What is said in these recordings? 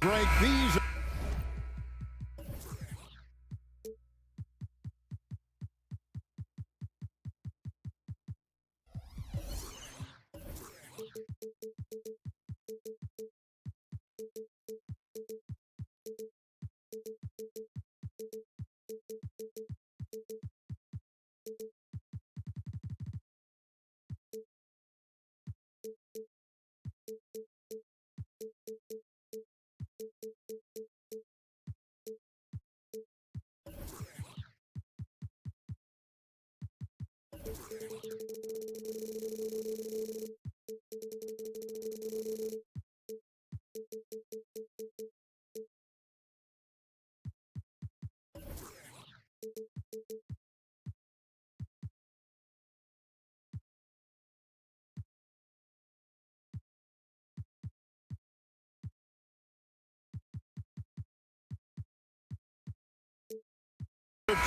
break these.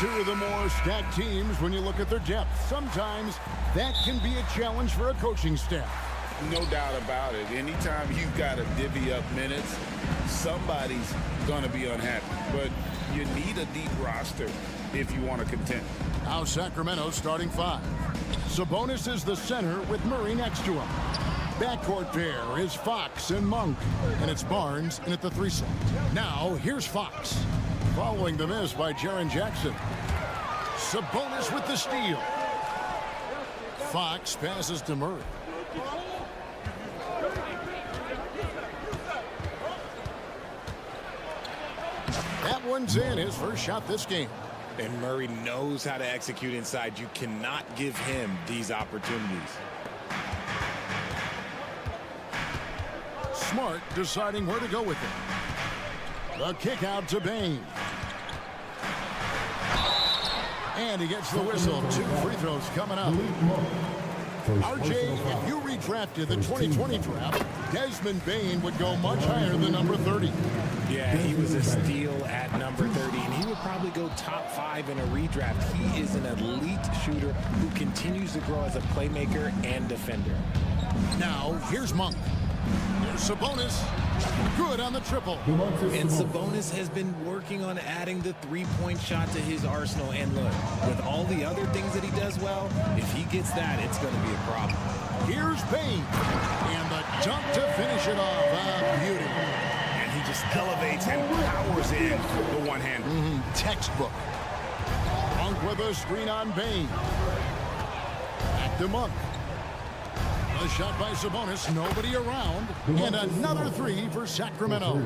Two of the more stacked teams when you look at their depth. Sometimes that can be a challenge for a coaching staff. No doubt about it. Anytime you've got to divvy up minutes, somebody's going to be unhappy. But you need a deep roster if you want to contend. Now Sacramento starting five. Sabonis is the center with Murray next to him. Backcourt pair is Fox and Monk. And it's Barnes in at the 3 slot. Now here's Fox. Following the miss by Jaren Jackson. Sabonis with the steal. Fox passes to Murray. That one's in, his first shot this game. And Murray knows how to execute inside. You cannot give him these opportunities. Smart deciding where to go with it. The kick out to Bane. And he gets the whistle. 2 free throws coming up. RJ, if you redrafted the 2020 draft, Desmond Bane would go much higher than number 30. Yeah, he was a steal at number 30, and he would probably go top 5 in a redraft. He is an elite shooter who continues to grow as a playmaker and defender. Now, here's Monk. Here's Sabonis. Good on the triple. And Sabonis has been working on adding the three-point shot to his arsenal. And look, with all the other things that he does well, if he gets that, it's going to be a problem. Here's Bane. And the dunk to finish it off. Beauty. And he just elevates and powers in the one-hander. Textbook. Monk with a screen on Bane. Back to Monk. A shot by Sabonis, nobody around, and another 3 for Sacramento.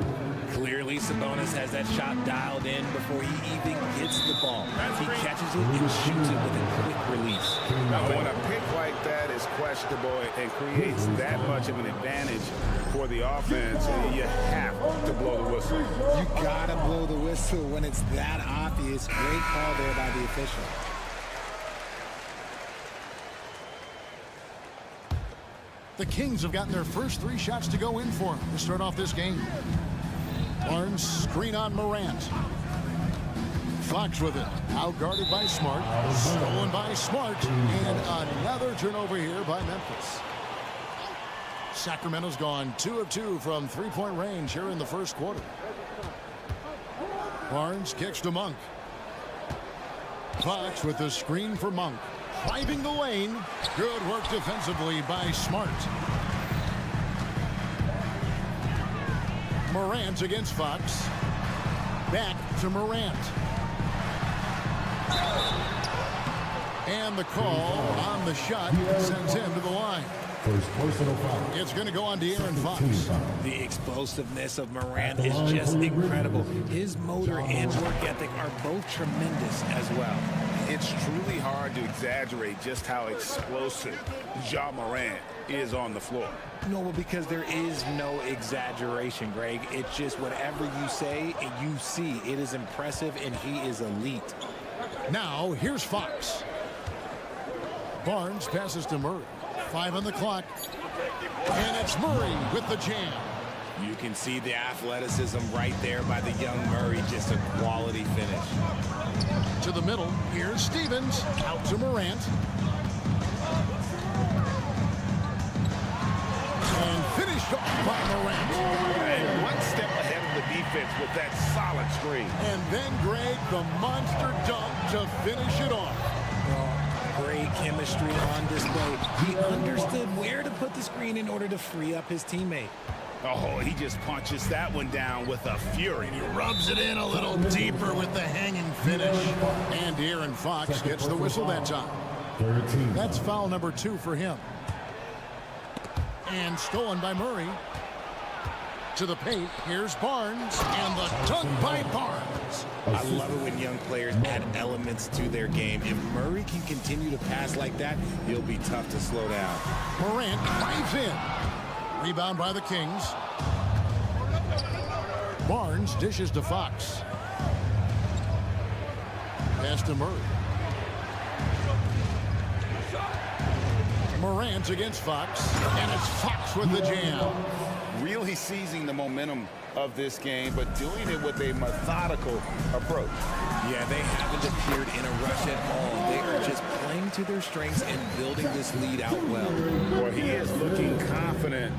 Clearly, Sabonis has that shot dialed in before he even gets the ball. He catches it and shoots it with a quick release. Now, when a pick like that is questionable and creates that much of an advantage for the offense, you have to blow the whistle. You gotta blow the whistle when it's that obvious. Great call there by the official. The Kings have gotten their first 3 shots to go in for them to start off this game. Barnes, screen on Morant. Fox with it. Out-guarded by Smart. Stolen by Smart. And another turnover here by Memphis. Sacramento's gone 2 of 2 from 3-point range here in the first quarter. Barnes kicks to Monk. Fox with the screen for Monk. Driving the lane. Good work defensively by Smart. Morant against Fox. Back to Morant. And the call on the shot sends him to the line. First personal foul. It's going to go on to Aaron Fox. The explosiveness of Morant is just incredible. His motor and work ethic are both tremendous as well. It's truly hard to exaggerate just how explosive Ja Morant is on the floor. No, because there is no exaggeration, Greg. It's just whatever you say and you see. It is impressive, and he is elite. Now, here's Fox. Barnes passes to Murray. 5 on the clock. And it's Murray with the jam. You can see the athleticism right there by the young Murray. Just a quality finish. To the middle. Here's Stevens. Out to Morant. And finished off by Morant. And one step ahead of the defense with that solid screen. And then, Greg, the monster dunk to finish it off. Great chemistry on display. He understood where to put the screen in order to free up his teammate. Oh, he just punches that one down with a fury. He rubs it in a little deeper with the hanging finish. And De'Aaron Fox gets the whistle that time. That's foul number 2 for him. And stolen by Murray. To the paint, here's Barnes, and the dunk by Barnes. I love it when young players add elements to their game. If Murray can continue to pass like that, he'll be tough to slow down. Morant drives in. Rebound by the Kings. Barnes dishes to Fox. Pass to Murray. Morant against Fox, and it's Fox with the jam. Really seizing the momentum of this game, but doing it with a methodical approach. Yeah, they haven't appeared in a rush at all. They are just playing to their strengths and building this lead out well. Boy, he is looking confident.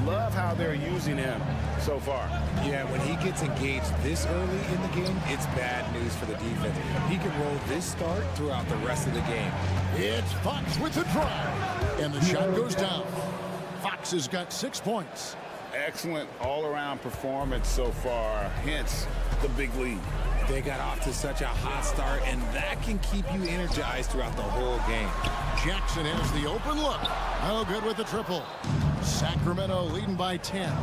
Love how they're using him so far. Yeah, when he gets engaged this early in the game, it's bad news for the defense. He can roll this start throughout the rest of the game. It's Fox with the drive, and the shot goes down. Fox has got 6 points. Excellent all-around performance so far, hence the big lead. They got off to such a hot start, and that can keep you energized throughout the whole game. Jackson has the open look. No good with the triple. Sacramento leading by 10.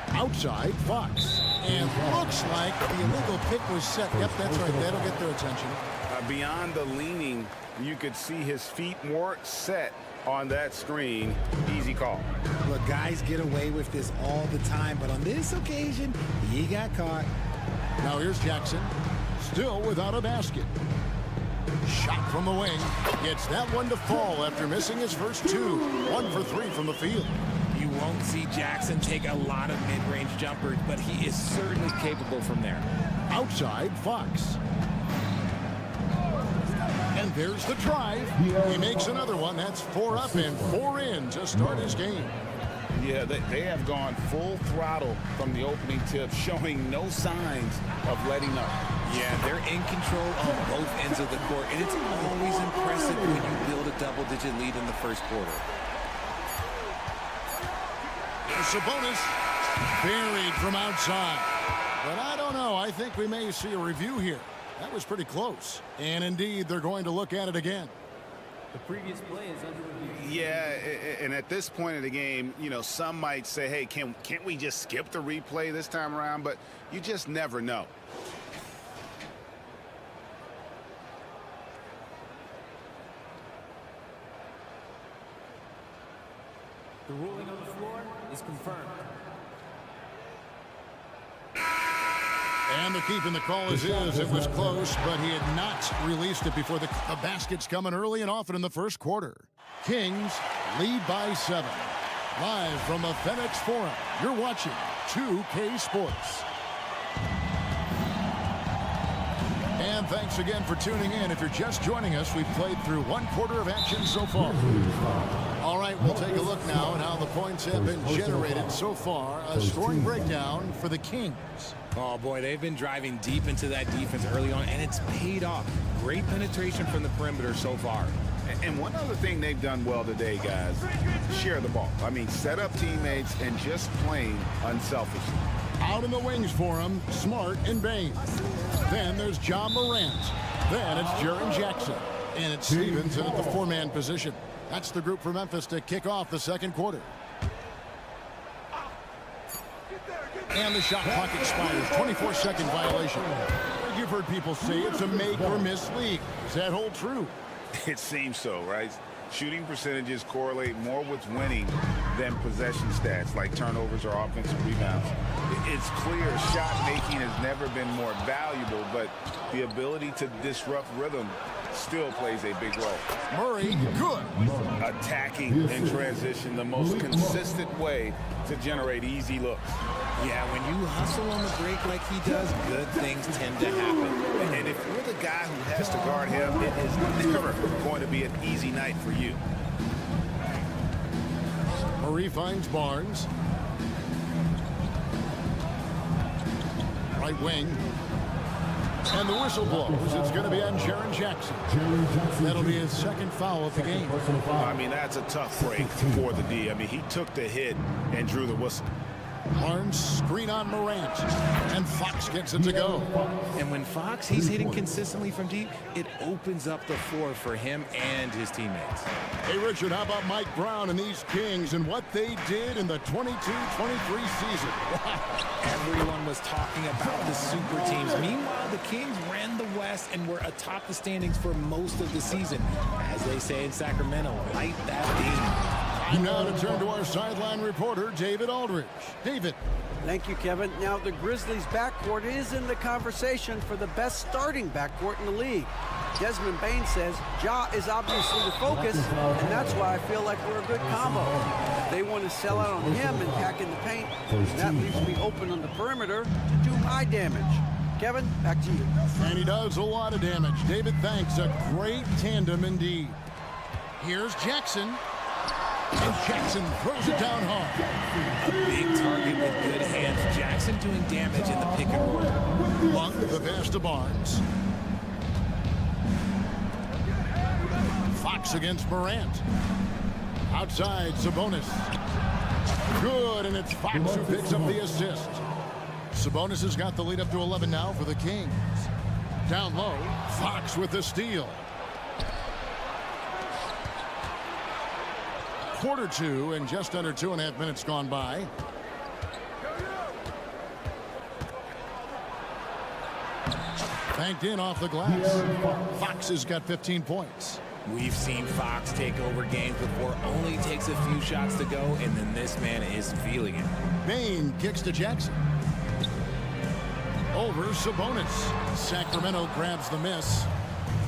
Outside, Fox. And looks like the illegal pick was set. Yep, that's right. That'll get their attention. Beyond the leaning, you could see his feet more set on that screen. Easy call. Look, guys get away with this all the time, but on this occasion, he got caught. Now here's Jackson, still without a basket. Shot from the wing. Gets that one to fall after missing his first 2. 1 for 3 from the field. You won't see Jackson take a lot of mid-range jumpers, but he is certainly capable from there. Outside, Fox. And there's the drive. He makes another one. That's 4 up and 4 in to start his game. Yeah, they have gone full throttle from the opening tip, showing no signs of letting up. Yeah, they're in control on both ends of the court, and it's always impressive when you build a double-digit lead in the first quarter. Sabonis buried from outside. But I don't know. I think we may see a review here. That was pretty close. And indeed, they're going to look at it again. The previous play is under review. Yeah, and at this point of the game, you know, some might say, hey, can't we just skip the replay this time around? But you just never know. The ruling on the floor is confirmed. And the keep in the call is it was close, but he had not released it before the basket's coming early and often in the first quarter. Kings lead by 7. Live from the FedEx Forum, you're watching 2K Sports. And thanks again for tuning in. If you're just joining us, we've played through 1 quarter of action so far. All right, we'll take a look now at how the points have been generated so far. A scoring breakdown for the Kings. Oh, boy, they've been driving deep into that defense early on, and it's paid off. Great penetration from the perimeter so far. And one other thing they've done well today, guys, share the ball. I mean, set up teammates and just playing unselfishly. Out in the wings for him, Smart and Baines. Then there's John Morant. Then it's Jaren Jackson. And it's Stevenson at the 4-man position. That's the group for Memphis to kick off the second quarter. And the shot clock expires. 24-second violation. You've heard people say it's a make or miss league. Does that hold true? It seems so, right? Shooting percentages correlate more with winning than possession stats like turnovers or offensive rebounds. It's clear shot making has never been more valuable, but the ability to disrupt rhythm still plays a big role. Murray, good. Attacking in transition, the most consistent way to generate easy looks. Yeah, when you hustle on the break like he does, good things tend to happen. And if you're the guy who has to guard him, it is never going to be an easy night for you. Murray finds Barnes. Right wing. And the whistle blows. It's going to be on Jaren Jackson. That'll be his second foul of the game. I mean, that's a tough break for the D. I mean, he took the hit and drew the whistle. Barnes screen on Morant. And Fox gets it to go. And when Fox, he's hitting consistently from deep, it opens up the floor for him and his teammates. Hey, Richard, how about Mike Brown and these Kings and what they did in the 22-23 season? Everyone was talking about the super teams. Meanwhile, the Kings ran the West and were atop the standings for most of the season. As they say in Sacramento, light that beam. Time now to turn to our sideline reporter, David Aldridge. David. Thank you, Kevin. Now, the Grizzlies' backcourt is in the conversation for the best starting backcourt in the league. Desmond Bain says Ja is obviously the focus, and that's why I feel like we're a good combo. They want to sell out on him and pack in the paint, and that leaves me open on the perimeter to do my damage. Kevin, back to you. And he does a lot of damage. David, thanks. A great tandem indeed. Here's Jackson. And Jackson throws it down hard. A big target with good hands. Jackson doing damage in the pick and roll. Monk, the pass to Barnes. Fox against Morant. Outside, Sabonis. Good, and it's Fox who picks up the assist. Sabonis has got the lead up to 11 now for the Kings. Down low, Fox with the steal. Quarter two and just under 2.5 minutes gone by. Banked in off the glass. Fox has got 15 points. We've seen Fox take over games before. Only takes a few shots to go, and then this man is feeling it. Bain kicks to Jackson. Over Sabonis. Sacramento grabs the miss.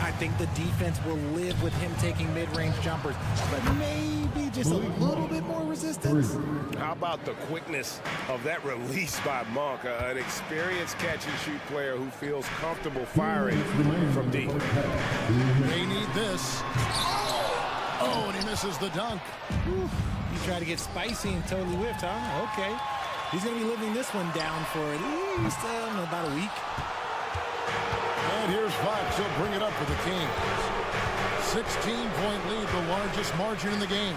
I think the defense will live with him taking mid-range jumpers, but maybe just a little bit more resistance. How about the quickness of that release by Monk, an experienced catch-and-shoot player who feels comfortable firing from deep. They need this. Oh, and he misses the dunk. Whew. You try to get spicy and totally whiffed, huh? Okay. He's going to be living this one down for at least about a week. And here's Fox. He'll bring it up for the Kings. 16-point lead, the largest margin in the game.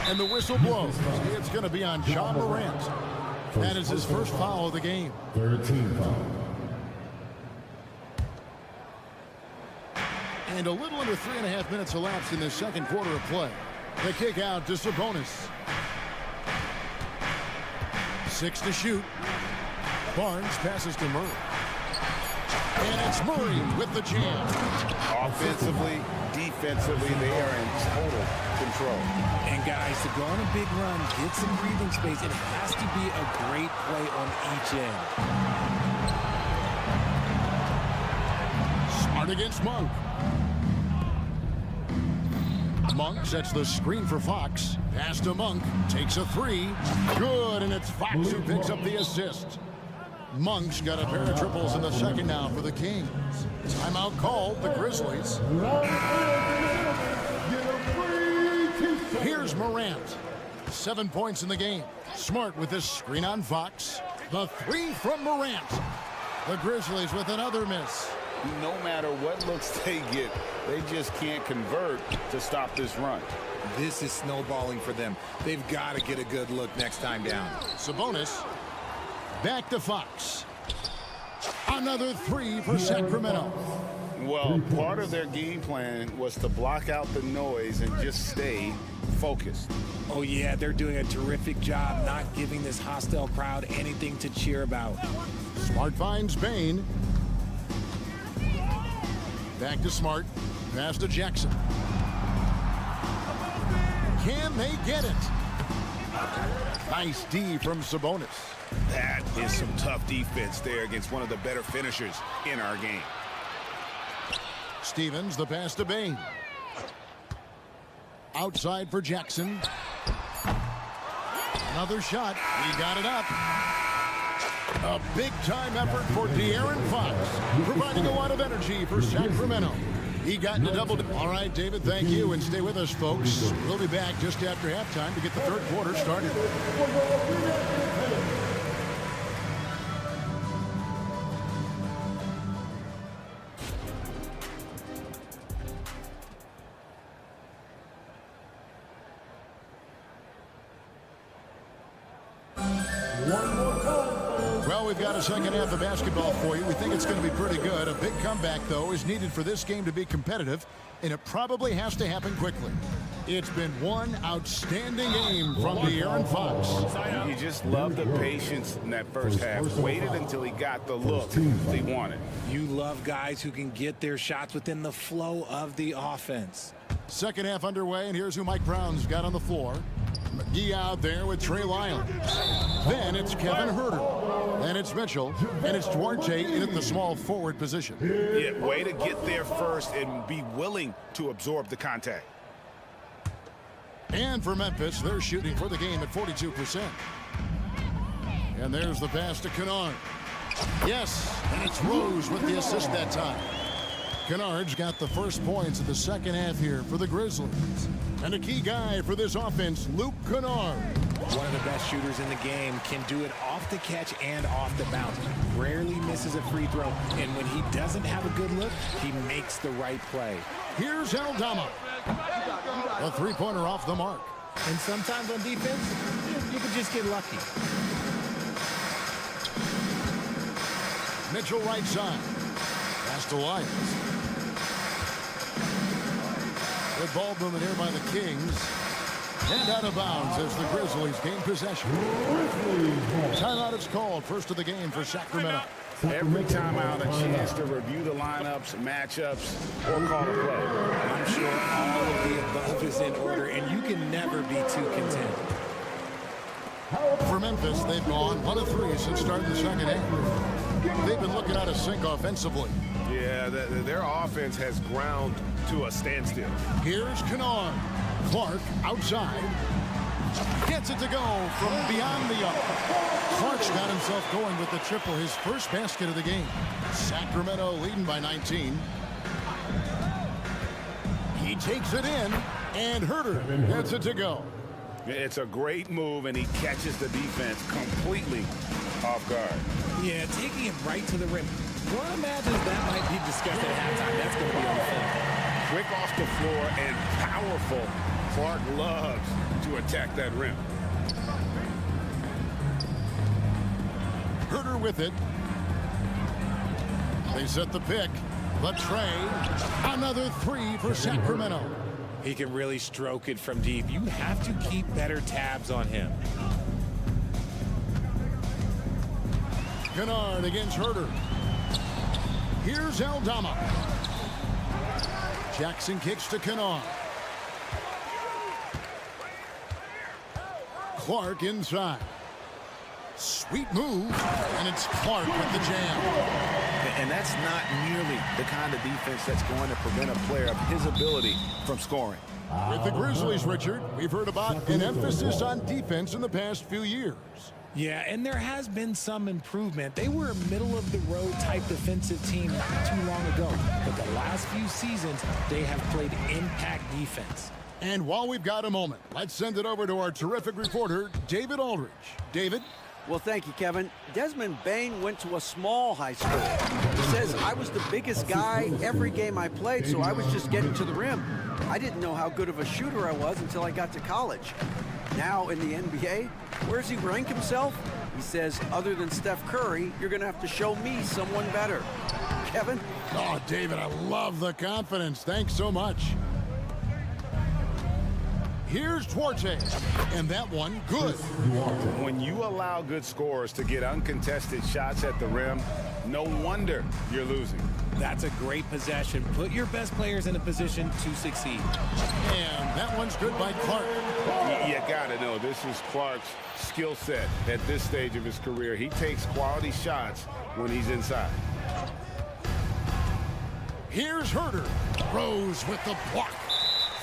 And the whistle blows. It's going to be on Ja Morant. That is his first foul of the game. 13 foul. And a little under 3.5 minutes elapsed in the second quarter of play. The kick out to Sabonis. 6 to shoot. Barnes passes to Murray. And it's Murray with the jam. Offensively, defensively, they are in total control. And guys, to go on a big run, get some breathing space, it has to be a great play on each end. Smart against Monk. Monk sets the screen for Fox. Pass to Monk. Takes a three. Good, and it's Fox who picks up the assist. Monk's got a pair of triples in the second now for the Kings. Timeout called, the Grizzlies. Here's Morant. 7 points in the game. Smart with this screen on Fox. The three from Morant. The Grizzlies with another miss. No matter what looks they get, they just can't convert to stop this run. This is snowballing for them. They've got to get a good look next time down. Sabonis. Back to Fox. Another three for Sacramento. Well, part of their game plan was to block out the noise and just stay focused. Oh, yeah, they're doing a terrific job not giving this hostile crowd anything to cheer about. Smart finds Bain. Back to Smart. Pass to Jackson. Can they get it? Nice D from Sabonis. That is some tough defense there against one of the better finishers in our game. Stevens, the pass to Bain. Outside for Jackson. Another shot. He got it up. A big-time effort for De'Aaron Fox, providing a lot of energy for Sacramento. He got into double. All right, David, thank you, and stay with us, folks. We'll be back just after halftime to get the third quarter started. Well, we've got a second half of basketball for you. We think it's going to be pretty good. A big comeback, though, is needed for this game to be competitive, and it probably has to happen quickly. It's been one outstanding game from De'Aaron Fox. You just love the patience in that first half. Waited until he got the look he wanted. You love guys who can get their shots within the flow of the offense. Second half underway, and here's who Mike Brown's got on the floor. McGee out there with Trey Lyles. Then it's Kevin Huerter. Then it's Mitchell. And it's Duarte in at the small forward position. Yeah, way to get there first and be willing to absorb the contact. And for Memphis, they're shooting for the game at 42%. And there's the pass to Kennard. Yes, and it's Rose with the assist that time. Kennard's got the first points of the second half here for the Grizzlies. And a key guy for this offense, Luke Kennard. One of the best shooters in the game, can do it off the catch and off the bounce. Rarely misses a free throw, and when he doesn't have a good look, he makes the right play. Here's Aldama. A three-pointer off the mark. And sometimes on defense, you can just get lucky. Mitchell right side. Pass to Lyles. Good ball movement here by the Kings. And out of bounds as the Grizzlies gain possession. Timeout is called. First of the game for Sacramento. Every timeout, a chance to review the lineups, matchups, or call a play. I'm sure all of the above is in order, and you can never be too content. For Memphis, they've gone 1 of 3 since starting the second half. They've been looking out of sync offensively. Yeah, their offense has ground to a standstill. Here's Kennard. Clark outside. Gets it to go from beyond the arc. Clark's got himself going with the triple, his first basket of the game. Sacramento leading by 19. He takes it in, and Huerter gets it to go. It's a great move, and he catches the defense completely off guard. Yeah, taking it right to the rim. One imagines that might be discussed at halftime. That's going to be on the film. Quick off the floor and powerful. Clark loves to attack that rim. Huerter with it. They set the pick. The tray. Another 3 for Sacramento. He can really stroke it from deep. You have to keep better tabs on him. Kennard against Huerter. Here's Aldama. Jackson kicks to Kennard. Clark inside. Sweet move, and it's Clark with the jam. And that's not nearly the kind of defense that's going to prevent a player of his ability from scoring. With the Grizzlies, Richard, we've heard about an emphasis on defense in the past few years. Yeah, and there has been some improvement. They were a middle-of-the-road type defensive team not too long ago. But the last few seasons, they have played impact defense. And while we've got a moment, let's send it over to our terrific reporter, David Aldridge. David? Well, thank you, Kevin. Desmond Bane went to a small high school. He says, I was the biggest guy every game I played, so I was just getting to the rim. I didn't know how good of a shooter I was until I got to college. Now in the NBA, where does he rank himself? He says, other than Steph Curry, you're going to have to show me someone better. Kevin? Oh, David, I love the confidence. Thanks so much. Here's Duarte, and that one good. When you allow good scorers to get uncontested shots at the rim, no wonder you're losing. That's a great possession. Put your best players in a position to succeed. And that one's good by Clark. You got to know, this is Clark's skill set at this stage of his career. He takes quality shots when he's inside. Here's Huerter. Rose with the block.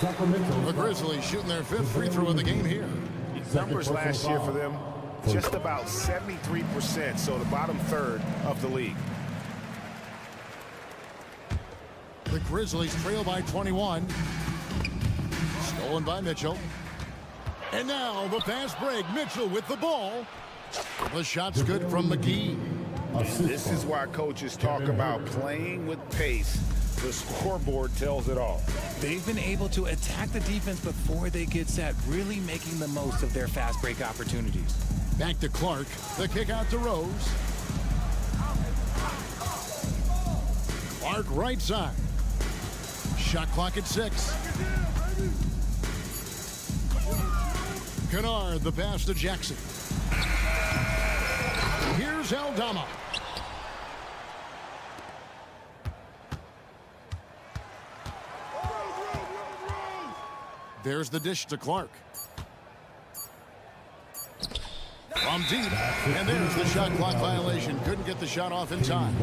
The Grizzlies shooting their 5th free throw of the game here. Numbers last year for them, just about 73%, so the bottom third of the league. The Grizzlies trail by 21. Stolen by Mitchell. And now the fast break. Mitchell with the ball. The shot's good from McGee. This is why coaches talk about playing with pace. The scoreboard tells it all. They've been able to attack the defense before they get set, really making the most of their fast break opportunities. Back to Clark. The kick out to Rose. Clark right side. Shot clock at 6. Kennard, the pass to Jackson. Here's Aldama. There's the dish to Clark. From deep, and there's the shot clock violation. Couldn't get the shot off in time.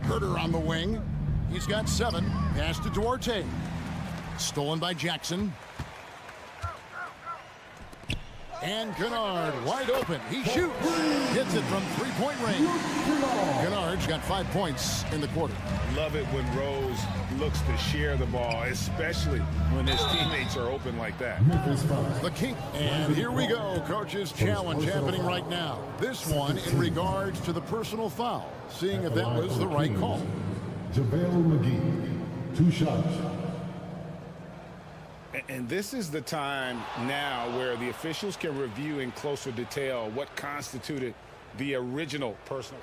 Herter on the wing. He's got 7. Pass to Duarte. Stolen by Jackson. And Kennard wide open. He shoots. Hits it from three-point range. Kennard's got 5 points in the quarter. Love it when Rose looks to share the ball, especially when his teammates are open like that. The King. And here we go. Coach's challenge happening right now. This one in regards to the personal foul. Seeing if that was the right call. JaVale McGee, 2 shots. And this is the time now where the officials can review in closer detail what constituted the original personal.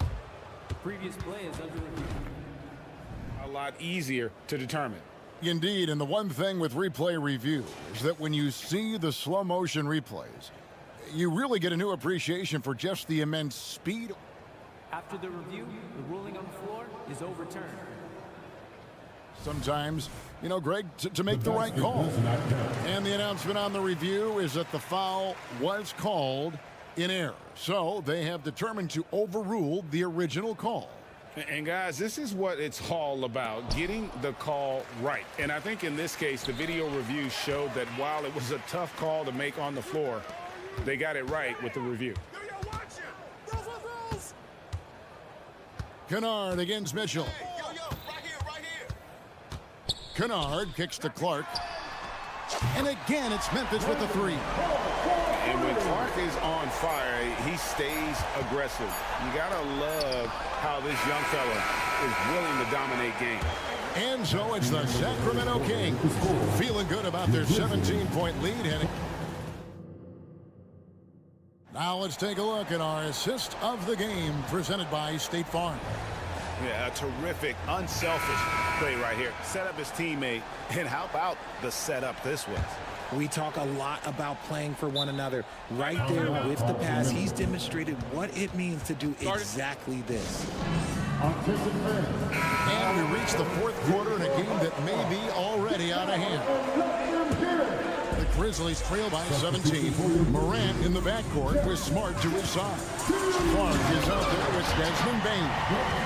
The previous play is under review. A lot easier to determine. Indeed, and the one thing with replay review is that when you see the slow motion replays, you really get a new appreciation for just the immense speed. After the review, the ruling on the floor is overturned. Sometimes, you know, Greg, to make the right call. And the announcement on the review is that the foul was called in error. So they have determined to overrule the original call. And guys, this is what it's all about, getting the call right. And I think in this case, the video review showed that while it was a tough call to make on the floor, they got it right with the review. Kennard against Mitchell. Kennard kicks to Clark. And again, it's Memphis with the 3. And when Clark is on fire, he stays aggressive. You got to love how this young fella is willing to dominate games. And so it's the Sacramento Kings feeling good about their 17-point lead heading. Now let's take a look at our assist of the game presented by State Farm. Yeah, a terrific, unselfish play right here. Set up his teammate, and how about the setup this was? We talk a lot about playing for one another. Right there with the pass, he's demonstrated what it means to do exactly this. And we reach the 4th quarter in a game that may be already out of hand. The Grizzlies trail by 17. Morant in the backcourt with Smart to his side. Clark is out there with Desmond Bain.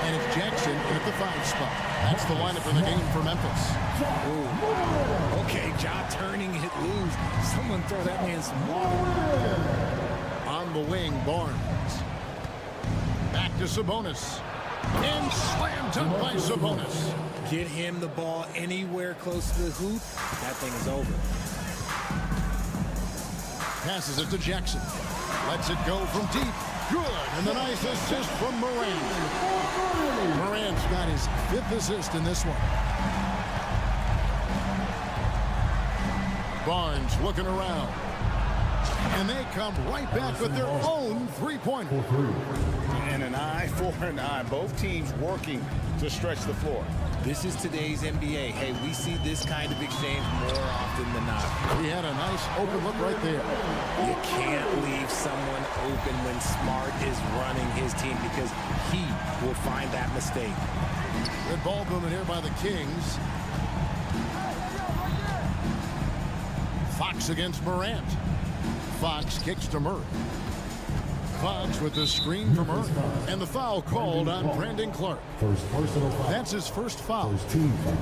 And it's Jackson at the 5 spot. That's the lineup for the game for Memphis. Ooh. Okay, Ja turning it loose. Someone throw that man some water. On the wing, Barnes. Back to Sabonis. And slam dunk by Sabonis. Get him the ball anywhere close to the hoop. That thing is over. Passes it to Jackson. Lets it go from deep. Good. And the nice assist from Morant. Morant's got his 5th assist in this one. Barnes looking around. And they come right back with their own 3-pointer. And an eye for an eye. Both teams working to stretch the floor. This is today's NBA. Hey, we see this kind of exchange more often than not. He had a nice open look right there. You can't leave someone open when Smart is running his team because he will find that mistake. Good ball movement here by the Kings. Fox against Morant. Fox kicks to Murray. Fox with the screen from Murray. And the foul called on Brandon Clark. First personal foul. That's his first foul. First team foul.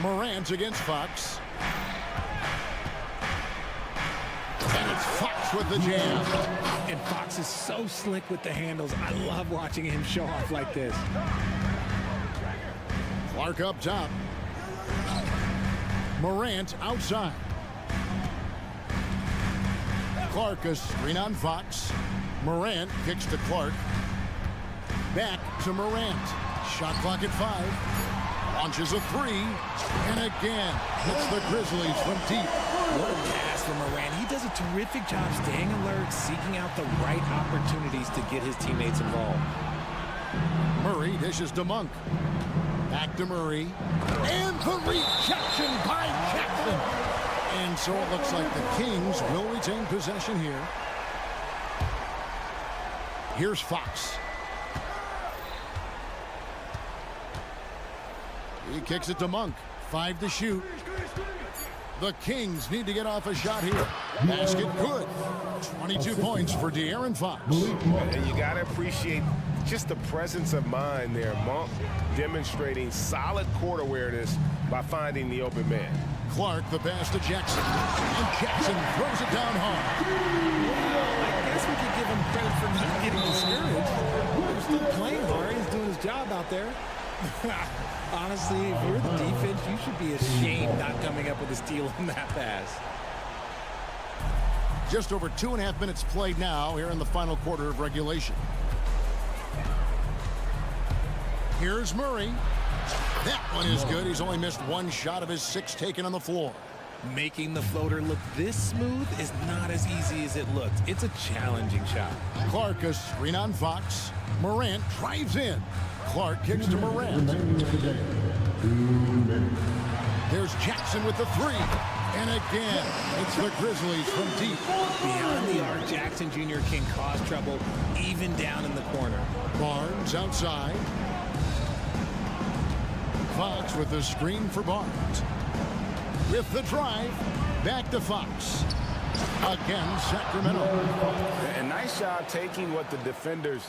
Morant against Fox. And it's Fox with the jam. And Fox is so slick with the handles. I love watching him show off like this. Clark up top. Morant outside. Clark a screen on Fox. Morant kicks to Clark. Back to Morant. Shot clock at 5. Launches a 3. And again, hits the Grizzlies from deep. What a pass from Morant. He does a terrific job staying alert, seeking out the right opportunities to get his teammates involved. Murray dishes to Monk. Back to Murray. And the rejection by Jackson. And so it looks like the Kings will retain possession here. Here's Fox. He kicks it to Monk. 5 to shoot. The Kings need to get off a shot here. Basket good. 22 points for De'Aaron Fox. And you got to appreciate just the presence of mind there. Monk demonstrating solid court awareness by finding the open man. Clark the pass to Jackson. And Jackson throws it down hard. I guess we could give him credit for not getting discouraged. He's still playing hard. He's doing his job out there. Honestly, if you're the defense, you should be ashamed not coming up with a steal on that pass. Just over 2.5 minutes played now here in the final quarter of regulation. Here's Murray. That one is good. He's only missed 1 shot of his 6 taken on the floor. Making the floater look this smooth is not as easy as it looks. It's a challenging shot. Clark a screen on Fox. Morant drives in. Clark kicks to Morant. There's Jackson with the 3. And again, it's the Grizzlies from deep. Beyond the arc, Jackson Jr. can cause trouble even down in the corner. Barnes outside. Fox with the screen for Barnes. With the drive, back to Fox. Again, Sacramento. And nice job taking what the defenders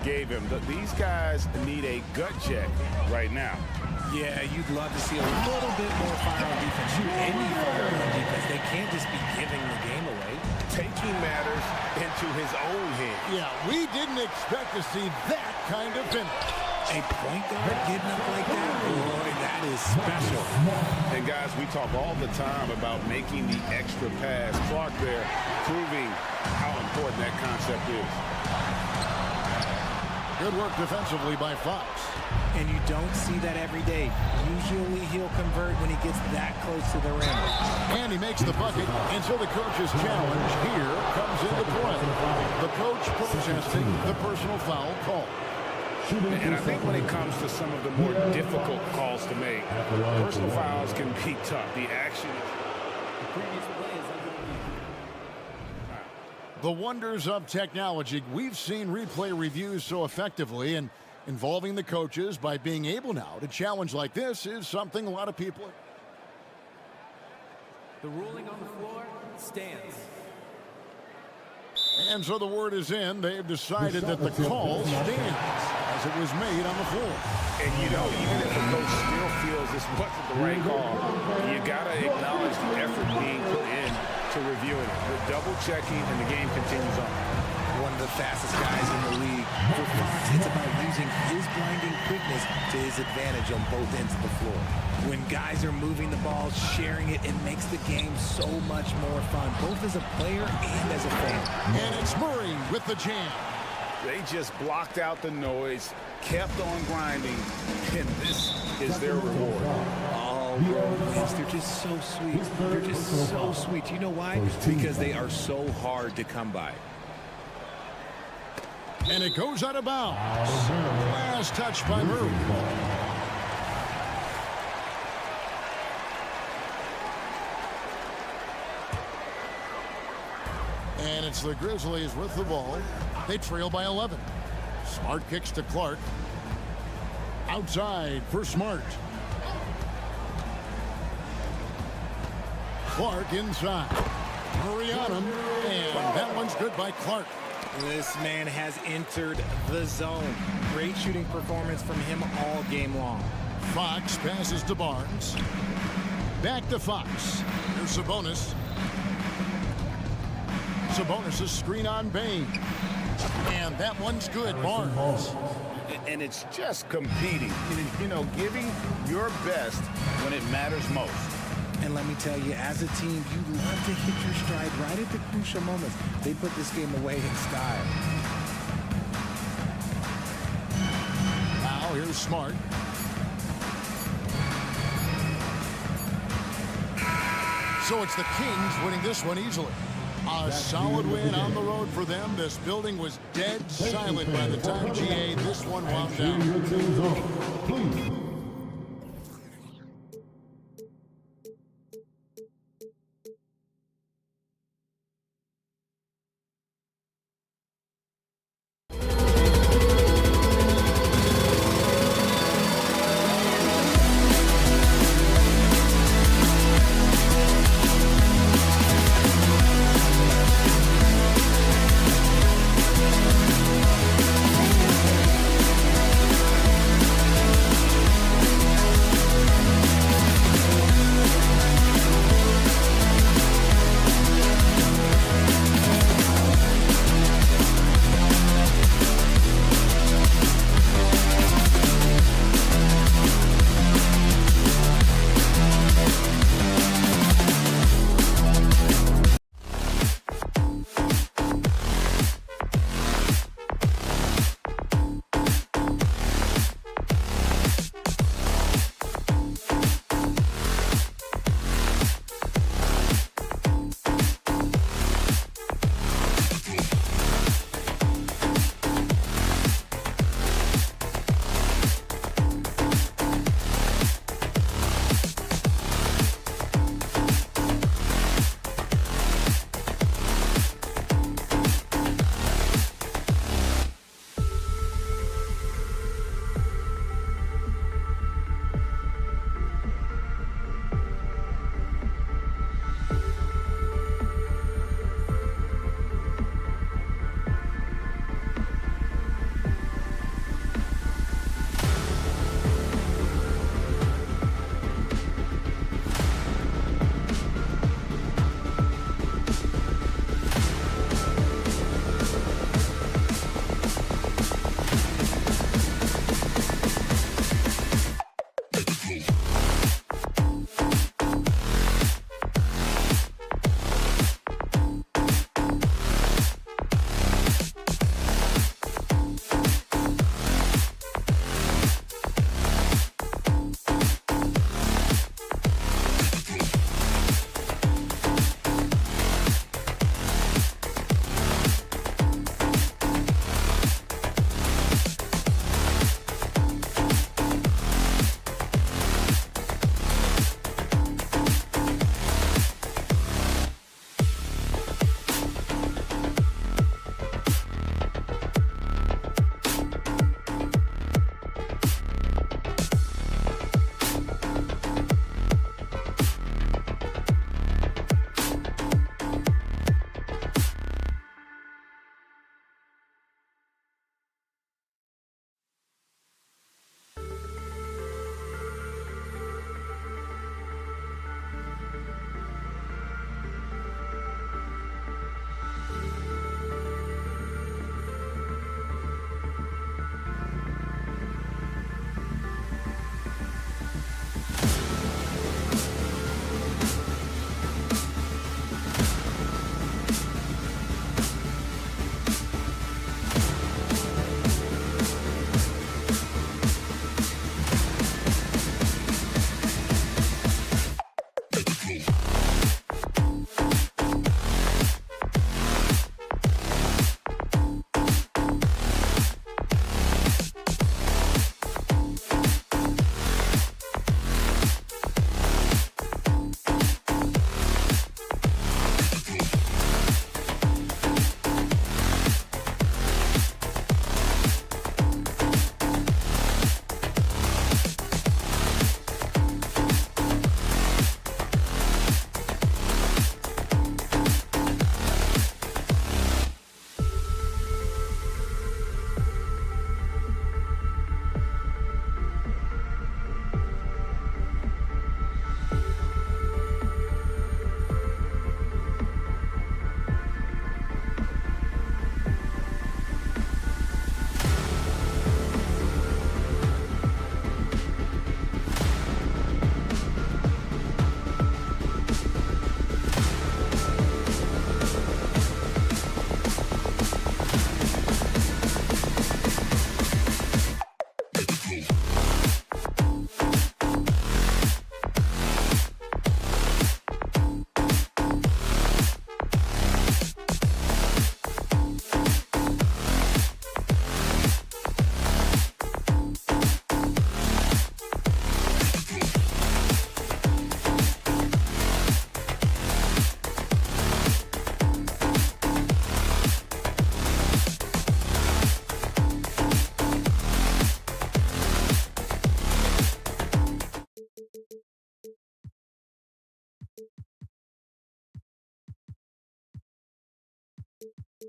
gave him. These guys need a gut check right now. Yeah, you'd love to see a little bit more fire on defense. Shoot any fire on defense. They can't just be giving the game away. Taking matters into his own hands. Yeah, we didn't expect to see that kind of finish. A point guard getting up like that? Boy, that is special. And guys, we talk all the time about making the extra pass. Clark there proving how important that concept is. Good work defensively by Fox. And you don't see that every day. Usually he'll convert when he gets that close to the rim. And he makes the bucket, and so the coach's challenge here comes into play. The coach protesting the personal foul call. And I think when it comes to some of the more difficult calls to make, personal fouls can be tough. The action The wonders of technology. We've seen replay reviews so effectively, and involving the coaches by being able now to challenge like this is something a lot of people... The ruling on the floor stands. And so the word is in. They've decided that the call stands as it was made on the floor. And you know, even if the coach still feels this wasn't the right call, you got to acknowledge the effort being put in to reviewing it. The double checking, and the game continues on. One of the fastest guys in the league. For Fox, it's about using his blinding quickness to his advantage on both ends of the floor. When guys are moving the ball, sharing it, it makes the game so much more fun, both as a player and as a fan. And it's Murray with the jam. They just blocked out the noise, kept on grinding, and this is their reward. Oh, yes, they're just so sweet. They're just so sweet. You know why? Because they are so hard to come by. And it goes out of bounds. Last touch by Murray. And it's the Grizzlies with the ball. They trail by 11. Smart kicks to Clark. Outside for Smart. Clark inside. Murray on him. And that one's good by Clark. This man has entered the zone. Great shooting performance from him all game long. Fox passes to Barnes. Back to Fox. Here's Sabonis. Sabonis' screen on Bain. And that one's good, Barnes. And it's just competing. You know, giving your best when it matters most. And let me tell you, as a team, you love to hit your stride right at the crucial moments. They put this game away in style. Now here's Smart. So it's the Kings winning this one easily. A solid win on the road for them. This building was dead silent by the time GA this one wound down. Your teams up, please.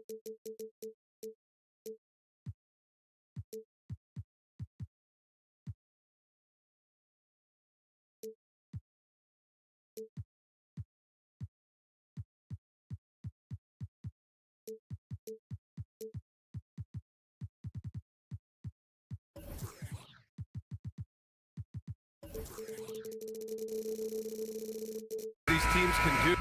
These teams can do.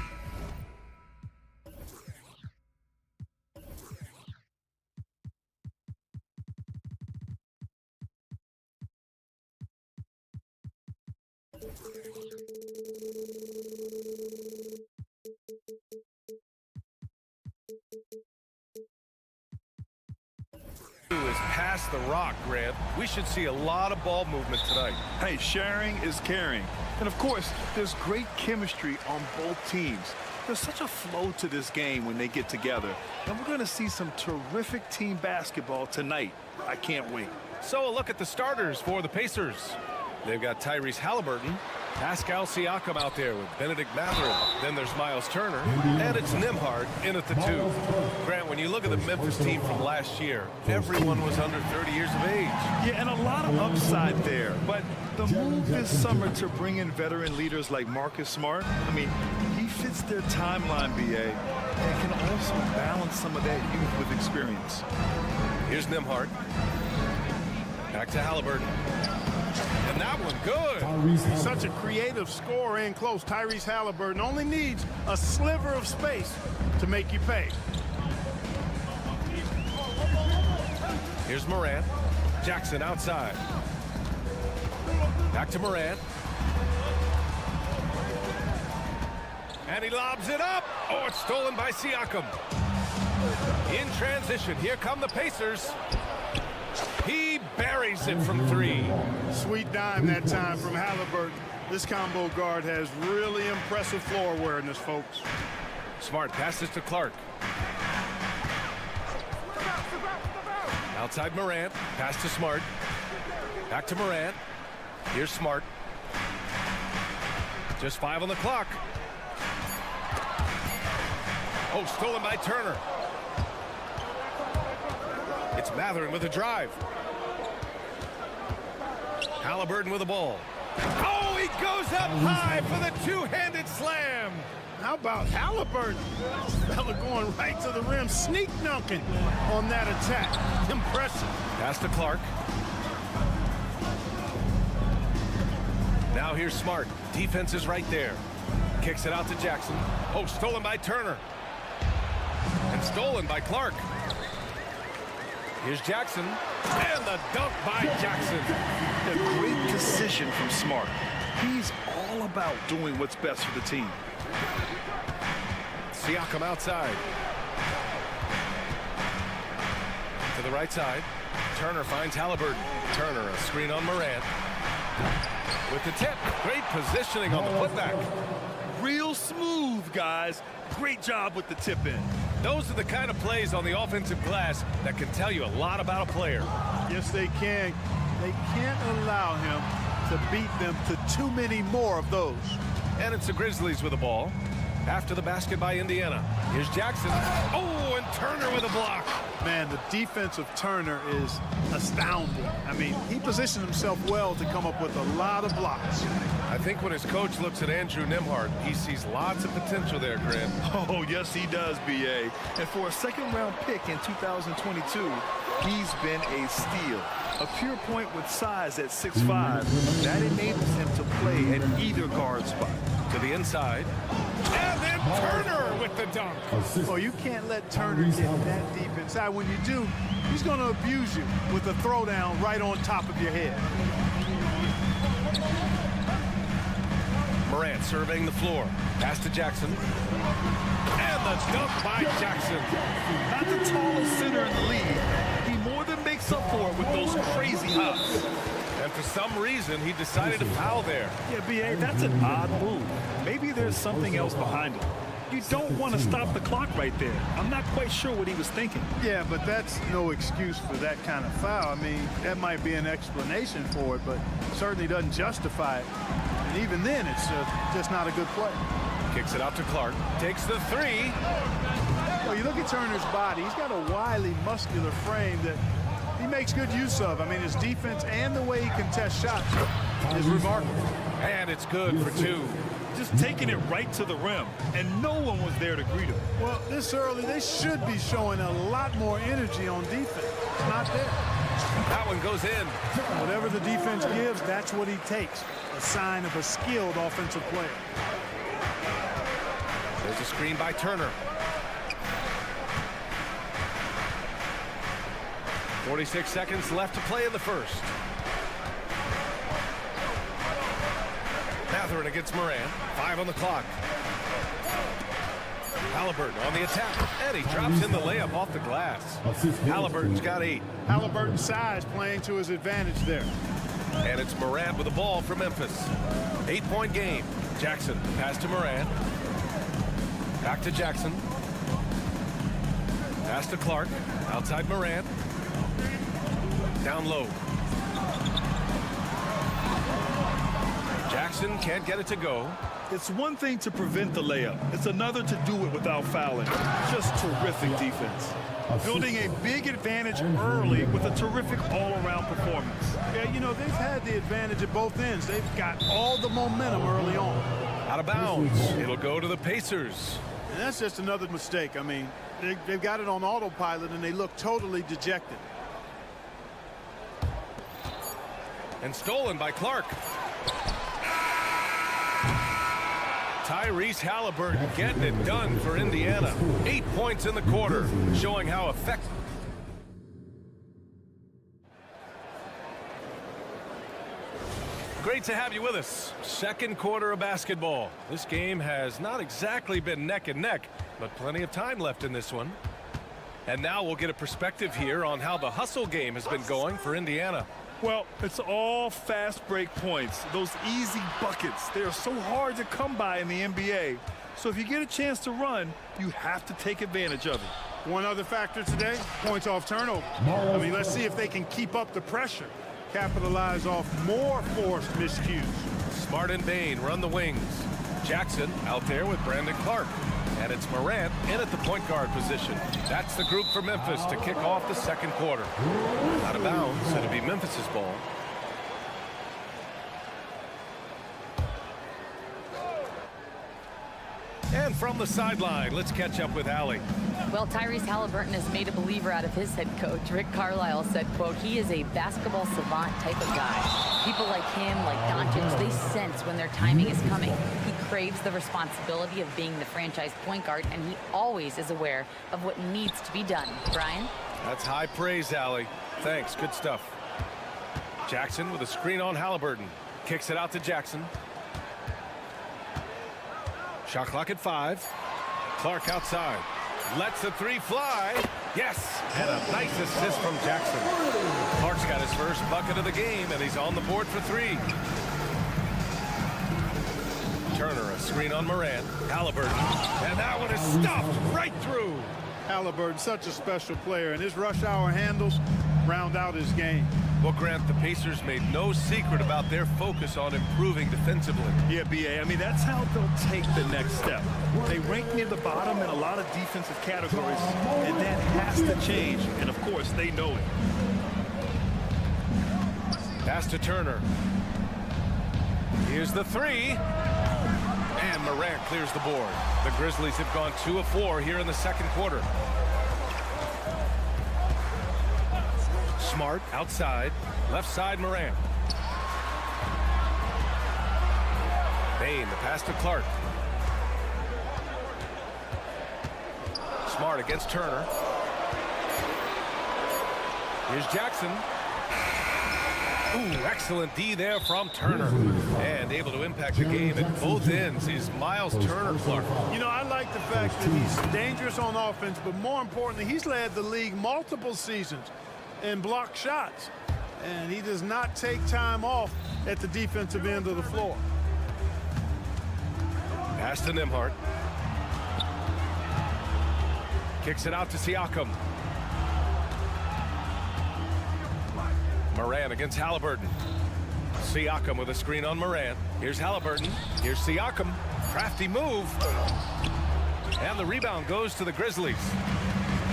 Is past the rock, Grant. We should see a lot of ball movement tonight. Hey, sharing is caring. And of course, there's great chemistry on both teams. There's such a flow to this game when they get together. And we're going to see some terrific team basketball tonight. I can't wait. So a look at the starters for the Pacers. They've got Tyrese Halliburton, Pascal Siakam out there with Benedict Mathurin. Then there's Miles Turner, and it's Nembhard in at the 2. Grant, when you look at the Memphis team from last year, everyone was under 30 years of age. Yeah, and a lot of upside there. But the move this summer to bring in veteran leaders like Marcus Smart, I mean, he fits their timeline, BA, and can also balance some of that youth with experience. Here's Nembhard. Back to Halliburton. And that one good. He's such a creative scorer in close. Tyrese Halliburton only needs a sliver of space to make you pay. Here's Morant. Jackson outside. Back to Morant. And he lobs it up. Oh, it's stolen by Siakam. In transition, here come the Pacers. He buries it from 3. Sweet dime that time from Halliburton. This combo guard has really impressive floor awareness, folks. Smart passes to Clark. Outside Morant. Pass to Smart. Back to Morant. Here's Smart. Just 5 on the clock. Oh, stolen by Turner. It's Mathurin with a drive. Halliburton with the ball. Oh, he goes up high for the two-handed slam. How about Halliburton? Fella going right to the rim, sneak dunking on that attack. Impressive. Pass to Clark. Now here's Smart. Defense is right there. Kicks it out to Jackson. Oh, stolen by Turner. And stolen by Clark. Here's Jackson. And the dunk by Jackson. A great decision from Smart. He's all about doing what's best for the team. Siakam outside. To the right side. Turner finds Halliburton. Turner, a screen on Morant. With the tip. Great positioning on the putback. Real smooth, guys. Great job with the tip in. Those are the kind of plays on the offensive glass that can tell you a lot about a player. Yes, they can. They can't allow him to beat them to too many more of those. And it's the Grizzlies with the ball. After the basket by Indiana. Here's Jackson. Oh, and Turner with a block. Man, the defense of Turner is astounding. I mean, he positioned himself well to come up with a lot of blocks. I think when his coach looks at Andrew Nembhard, he sees lots of potential there, Grant. Oh, yes, he does, BA. And for a second-round pick in 2022, he's been a steal. A pure point with size at 6'5", that enables him to play at either guard spot. To the inside. And then Turner with the dunk. Oh, you can't let Turner get that deep inside. When you do, he's going to abuse you with a throwdown right on top of your head. Morant surveying the floor. Pass to Jackson. And the dunk by Jackson. Not the tallest center in the league. He more than makes up for it with those crazy hops. And for some reason, he decided to foul there. Yeah, BA, that's an odd move. Maybe there's something else behind it. You don't want to stop the clock right there. I'm not quite sure what he was thinking. Yeah, but that's no excuse for that kind of foul. I mean, that might be an explanation for it, but certainly doesn't justify it. And even then, it's just not a good play. Kicks it out to Clark. Takes the 3. Well, you look at Turner's body, he's got a wily, muscular frame that he makes good use of. I mean, his defense and the way he contests shots is remarkable. And it's good for 2. Just taking it right to the rim, and no one was there to greet him. Well, this early, they should be showing a lot more energy on defense. It's not there. That one goes in. Whatever the defense gives, that's what he takes. A sign of a skilled offensive player. There's a screen by Turner. 46 seconds left to play in the first. Mathurin against Moran. 5 on the clock. Halliburton on the attack. And he drops in the layup off the glass. Halliburton's got 8. Halliburton's size playing to his advantage there. And it's Moran with the ball for Memphis. 8-point game. Jackson pass to Moran. Back to Jackson. Pass to Clark. Outside Moran. Down low. Jackson can't get it to go. It's one thing to prevent the layup. It's another to do it without fouling. Just terrific defense. Building a big advantage early with a terrific all-around performance. Yeah, you know, they've had the advantage at both ends. They've got all the momentum early on. Out of bounds. It'll go to the Pacers. And that's just another mistake. I mean, they've got it on autopilot, and they look totally dejected. And stolen by Clark. Tyrese Halliburton getting it done for Indiana. 8 points in the quarter, showing how effective. Great to have you with us. Second quarter of basketball. This game has not exactly been neck and neck, but plenty of time left in this one. And now we'll get a perspective here on how the hustle game has been going for Indiana. Well, it's all fast break points. Those easy buckets. They are so hard to come by in the NBA. So if you get a chance to run, you have to take advantage of it. One other factor today, points off turnover. I mean, let's see if they can keep up the pressure. Capitalize off more forced miscues. Smart and Bain run the wings. Jackson out there with Brandon Clark. And it's Morant in at the point guard position. That's the group for Memphis to kick off the second quarter. Out of bounds, it'll be Memphis's ball. And from the sideline, let's catch up with Allie. Well, Tyrese Halliburton has made a believer out of his head coach. Rick Carlisle said, quote, he is a basketball savant type of guy. People like him, like Doncic, they sense when their timing is coming. He craves the responsibility of being the franchise point guard, and he always is aware of what needs to be done. Brian? That's high praise, Allie. Thanks, good stuff. Jackson with a screen on Halliburton. Kicks it out to Jackson. Shot clock at 5. Clark outside. Lets the 3 fly. Yes! And a nice assist from Jackson. Clark's got his first bucket of the game, and he's on the board for 3. Turner, a screen on Moran. Halliburton. And that one is stuffed right through. Halliburton, such a special player, and his rush hour handles round out his game. Well, Grant, the Pacers made no secret about their focus on improving defensively. Yeah, B.A., I mean, that's how they'll take the next step. They rank near the bottom in a lot of defensive categories, and that has to change, and of course, they know it. Pass to Turner. Here's the 3. And Morant clears the board. The Grizzlies have gone 2 of 4 here in the second quarter. Smart outside. Left side Morant. Bain, the pass to Clark. Smart against Turner. Here's Jackson. Ooh, excellent D there from Turner. And able to impact the game at both ends is Miles Turner Clark. You know, I like the fact that he's dangerous on offense, but more importantly, he's led the league multiple seasons in block shots. And he does not take time off at the defensive end of the floor. Pass to Nembhard. Kicks it out to Siakam. Moran against Halliburton. Siakam with a screen on Moran. Here's Halliburton. Here's Siakam. Crafty move. And the rebound goes to the Grizzlies.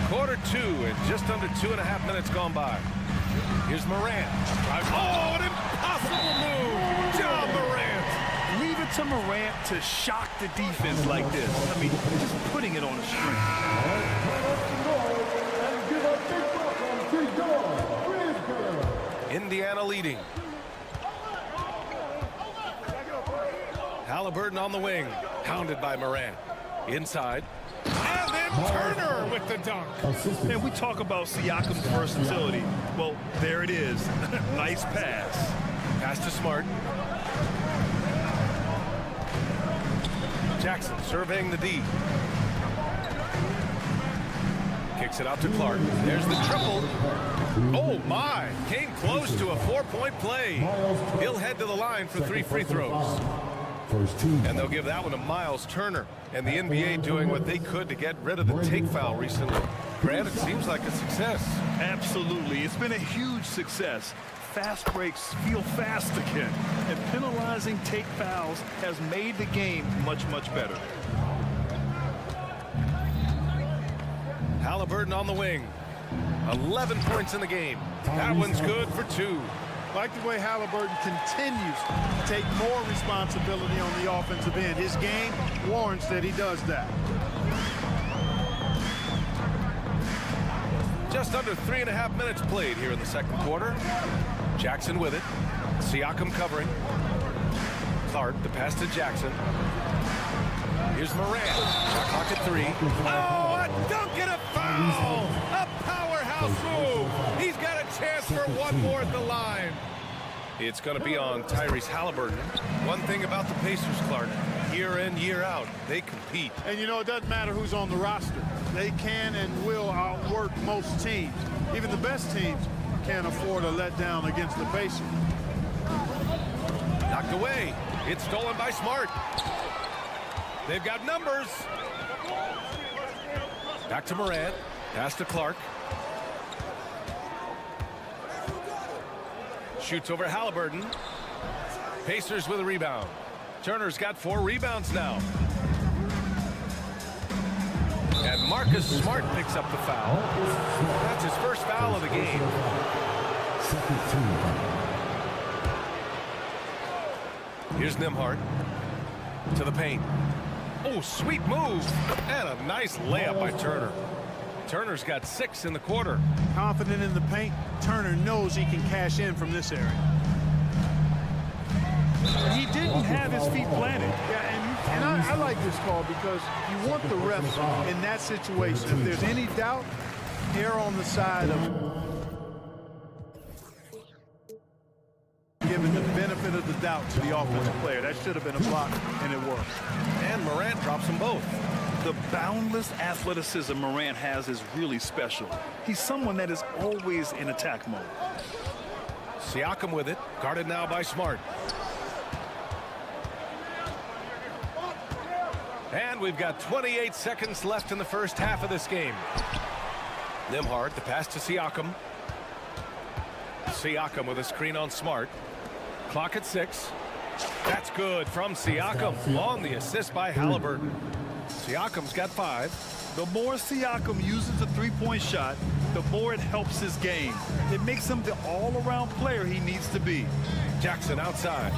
Quarter 2 and just under 2.5 minutes gone by. Here's Morant. Oh, an impossible move. John Morant. Leave it to Morant to shock the defense like this. I mean, just putting it on a string. Indiana leading. Halliburton on the wing. Hounded by Morant. Inside. And then Turner with the dunk. And we talk about Siakam's versatility. Well, there it is. Nice pass. Pass to Smart. Jackson surveying the D. Kicks it out to Clark. There's the triple. Oh, my. Came close to a 4-point play. He'll head to the line for 3 free throws. And they'll give that one to Miles Turner. And the NBA doing what they could to get rid of the take foul recently. Grant, it seems like a success. Absolutely. It's been a huge success. Fast breaks feel fast again. And penalizing take fouls has made the game much, much better. Halliburton on the wing. 11 points in the game. That one's good for 2. Like the way Halliburton continues to take more responsibility on the offensive end. His game warrants that he does that. Just under 3.5 minutes played here in the second quarter. Jackson with it. Siakam covering. Clark, the pass to Jackson. Here's Morant. Shot clock at 3. Oh, a dunk and a foul! A powerhouse move! He's got a chance for one more at the line. It's going to be on Tyrese Halliburton. One thing about the Pacers, Clark, year in, year out, they compete. And you know, it doesn't matter who's on the roster. They can and will outwork most teams. Even the best teams can't afford a letdown against the Pacers. Knocked away. It's stolen by Smart. They've got numbers. Back to Morant. Pass to Clark. Shoots over Halliburton. Pacers with a rebound. Turner's got 4 rebounds now. And Marcus Smart picks up the foul. That's his first foul of the game. Here's Nembhard to the paint. Oh, sweet move. And a nice layup by Turner. Turner's got 6 in the quarter. Confident in the paint, Turner knows he can cash in from this area. He didn't have his feet planted. Yeah, and I like this call because you want the refs in that situation. If there's any doubt, err on the side of giving the benefit of the doubt to the offensive player. That should have been a block, and it worked. And Morant drops them both. The boundless athleticism Morant has is really special. He's someone that is always in attack mode. Siakam with it, guarded now by Smart. And we've got 28 seconds left in the first half of this game. Nembhard, the pass to Siakam. Siakam with a screen on Smart. Clock at 6. That's good from Siakam on the assist by Halliburton. Siakam's got 5. The more Siakam uses the three-point shot, the more it helps his game. It makes him the all-around player he needs to be. Jackson outside.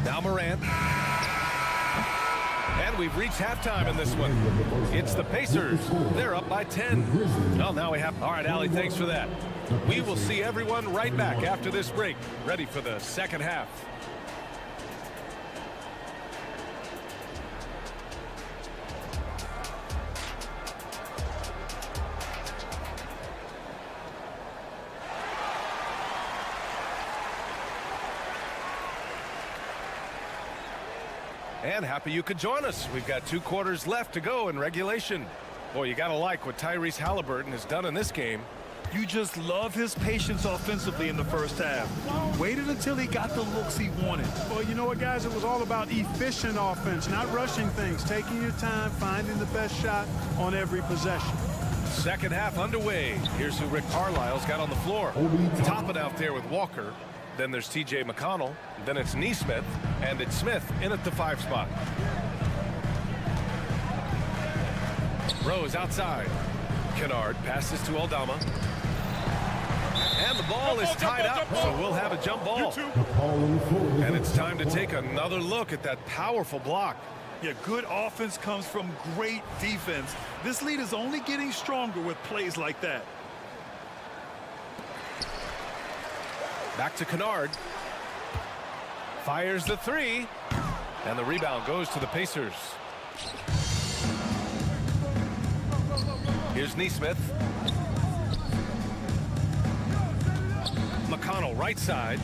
Now Morant. And we've reached halftime in this one. It's the Pacers. They're up by 10. Well, now we have... All right, Allie, thanks for that. We will see everyone right back after this break, ready for the second half. And happy you could join us. We've got 2 quarters left to go in regulation. Boy, you gotta like what Tyrese Halliburton has done in this game. You just love his patience offensively in the first half. Waited until he got the looks he wanted. Well, you know what, guys? It was all about efficient offense, not rushing things, taking your time, finding the best shot on every possession. Second half underway. Here's who Rick Carlisle's got on the floor. Topping out there with Walker. Then there's T.J. McConnell. Then it's Neesmith. And it's Smith in at the 5 spot. Rose outside. Kennard passes to Aldama. And the ball is tied up, so we'll have a jump ball. And it's time to take another look at that powerful block. Yeah, good offense comes from great defense. This lead is only getting stronger with plays like that. Back to Kennard. Fires the 3. And the rebound goes to the Pacers. Here's Neesmith. McConnell right side.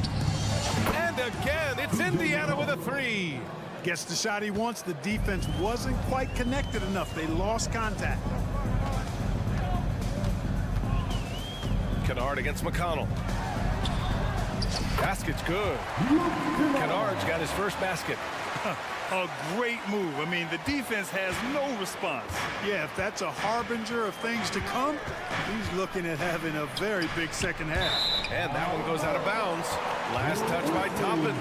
And again, it's Indiana with a 3. Gets the shot he wants. The defense wasn't quite connected enough. They lost contact. Kennard against McConnell. Basket's good. Kennard's got his first basket. A great move. I mean, the defense has no response. Yeah, if that's a harbinger of things to come, he's looking at having a very big second half. And that one goes out of bounds. Last touch by Toppin.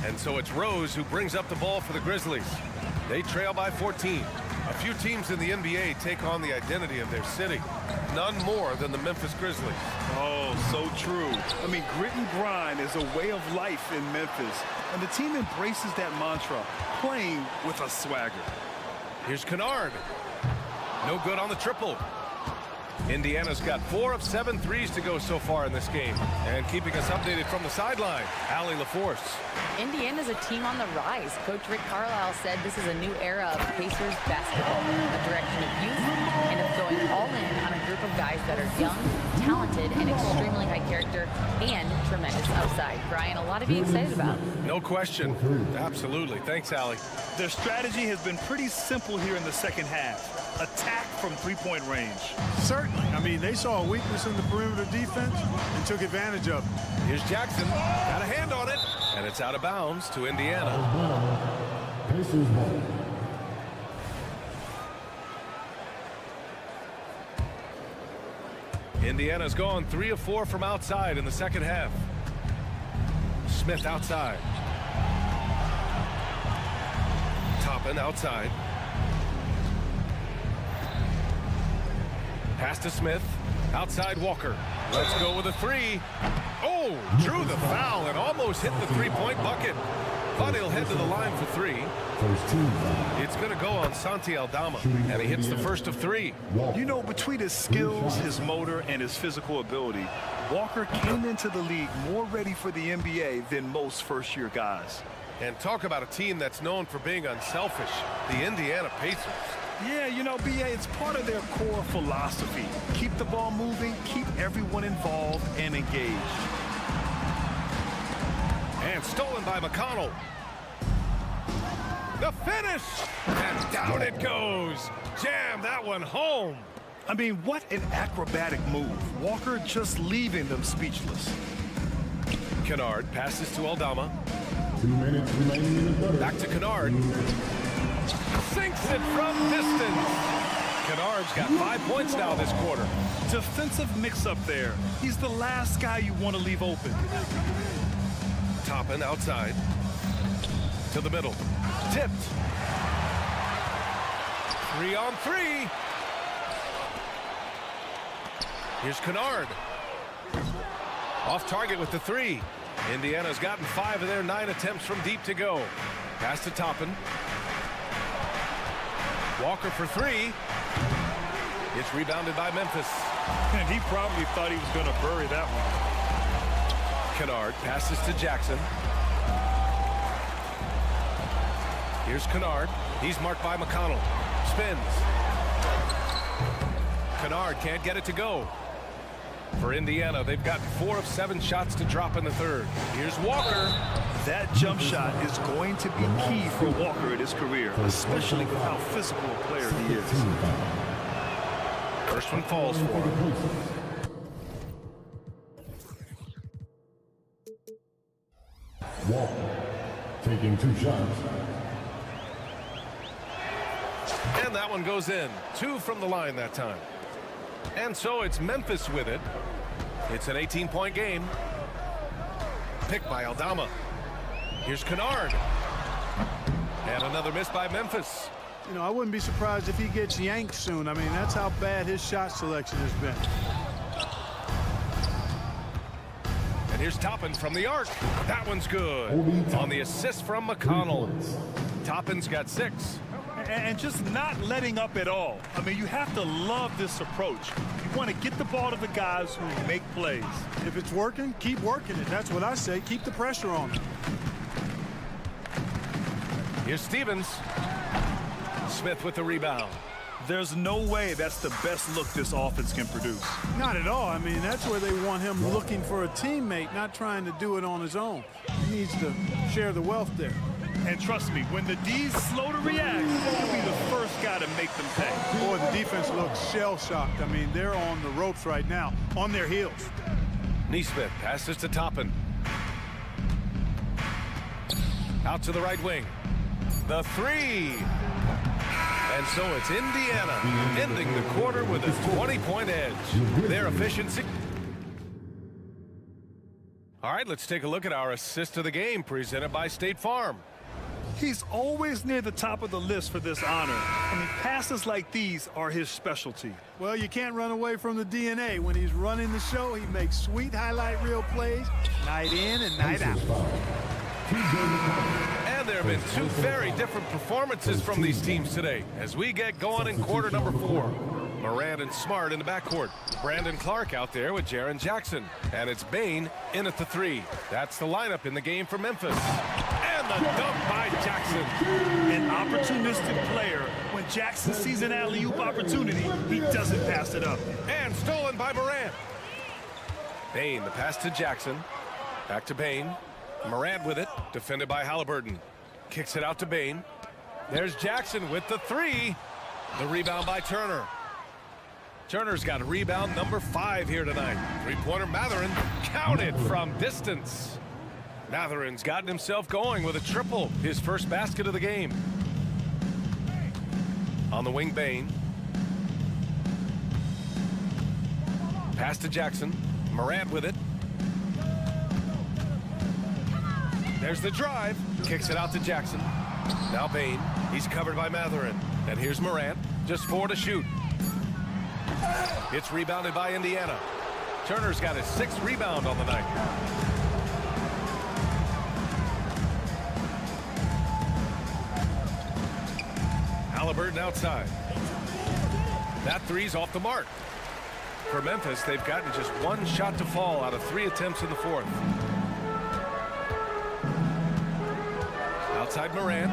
And so it's Rose who brings up the ball for the Grizzlies. They trail by 14. A few teams in the NBA take on the identity of their city. None more than the Memphis Grizzlies. Oh, so true. I mean, grit and grind is a way of life in Memphis. And the team embraces that mantra, playing with a swagger. Here's Kennard. No good on the triple. Indiana's got 4 of 7 threes to go so far in this game. And keeping us updated from the sideline, Allie LaForce. Indiana's a team on the rise. Coach Rick Carlisle said this is a new era of Pacers basketball, a direction of youth and of going all in on a group of guys that are young, talented, and extremely high character and tremendous upside. Brian, a lot to be excited about. No question. Absolutely. Thanks, Allie. Their strategy has been pretty simple here in the second half. Attack from three-point range. Certainly. I mean, they saw a weakness in the perimeter defense and took advantage of it. Here's Jackson. Got a hand on it. And it's out of bounds to Indiana. Indiana's gone 3 of 4 from outside in the second half. Smith outside. Toppin outside. Pass to Smith. Outside Walker. Let's go with a 3. Oh, drew the foul and almost hit the 3-point bucket. Thought he'll head to the line for 3. It's going to go on Santi Aldama, and he hits the first of 3. You know, between his skills, his motor, and his physical ability, Walker came into the league more ready for the NBA than most first-year guys. And talk about a team that's known for being unselfish, the Indiana Pacers. Yeah, you know, B.A., it's part of their core philosophy. Keep the ball moving, keep everyone involved and engaged. And stolen by McConnell. The finish! And down it goes. Jam that one home. I mean, what an acrobatic move. Walker just leaving them speechless. Kennard passes to Aldama. 2 minutes remaining in the third. Back to Kennard. Sinks it from distance. Kennard's got 5 points now this quarter. Defensive mix-up there. He's the last guy you want to leave open. Toppin outside. To the middle. Tipped. 3 on 3. Here's Kennard. Off target with the 3. Indiana's gotten 5 of their 9 attempts from deep to go. Pass to Toppin. Walker for 3. It's rebounded by Memphis. And he probably thought he was going to bury that one. Kennard passes to Jackson. Here's Kennard. He's marked by McConnell. Spins. Kennard can't get it to go. For Indiana, they've got 4 of 7 shots to drop in the third. Here's Walker. That jump shot is going to be key for Walker in his career, especially with how physical a player he is. First one falls for him. Walker taking 2 shots. And that one goes in. 2 from the line that time. And so it's Memphis with it. It's an 18-point game. Picked by Aldama. Here's Kennard. And another miss by Memphis. You know, I wouldn't be surprised if he gets yanked soon. I mean, that's how bad his shot selection has been. And here's Toppin from the arc. That one's good. On the assist from McConnell. Toppin's got 6. And just not letting up at all. I mean, you have to love this approach. You want to get the ball to the guys who make plays. If it's working, keep working it. That's what I say. Keep the pressure on him. Here's Stevens. Smith with the rebound. There's no way that's the best look this offense can produce. Not at all. I mean, that's where they want him looking for a teammate, not trying to do it on his own. He needs to share the wealth there. And trust me, when the D's slow to react, he'll be the first guy to make them pay. Boy, the defense looks shell-shocked. I mean, they're on the ropes right now, on their heels. Neesmith passes to Toppin. Out to the right wing. The 3. And so it's Indiana ending the quarter with a 20-point edge. Their efficiency. All right, let's take a look at our assist of the game presented by State Farm. He's always near the top of the list for this honor. I mean, passes like these are his specialty. Well, you can't run away from the DNA. When he's running the show, he makes sweet highlight reel plays night in and night out. And there have been 2 very different performances from these teams today as we get going in quarter number 4. Morant and Smart in the backcourt. Brandon Clark out there with Jaren Jackson. And it's Bain in at the 3. That's the lineup in the game for Memphis. And the dunk by Jackson. An opportunistic player. When Jackson sees an alley-oop opportunity, he doesn't pass it up. And stolen by Morant. Bain, the pass to Jackson. Back to Bain. Morant with it, defended by Halliburton. Kicks it out to Bain. There's Jackson with the 3. The rebound by Turner. Turner's got a rebound number 5 here tonight. 3-pointer Mathurin counted from distance. Mathurin's gotten himself going with a triple, his first basket of the game. On the wing, Bain. Pass to Jackson. Morant with it. There's the drive. Kicks it out to Jackson. Now Bain. He's covered by Mathurin. And here's Morant. Just 4 to shoot. It's rebounded by Indiana. Turner's got his 6th rebound on the night. Halliburton outside. That 3's off the mark. For Memphis, they've gotten just 1 shot to fall out of 3 attempts in the 4th. Outside Morant.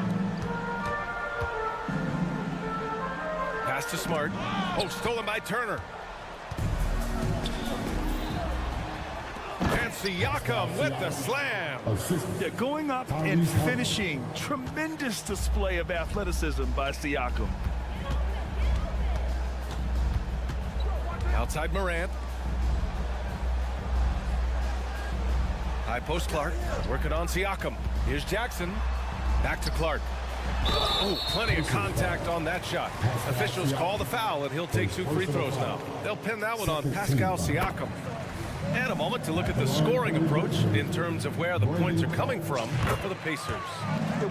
Pass to Smart. Oh, stolen by Turner. And Siakam with the slam. They're going up and finishing. Tremendous display of athleticism by Siakam. Outside Morant. High post Clark. Working on Siakam. Here's Jackson. Back to Clark. Oh, plenty of contact on that shot. Officials call the foul, and he'll take 2 free throws now. They'll pin that one on Pascal Siakam. And a moment to look at the scoring approach in terms of where the points are coming from for the Pacers.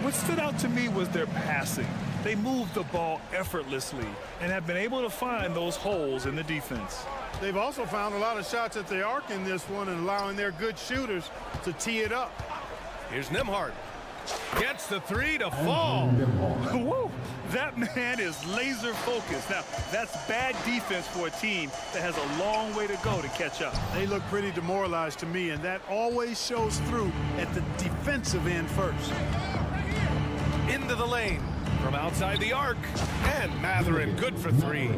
What stood out to me was their passing. They moved the ball effortlessly and have been able to find those holes in the defense. They've also found a lot of shots at the arc in this one and allowing their good shooters to tee it up. Here's Nembhard. Gets the 3 to fall. Whoa, that man is laser focused. Now, that's bad defense for a team that has a long way to go to catch up. They look pretty demoralized to me, and that always shows through at the defensive end first. Into the lane from outside the arc. And Mathurin good for 3.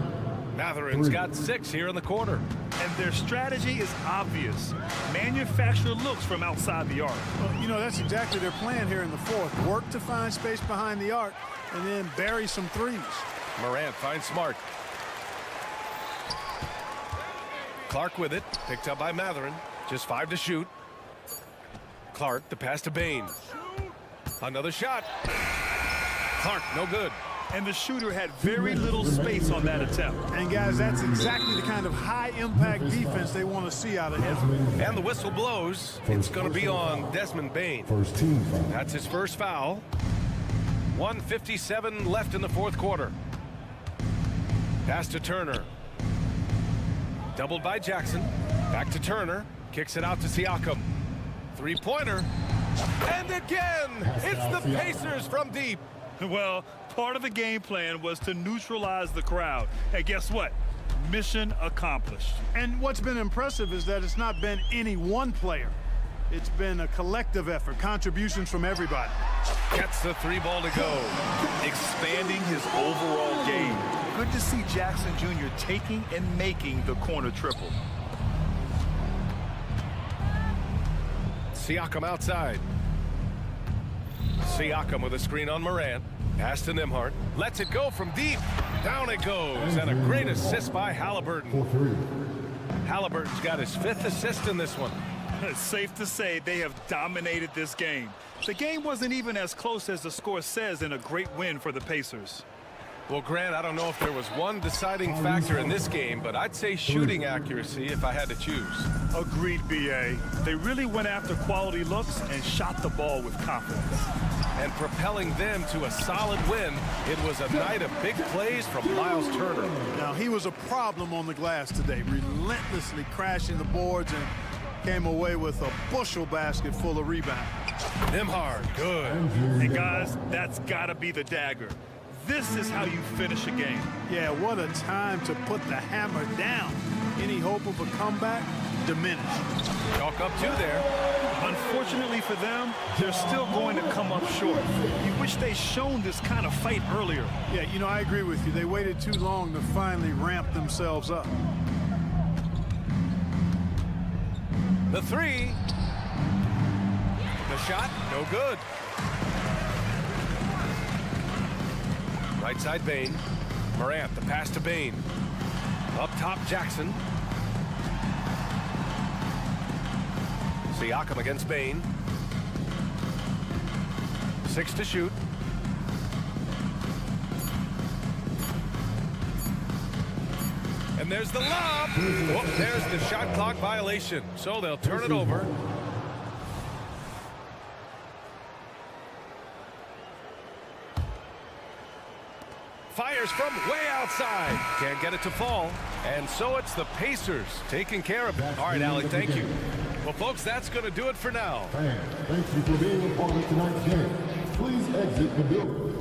Mathurin's got 6 here in the quarter. And their strategy is obvious. Manufacture looks from outside the arc. Well, you know, that's exactly their plan here in the 4th. Work to find space behind the arc and then bury some 3s. Morant finds Smart. Clark with it. Picked up by Mathurin. Just 5 to shoot. Clark, the pass to Bain. Another shot. Clark, no good. and the shooter had very little space on that attempt. And guys, that's exactly the kind of high-impact defense they want to see out of him. And the whistle blows. It's going to be on Desmond Bane. First team foul. That's his first foul. 1:57 left in the fourth quarter. Pass to Turner. Doubled by Jackson. Back to Turner. Kicks it out to Siakam. Three-pointer. And again, it's the Pacers from deep. Well, part of the game plan was to neutralize the crowd. And guess what? Mission accomplished. And what's been impressive is that it's not been any one player. It's been a collective effort, contributions from everybody. Gets the three ball to go. Expanding his overall game. Good to see Jackson Jr. taking and making the corner triple. Siakam outside. Siakam with a screen on Morant. Pass to Nembhard. Lets it go from deep. Down it goes. And a great assist by Halliburton. Halliburton's got his 5th assist in this one. It's safe to say they have dominated this game. The game wasn't even as close as the score says in a great win for the Pacers. Well, Grant, I don't know if there was one deciding factor in this game, but I'd say shooting accuracy if I had to choose. Agreed, B.A. They really went after quality looks and shot the ball with confidence. And propelling them to a solid win, it was a night of big plays from Miles Turner. Now, he was a problem on the glass today, relentlessly crashing the boards and came away with a bushel basket full of rebounds. Nembhard, good. And guys, that's got to be the dagger. This is how you finish a game. Yeah, what a time to put the hammer down. Any hope of a comeback? Diminished. Chalk up 2 there. Unfortunately for them, they're still going to come up short. You wish they'd shown this kind of fight earlier. Yeah, you know, I agree with you. They waited too long to finally ramp themselves up. The three. The shot, no good. Right side, Bane. Morant, the pass to Bane. Up top, Jackson. Siakam against Bane. 6 to shoot. And there's the lob. Oh, there's the shot clock violation. So they'll turn it over. Fires from way outside. Can't get it to fall. And so it's the Pacers taking care of it. All right, Alec, thank you. Well, folks, that's going to do it for now. Fans, thank you for being a part of tonight's game. Please exit the building.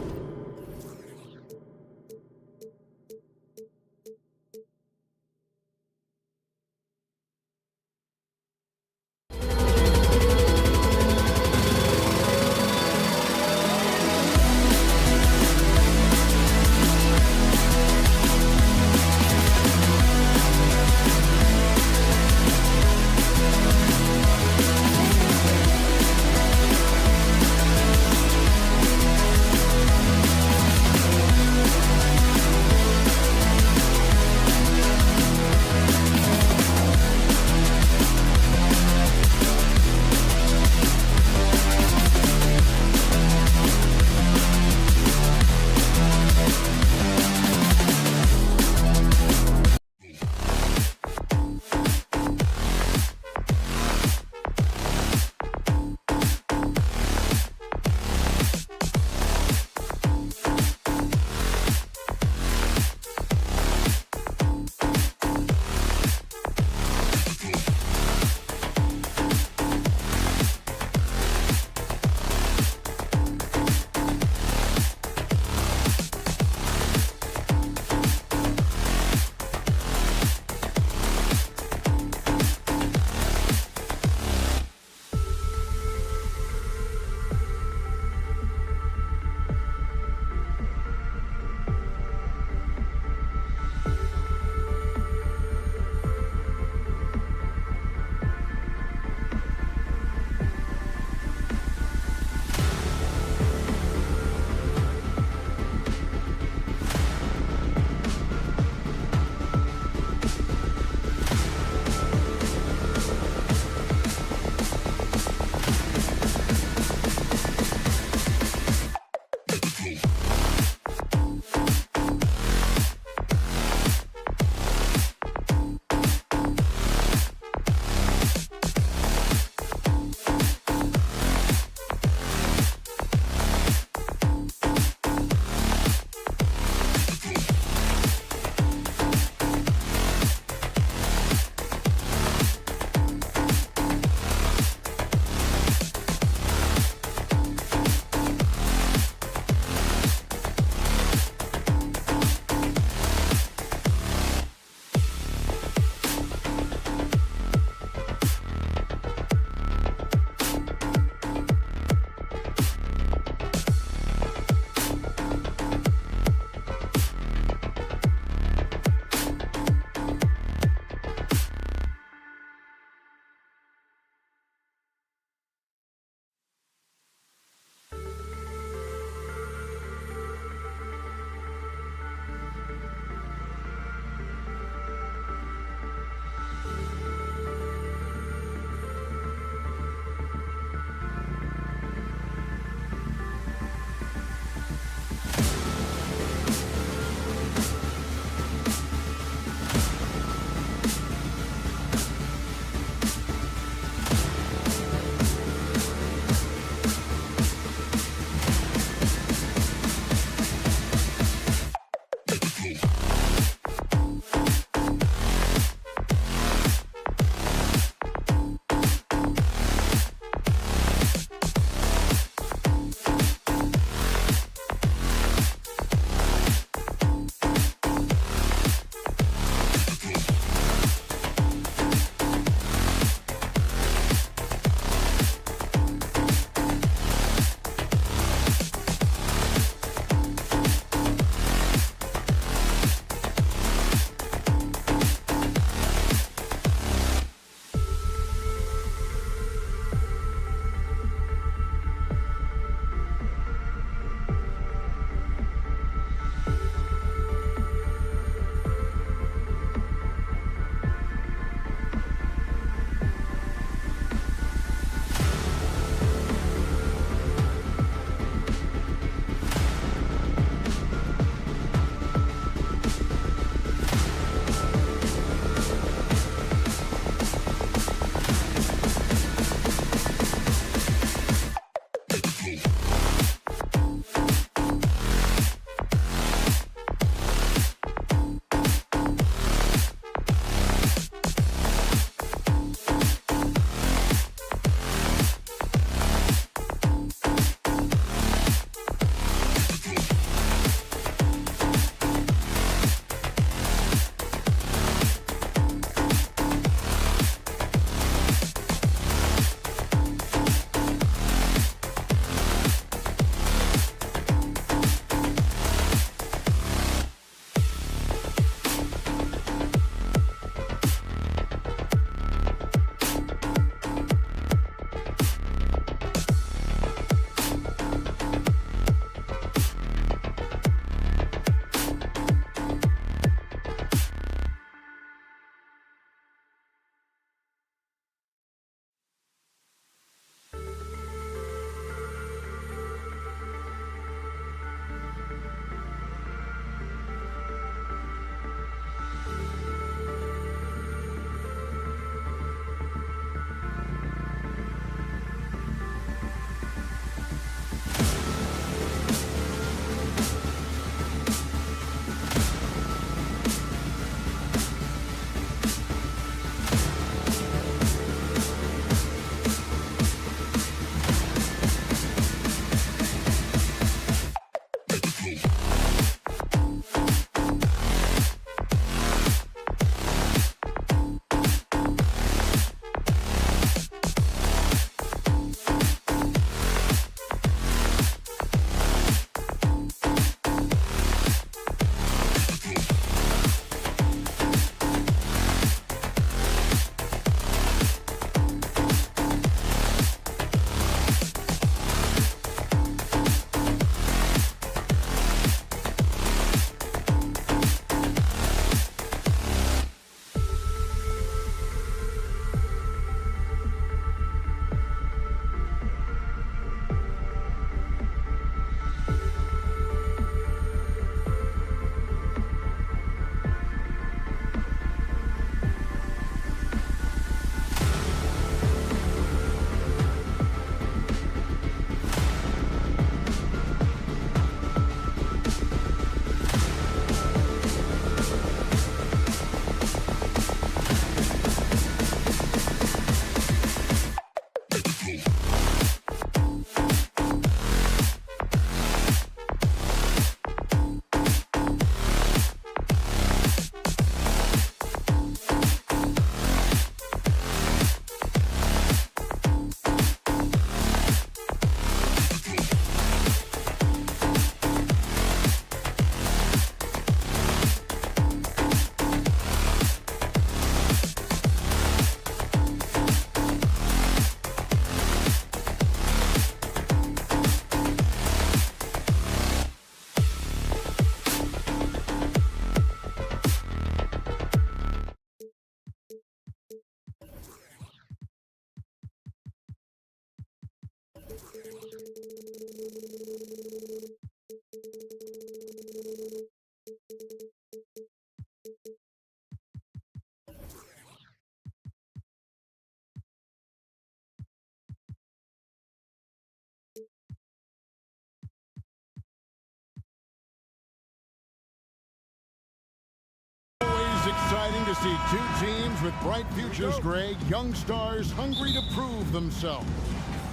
You see two teams with bright futures, Greg. Young stars hungry to prove themselves.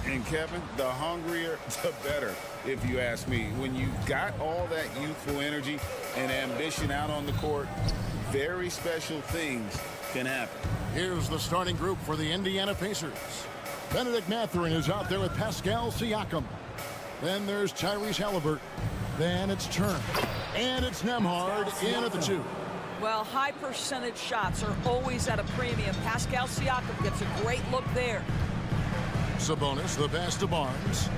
And Kevin, the hungrier, the better, if you ask me. When you got all that youthful energy and ambition out on the court, very special things can happen. Here's the starting group for the Indiana Pacers. Benedict Mathurin is out there with Pascal Siakam. Then there's Tyrese Halliburton. Then it's Turner. And it's Nembhard in at the 2. Well, high percentage shots are always at a premium. Pascal Siakam gets a great look there. Sabonis, the pass to Barnes.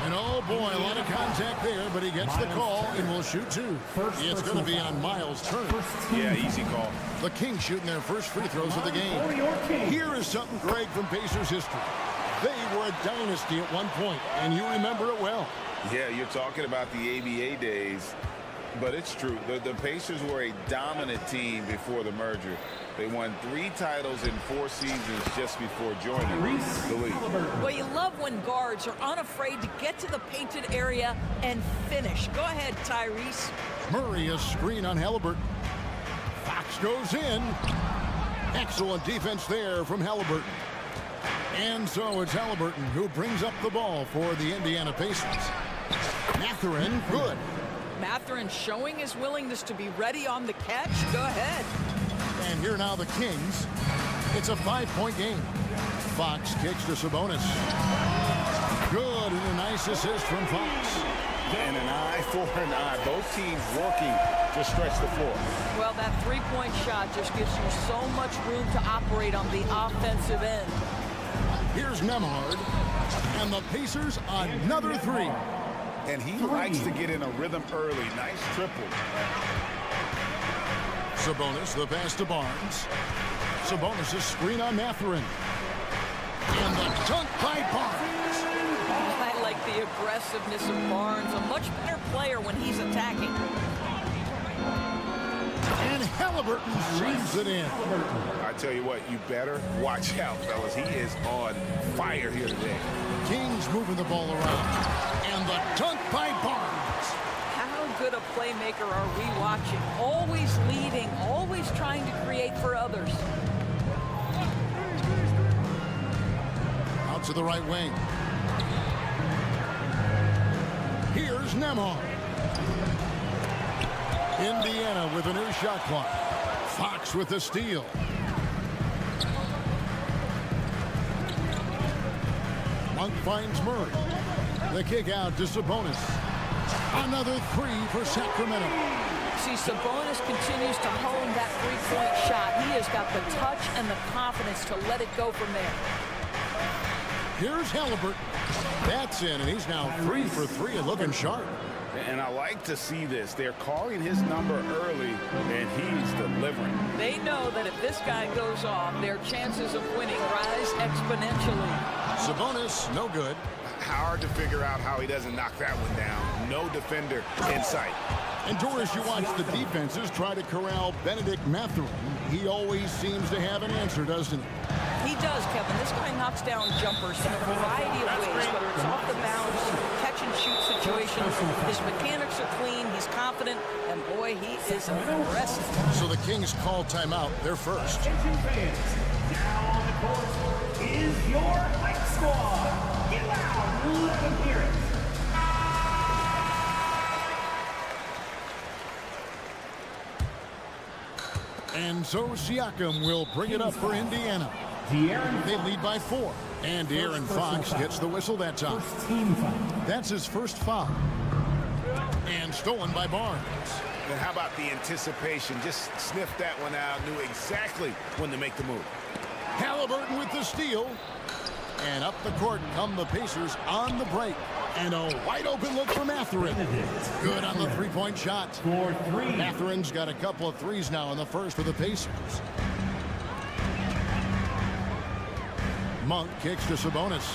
And oh boy, a lot of contact there, but he gets the call and will shoot 2. It's going to be on Miles Turner. Yeah, easy call. The Kings shooting their first free throws of the game. Here is something, Greg, from Pacers history. They were a dynasty at one point, and you remember it well. Yeah, you're talking about the ABA days, but it's true. The Pacers were a dominant team before the merger. They won 3 titles in 4 seasons just before joining the league. Well, you love when guards are unafraid to get to the painted area and finish. Go ahead, Tyrese. Murray, a screen on Halliburton. Fox goes in. Excellent defense there from Halliburton. And so it's Halliburton who brings up the ball for the Indiana Pacers. Mathurin, good. Mathurin showing his willingness to be ready on the catch. Go ahead. And here now the Kings. It's a 5-point game. Fox kicks to Sabonis. Good, and a nice assist from Fox. And an eye for an eye. Both teams working to stretch the floor. Well, that 3-point shot just gives you so much room to operate on the offensive end. Here's Nembhard, and the Pacers another 3. And he likes to get in a rhythm early. Nice triple. Sabonis, the pass to Barnes. Sabonis' screen on Mathurin. And the dunk by Barnes. I like the aggressiveness of Barnes. A much better player when he's attacking. And Halliburton slams it in. I tell you what, you better watch out, fellas. He is on fire here today. Kings moving the ball around. And the dunk by Barnes. How good a playmaker are we watching? Always leading, always trying to create for others. Out to the right wing. Here's Nembhard. Indiana with a new shot clock. Fox with the steal. Monk finds Murray. The kick out to Sabonis. Another 3 for Sacramento. See, Sabonis continues to hone that 3-point shot. He has got the touch and the confidence to let it go from there. Here's Halliburton. That's in, and he's now 3 for 3 and looking sharp. And I like to see this. They're calling his number early, and he's delivering. They know that if this guy goes off, their chances of winning rise exponentially. Sabonis, no good. Hard to figure out how he doesn't knock that one down. No defender in sight. And Doris, you watch the defenses try to corral Benedict Mathurin. He always seems to have an answer, doesn't he? He does, Kevin. This guy knocks down jumpers in a variety of ways, whether it's off the bounce, catch-and-shoot situations. His mechanics are clean, he's confident, and boy, he is aggressive. So the Kings call timeout. They're first. Attention fans, now on the court is your Fight Squad. Get loud, let them hear it. And so Siakam will bring it up for Indiana. They lead by 4. And De'Aaron Fox gets the whistle that time. That's his first foul. And stolen by Barnes. And how about the anticipation? Just sniffed that one out, knew exactly when to make the move. Halliburton with the steal. And up the court come the Pacers on the break. And a wide open look for Mathurin. Good on the 3-point shot. Mathurin's got a couple of threes now in the first for the Pacers. Monk kicks to Sabonis.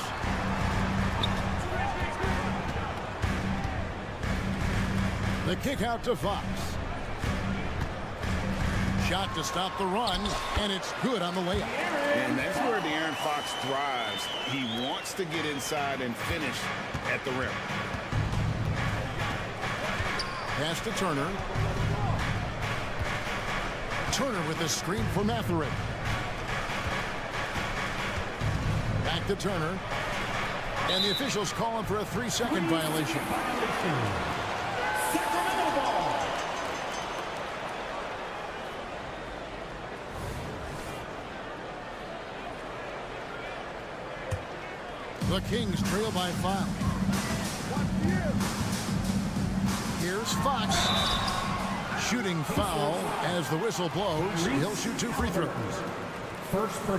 The kick out to Fox. Shot to stop the run, and it's good on the layup. And that's where De'Aaron Fox thrives. He wants to get inside and finish at the rim. Pass to Turner. Turner with the screen for Mathurin. Back to Turner. And the officials calling for a 3-second violation. Sacramento ball. The Kings trail by 5. Here's Fox. Shooting foul as the whistle blows. He'll shoot 2 free throws.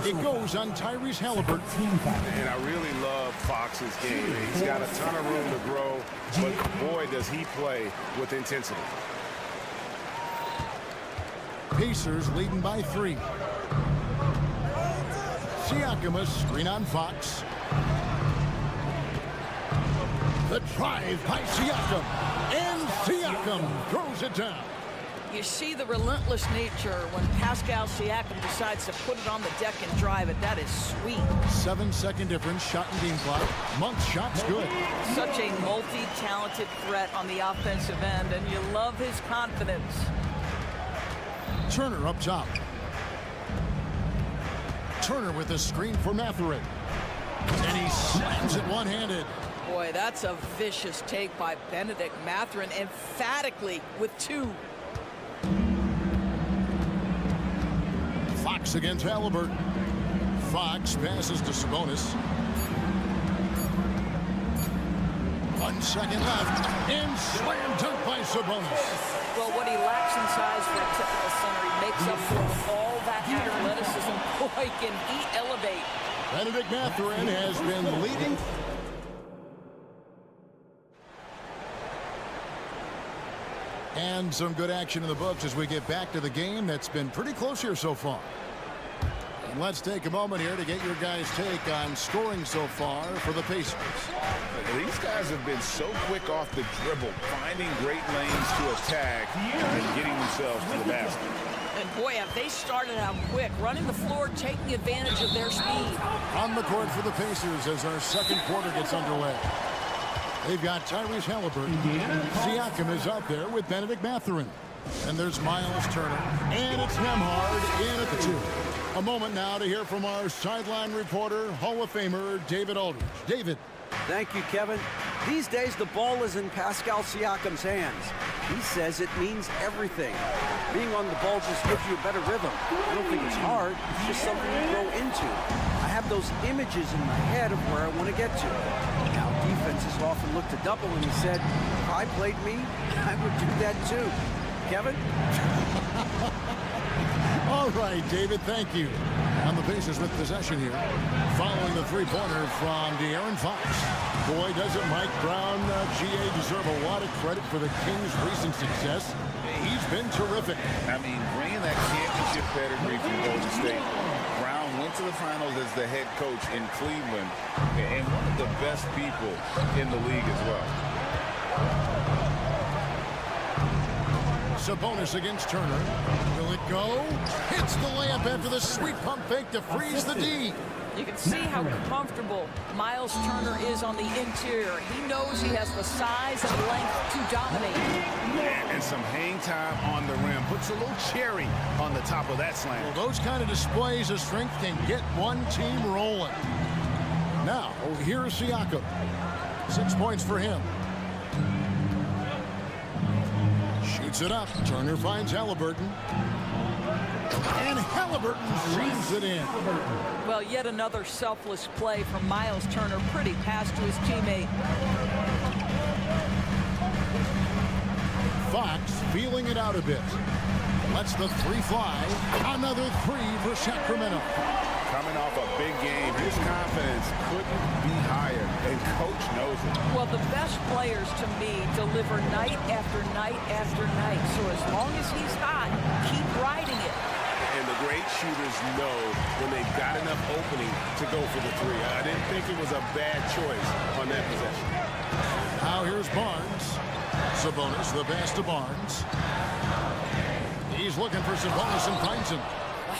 It goes on Tyrese Halliburton. And I really love Fox's game. He's got a ton of room to grow, but boy, does he play with intensity. Pacers leading by 3. Siakam a screen on Fox. The drive by Siakam. And Siakam throws it down. You see the relentless nature when Pascal Siakam decides to put it on the deck and drive it. That is sweet. 7-second difference, shot and game clock. Monk's shot's good. Such a multi-talented threat on the offensive end, and you love his confidence. Turner up top. Turner with a screen for Mathurin. And he slams it one-handed. Boy, that's a vicious take by Benedict Mathurin, emphatically with 2. Fox against Halliburton. Fox passes to Sabonis. 1 second left. And slam dunk by Sabonis. Well, what he lacks in size for a typical center, he makes up for with all that athleticism. Boy, can he elevate. Benedict Mathurin has been leading. And some good action in the books as we get back to the game that's been pretty close here so far. And let's take a moment here to get your guys' take on scoring so far for the Pacers. These guys have been so quick off the dribble, finding great lanes to attack and getting themselves to the basket. And boy, have they started out quick, running the floor, taking advantage of their speed. On the court for the Pacers as our second quarter gets underway. They've got Tyrese Halliburton. Siakam is out there with Benedict Mathurin. And there's Miles Turner. And it's Nembhard in at the 2. A moment now to hear from our sideline reporter, Hall of Famer David Aldridge. David. Thank you, Kevin. These days, the ball is in Pascal Siakam's hands. He says it means everything. Being on the ball just gives you a better rhythm. I don't think it's hard. It's just something you grow into. I have those images in my head of where I want to get to. Now, defenses often look to double, and he said, if I played me, I would do that too. Kevin? All right, David, thank you. On the Pacers with possession here. Following the three-pointer from De'Aaron Fox. Boy, doesn't Mike Brown, GA, deserve a lot of credit for the Kings' recent success. He's been terrific. I mean, bringing that championship pedigree from Golden State. Brown went to the finals as the head coach in Cleveland and one of the best people in the league as well. Sabonis against Turner. Will it go? Hits the layup after the sweet pump fake to freeze the D. You can see how comfortable Miles Turner is on the interior. He knows he has the size and length to dominate. And some hang time on the rim. Puts a little cherry on the top of that slam. Well, those kind of displays of strength can get one team rolling. Now, here's Siakam. 6 points for him. Shoots it up. Turner finds Halliburton. And Halliburton reams it in. Well, yet another selfless play from Miles Turner. Pretty pass to his teammate. Fox feeling it out a bit. Lets the 3 fly. Another 3 for Sacramento. Coming off a big game, his confidence couldn't be higher, and coach knows it. Well, the best players, to me, deliver night after night after night. So as long as he's hot, keep riding it. And the great shooters know when they've got enough opening to go for the 3. I didn't think it was a bad choice on that possession. Now here's Barnes. Sabonis, the pass to Barnes. He's looking for Sabonis and finds him.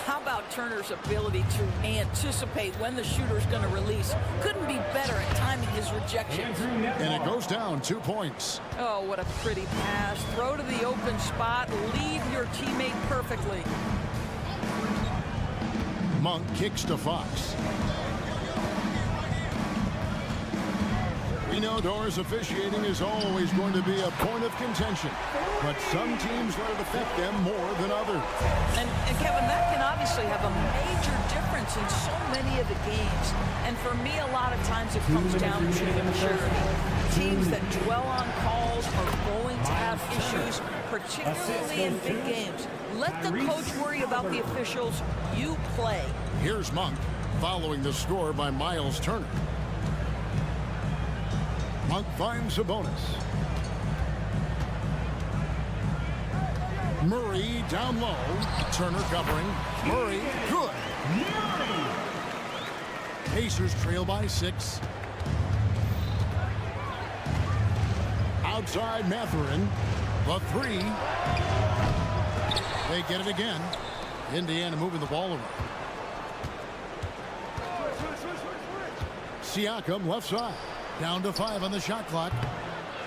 How about Turner's ability to anticipate when the shooter's going to release? Couldn't be better at timing his rejections. And it goes down 2 points. Oh, what a pretty pass. Throw to the open spot. Lead your teammate perfectly. Monk kicks to Fox. We know Doors officiating is always going to be a point of contention, but some teams let it affect them more than others. And Kevin, that can obviously have a major difference in so many of the games. And for me, a lot of times it comes down to immaturity. Teams that dwell on calls are going to have issues, particularly in big games. Let the coach worry about the officials. You play. Here's Monk, following the score by Miles Turner. Monk finds a bonus. Murray down low. Turner covering. Murray, good. Pacers trail by 6. Outside Mathurin. The 3. They get it again. Indiana moving the ball around. Siakam left side. Down to 5 on the shot clock.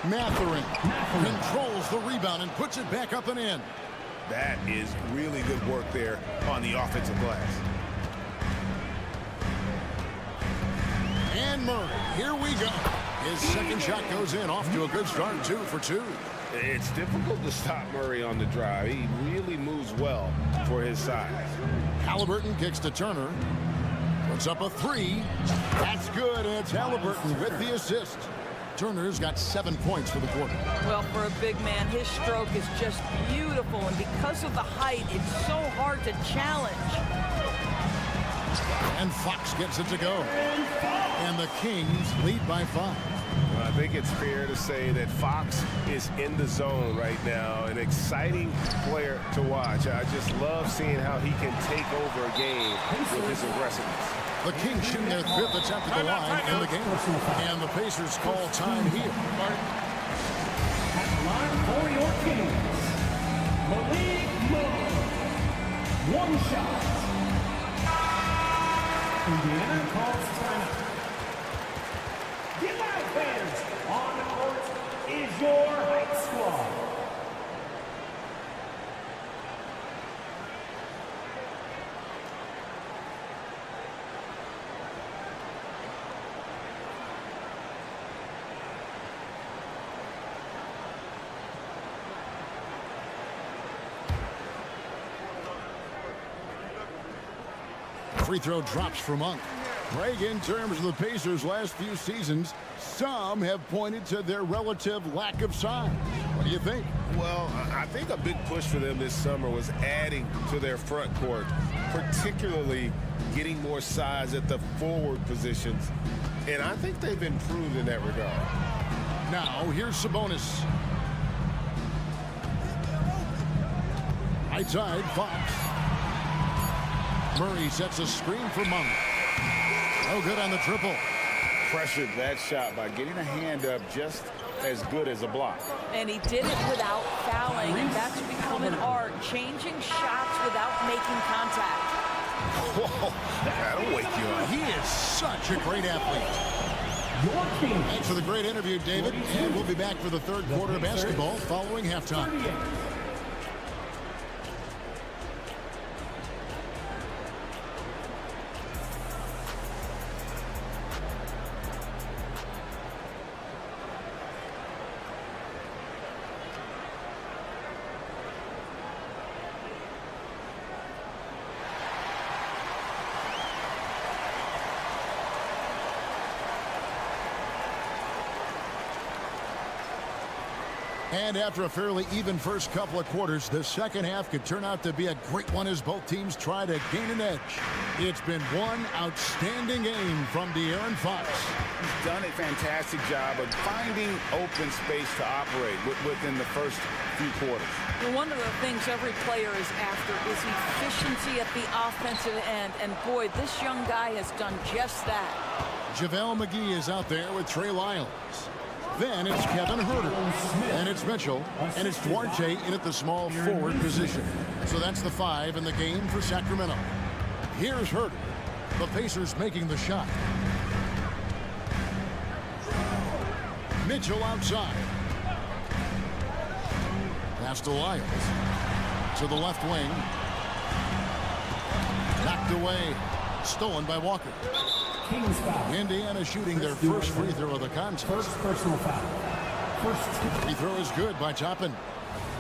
Mathurin controls the rebound and puts it back up and in. That is really good work there on the offensive glass. And Murray, here we go. His second shot goes in, off to a good start, 2 for 2. It's difficult to stop Murray on the drive. He really moves well for his size. Halliburton kicks to Turner. Puts up a 3. That's good, and it's Halliburton with the assist. Turner's got 7 points for the quarter. Well, for a big man, his stroke is just beautiful, and because of the height, it's so hard to challenge. And Fox gets it to go. And the Kings lead by 5. Well, I think it's fair to say that Fox is in the zone right now. An exciting player to watch. I just love seeing how he can take over a game with his aggressiveness. The Kings shooting their 5th attempt at the line in the game. And the Pacers call time here. At the line for your Kings, Malik Monk. 1 shot. Indiana calls timeout. Get out, fans! On the court is your Hype Squad. Free throw drops for Monk. Greg, in terms of the Pacers' last few seasons, some have pointed to their relative lack of size. What do you think? Well, I think a big push for them this summer was adding to their front court, particularly getting more size at the forward positions. And I think they've improved in that regard. Now, here's Sabonis. Right side, Fox. Murray sets a screen for Monk. No good on the triple. Pressured that shot by getting a hand up just as good as a block. And he did it without fouling, and that's become an art, changing shots without making contact. Whoa, that'll wake you up. He is such a great athlete. Thanks for the great interview, David. And we'll be back for the 3rd quarter of basketball following halftime. And after a fairly even first couple of quarters, the second half could turn out to be a great one as both teams try to gain an edge. It's been one outstanding game from De'Aaron Fox. He's done a fantastic job of finding open space to operate within the first few quarters. Well, one of the things every player is after is efficiency at the offensive end. And boy, this young guy has done just that. JaVale McGee is out there with Trey Lyles. Then it's Kevin Herter. And it's Mitchell. And it's Duarte in at the small forward position. So that's the 5 in the game for Sacramento. Here's Herter. The Pacers making the shot. Mitchell outside. Pass to Lyles. To the left wing. Knocked away. Stolen by Walker. Kings foul. Indiana shooting their first free throw of the contest. First personal foul. Free throw is good by Toppin.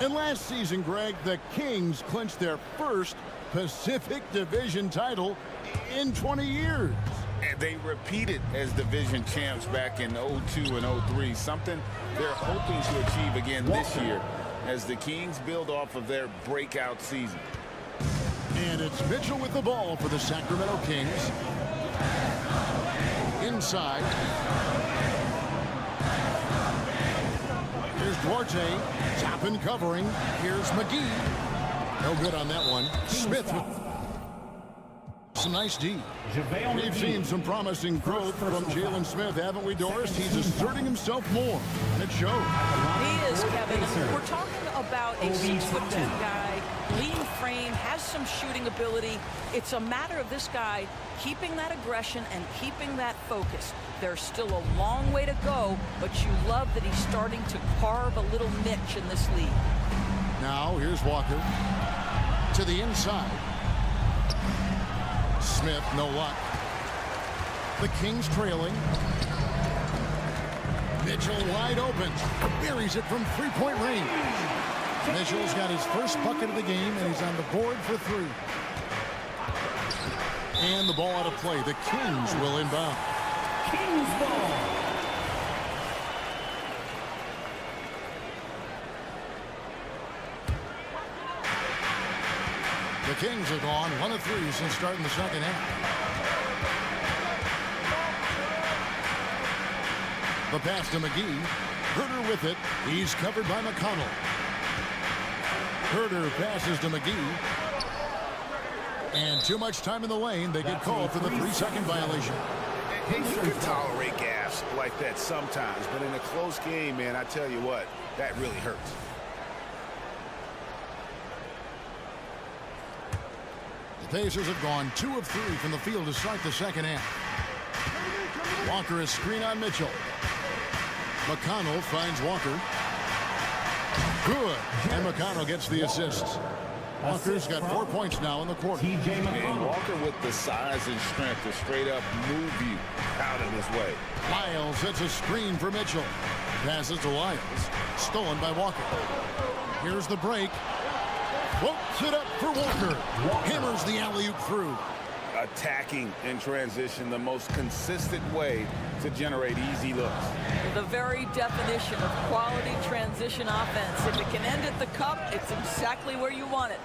And last season, Greg, the Kings clinched their first Pacific Division title in 20 years. And they repeated as division champs back in 02 and 03, something they're hoping to achieve again this year as the Kings build off of their breakout season. And it's Mitchell with the ball for the Sacramento Kings. Inside. Here's Duarte. Toppin covering. Here's McGee. No good on that one. Smith with some nice D. We've seen some promising growth from Jalen Smith, haven't we, Doris? He's asserting himself more, and it shows. He is, Kevin. We're talking about a 6'10" guy, lean frame, has some shooting ability. It's a matter of this guy keeping that aggression and keeping that focus. There's still a long way to go, but you love that he's starting to carve a little niche in this league. Now, here's Walker. To the inside. Smith, no luck. The Kings trailing. Mitchell wide open. Buries it from three-point range. Mitchell's got his first bucket of the game, and he's on the board for 3. And the ball out of play. The Kings will inbound. Kings ball. The Kings have gone 1 of 3 since starting the second half. The pass to McGee. Herter with it. He's covered by McConnell. Herter passes to McGee. And too much time in the lane. They get called for the 3-second violation. And you can tolerate gas like that sometimes, but in a close game, man, I tell you what, that really hurts. The Pacers have gone 2 of 3 from the field to start the second half. Walker is screen on Mitchell. McConnell finds Walker. Good. And McConnell gets the assist. Walker's got 4 points now in the quarter. And Walker with the size and strength to straight up move you out of his way. Lyles hits a screen for Mitchell. Passes to Lyles. Stolen by Walker. Here's the break. Floats it up for Walker. Hammers the alley-oop through. Attacking in transition, the most consistent way to generate easy looks. The very definition of quality transition offense. If it can end at the cup, it's exactly where you want it.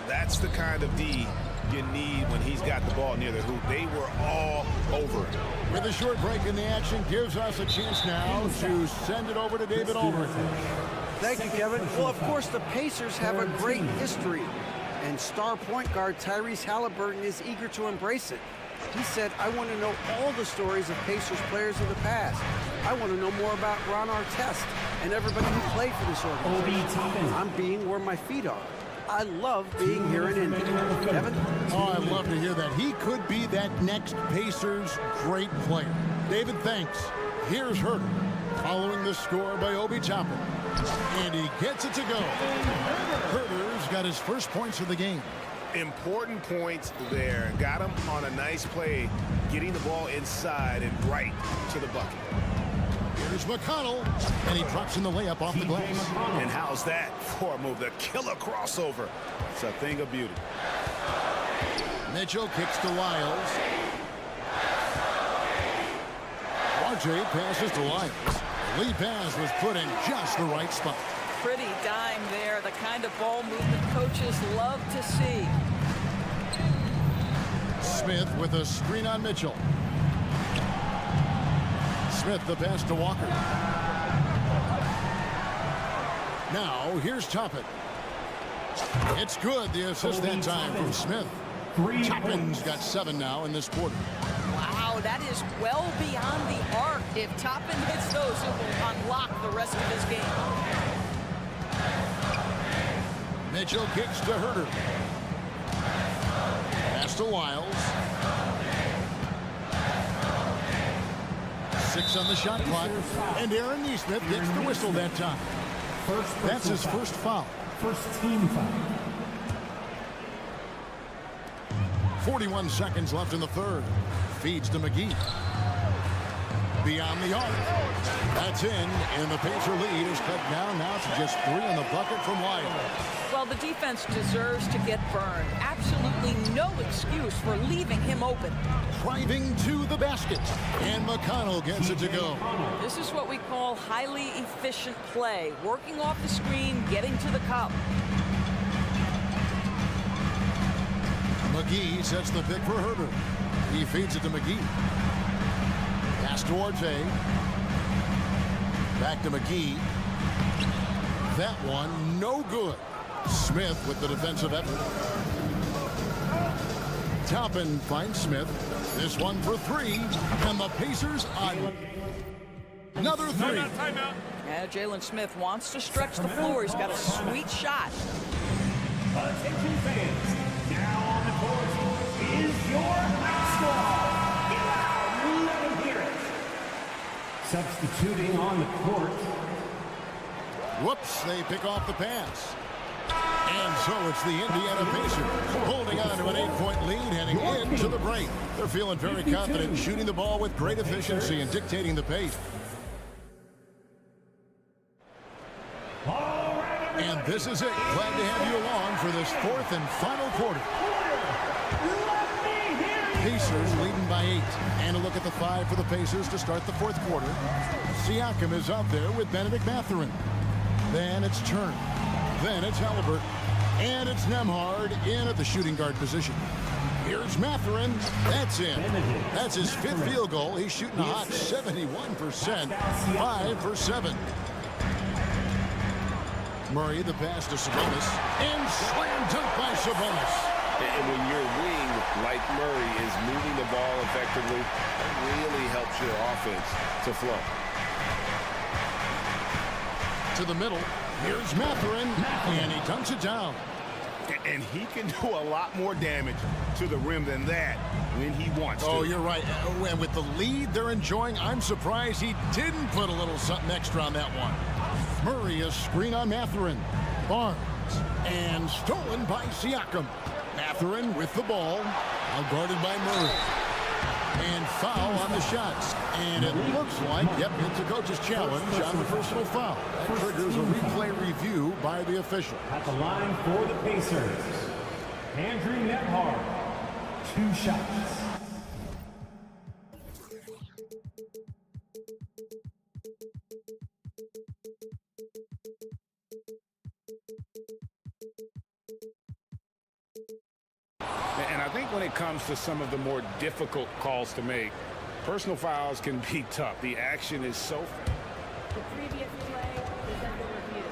That's the kind of D you need when he's got the ball near the hoop. They were all over it. With a short break in the action, gives us a chance now to send it over to David Aldridge. Thank you, Kevin. Well, of course, the Pacers have a great history, and star point guard Tyrese Halliburton is eager to embrace it. He said, I want to know all the stories of Pacers players of the past. I want to know more about Ron Artest and everybody who played for this organization. I'm being where my feet are. I love being here in Indy. Kevin? Oh, I love to hear that. He could be that next Pacers great player. David, thanks. Here's Herter, following the score by Obi Toppin. And he gets it to go. Herter's got his first points of the game. Important points there. Got him on a nice play, getting the ball inside and right to the bucket. Here's McConnell, and he drops in the layup off the glass. And how's that for a move? The killer crossover. It's a thing of beauty. Mitchell kicks to Lyles. RJ passes to Lyles. The lead pass was put in just the right spot. Pretty dime there, the kind of ball movement coaches love to see. Smith with a screen on Mitchell. Smith the pass to Walker. Now here's Toppin. It's good, the assist that time from Smith. Toppin's got 7 now in this quarter. Wow, that is well beyond the arc. If Toppin hits those, it will unlock the rest of his game. Mitchell kicks to Herter. Pass to Wiles. 6 on the shot clock. And Aaron Nesmith gets the whistle that time. That's his first foul. First team foul. 41 seconds left in the third. Feeds to McGee. Beyond the arc. That's in, and the Pacer lead is cut down now to just 3 on the bucket from Wiles. Well, the defense deserves to get burned. Absolutely no excuse for leaving him open. Driving to the basket, and McConnell gets it to go. This is what we call highly efficient play. Working off the screen, getting to the cup. McGee sets the pick for Herter. He feeds it to McGee. Pass to Orte. Back to McGee. That one no good. Smith with the defensive effort. Toppin finds Smith. This one for 3. And the Pacers on another 3. Timeout. Yeah, Jalen Smith wants to stretch the floor. He's got a sweet shot. Attention fans. Now on the court is your squad. Get loud. Let them hear it. Substituting on the court. Whoops, they pick off the pass. And so it's the Indiana Pacers holding on to an 8-point lead heading into the break. They're feeling very confident, shooting the ball with great efficiency and dictating the pace. And this is it. Glad to have you along for this 4th and final quarter. Pacers leading by 8. And a look at the 5 for the Pacers to start the 4th quarter. Siakam is out there with Benedict Mathurin. Then it's Turner. Then it's Halliburton. And it's Nembhard in at the shooting guard position. Here's Mathurin. That's in. That's his 5th field goal. He's shooting a hot 71%. 5 for 7. Murray, the pass to Sabonis. And slam dunk by Sabonis. And when your wing, like Murray, is moving the ball effectively, it really helps your offense to flow. To the middle. Here's Mathurin, and he dunks it down. And he can do a lot more damage to the rim than that when he wants to. Oh, you're right. And with the lead they're enjoying, I'm surprised he didn't put a little something extra on that one. Murray is screen on Mathurin. Barnes, and stolen by Siakam. Mathurin with the ball, now guarded by Murray. And foul on the shots. And it looks like, yep, it's a coach's challenge on the personal foul. That triggers a replay review by the official. At the line for the Pacers, Andrew Nembhard. 2 shots. And I think when it comes to some of the more difficult calls to make, personal fouls can be tough. The action is so... The previous play is under review.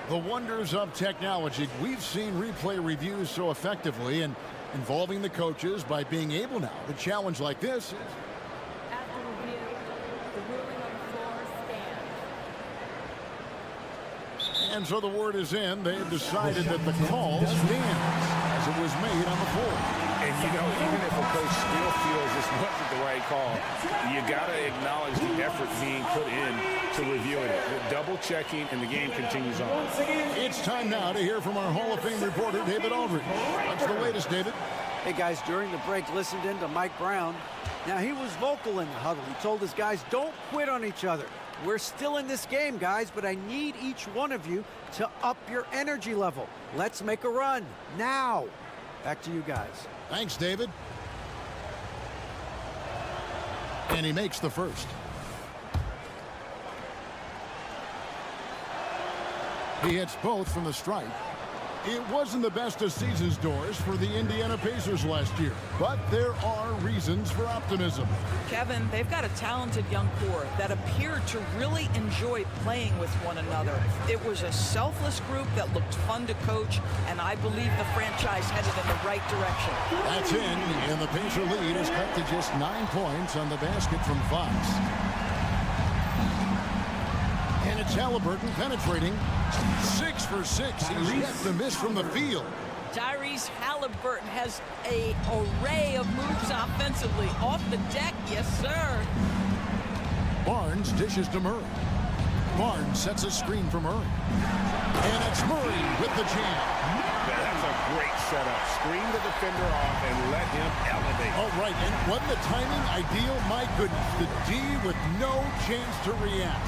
The wonders of technology. We've seen replay reviews so effectively and involving the coaches by being able now to challenge like this. After review, the ruling on the floor stands. And so the word is in. They have decided that the call stands as it was made on the floor. And, you know, even if a coach still feels this wasn't the right call, you got to acknowledge the effort being put in to reviewing it. Double-checking, and the game continues on. It's time now to hear from our Hall of Fame reporter, David Aldridge. What's the latest, David? Hey, guys, during the break, listened in to Mike Brown. Now, he was vocal in the huddle. He told his guys, don't quit on each other. We're still in this game, guys, but I need each one of you to up your energy level. Let's make a run now. Back to you guys. Thanks, David. And he makes the first. He hits both from the stripe. It wasn't the best of season's doors for the Indiana Pacers last year, but there are reasons for optimism. Kevin, they've got a talented young core that appeared to really enjoy playing with one another. It was a selfless group that looked fun to coach, and I believe the franchise headed in the right direction. That's in, and the Pacer lead is cut to just 9 points on the basket from Fox. And it's Haliburton penetrating. 6 for 6. He's yet to miss from the field. Tyrese Haliburton has an array of moves offensively. Off the deck, yes, sir. Barnes dishes to Murray. Barnes sets a screen for Murray. And it's Murray with the jam. That's a great setup. Screen the defender off and let him elevate. All right, and wasn't the timing ideal? My goodness, the D with no chance to react.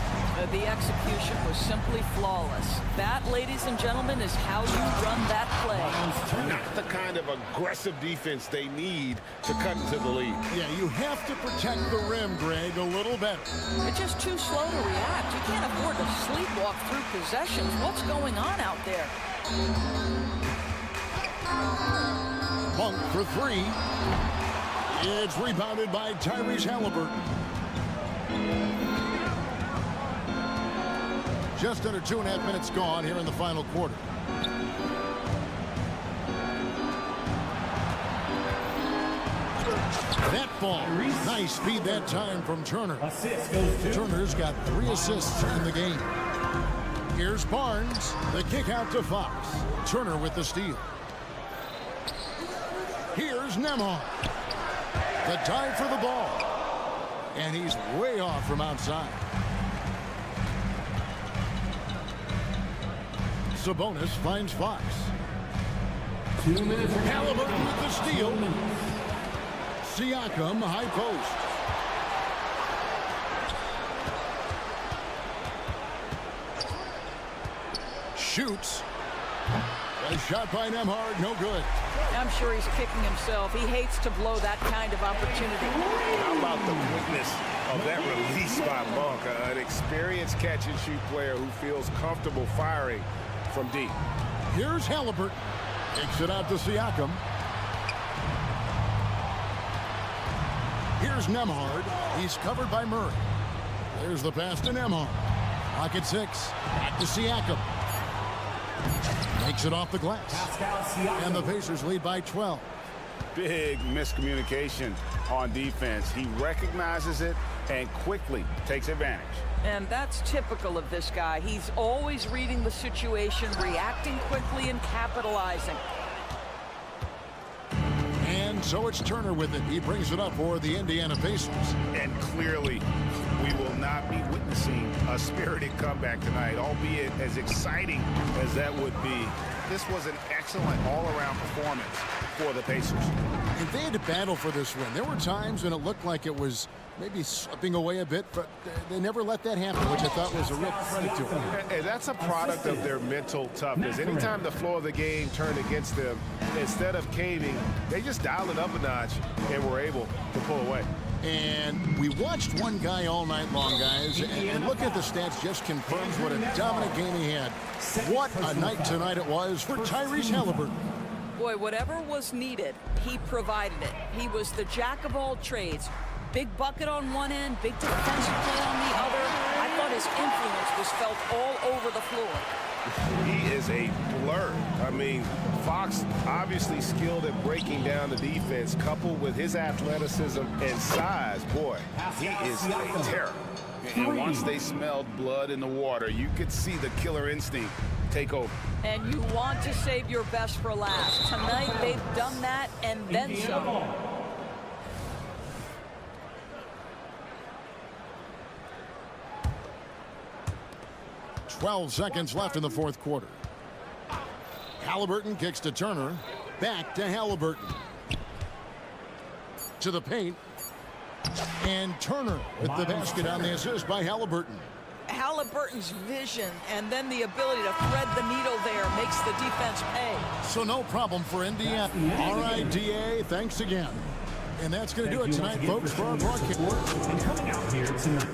The execution was simply flawless. That, ladies and gentlemen, is how you run that play. Not the kind of aggressive defense they need to cut into the lead. Yeah, you have to protect the rim, Greg, a little better. It's just too slow to react. You can't afford to sleepwalk through possessions. What's going on out there? Monk for 3. It's rebounded by Tyrese Haliburton. Just under 2.5 minutes gone here in the final quarter. That ball. Nice speed that time from Turner. Turner's got 3 assists in the game. Here's Barnes. The kick out to Fox. Turner with the steal. Here's Nembhard. The dive for the ball. And he's way off from outside. Sabonis finds Fox. 2 minutes. Haliburton with the steal. Siakam, high post. Shoots. A shot by Nembhard, no good. I'm sure he's kicking himself. He hates to blow that kind of opportunity. How about the quickness of that release by Monk? An experienced catch-and-shoot player who feels comfortable firing from deep. Here's Haliburton. Kicks it out to Siakam. Here's Nembhard. He's covered by Murray. There's the pass to Nembhard. Pocket 6. Back to Siakam. Makes it off the glass. And the Pacers lead by 12. Big miscommunication on defense. He recognizes it and quickly takes advantage. And that's typical of this guy. He's always reading the situation, reacting quickly, and capitalizing. And so it's Turner with it. He brings it up for the Indiana Pacers. And clearly, we will not be witnessing a spirited comeback tonight, albeit as exciting as that would be. This was an excellent all-around performance for the Pacers. And they had to battle for this win. There were times when it looked like it was maybe slipping away a bit, but they never let that happen, which I thought was a real credit to them. And that's a product of their mental toughness. Anytime the flow of the game turned against them, instead of caving, they just dialed it up a notch and were able to pull away. And we watched one guy all night long, guys, and looking at the stats just confirms what a dominant game he had. What a night tonight it was for Tyrese Haliburton. Boy, whatever was needed, he provided it. He was the jack of all trades. Big bucket on one end, big defensive play on the other. I thought his influence was felt all over the floor. He is a blur. I mean, Fox obviously skilled at breaking down the defense, coupled with his athleticism and size. Boy, he is a terror. And once they smelled blood in the water, you could see the killer instinct take over. And you want to save your best for last. Tonight, they've done that and then some. 12 seconds left in the fourth quarter. Haliburton kicks to Turner. Back to Haliburton. To the paint. And Turner with the basket on the assist by Haliburton. Haliburton's vision and then the ability to thread the needle there makes the defense pay. So no problem for Indiana. All right, DA, thanks again. And that's going to do it tonight, folks, for our broadcast. And coming out here tonight.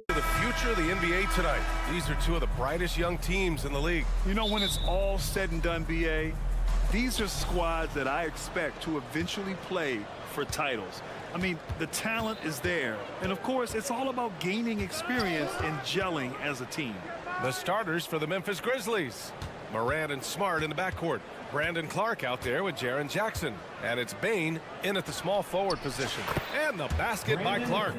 The future of the NBA tonight. These are two of the brightest young teams in the league. You know, when it's all said and done, BA, these are squads that I expect to eventually play for titles. I mean, the talent is there. And, of course, it's all about gaining experience and gelling as a team. The starters for the Memphis Grizzlies. Morant and Smart in the backcourt. Brandon Clark out there with Jaren Jackson. And it's Bane in at the small forward position. And the basket by Clark.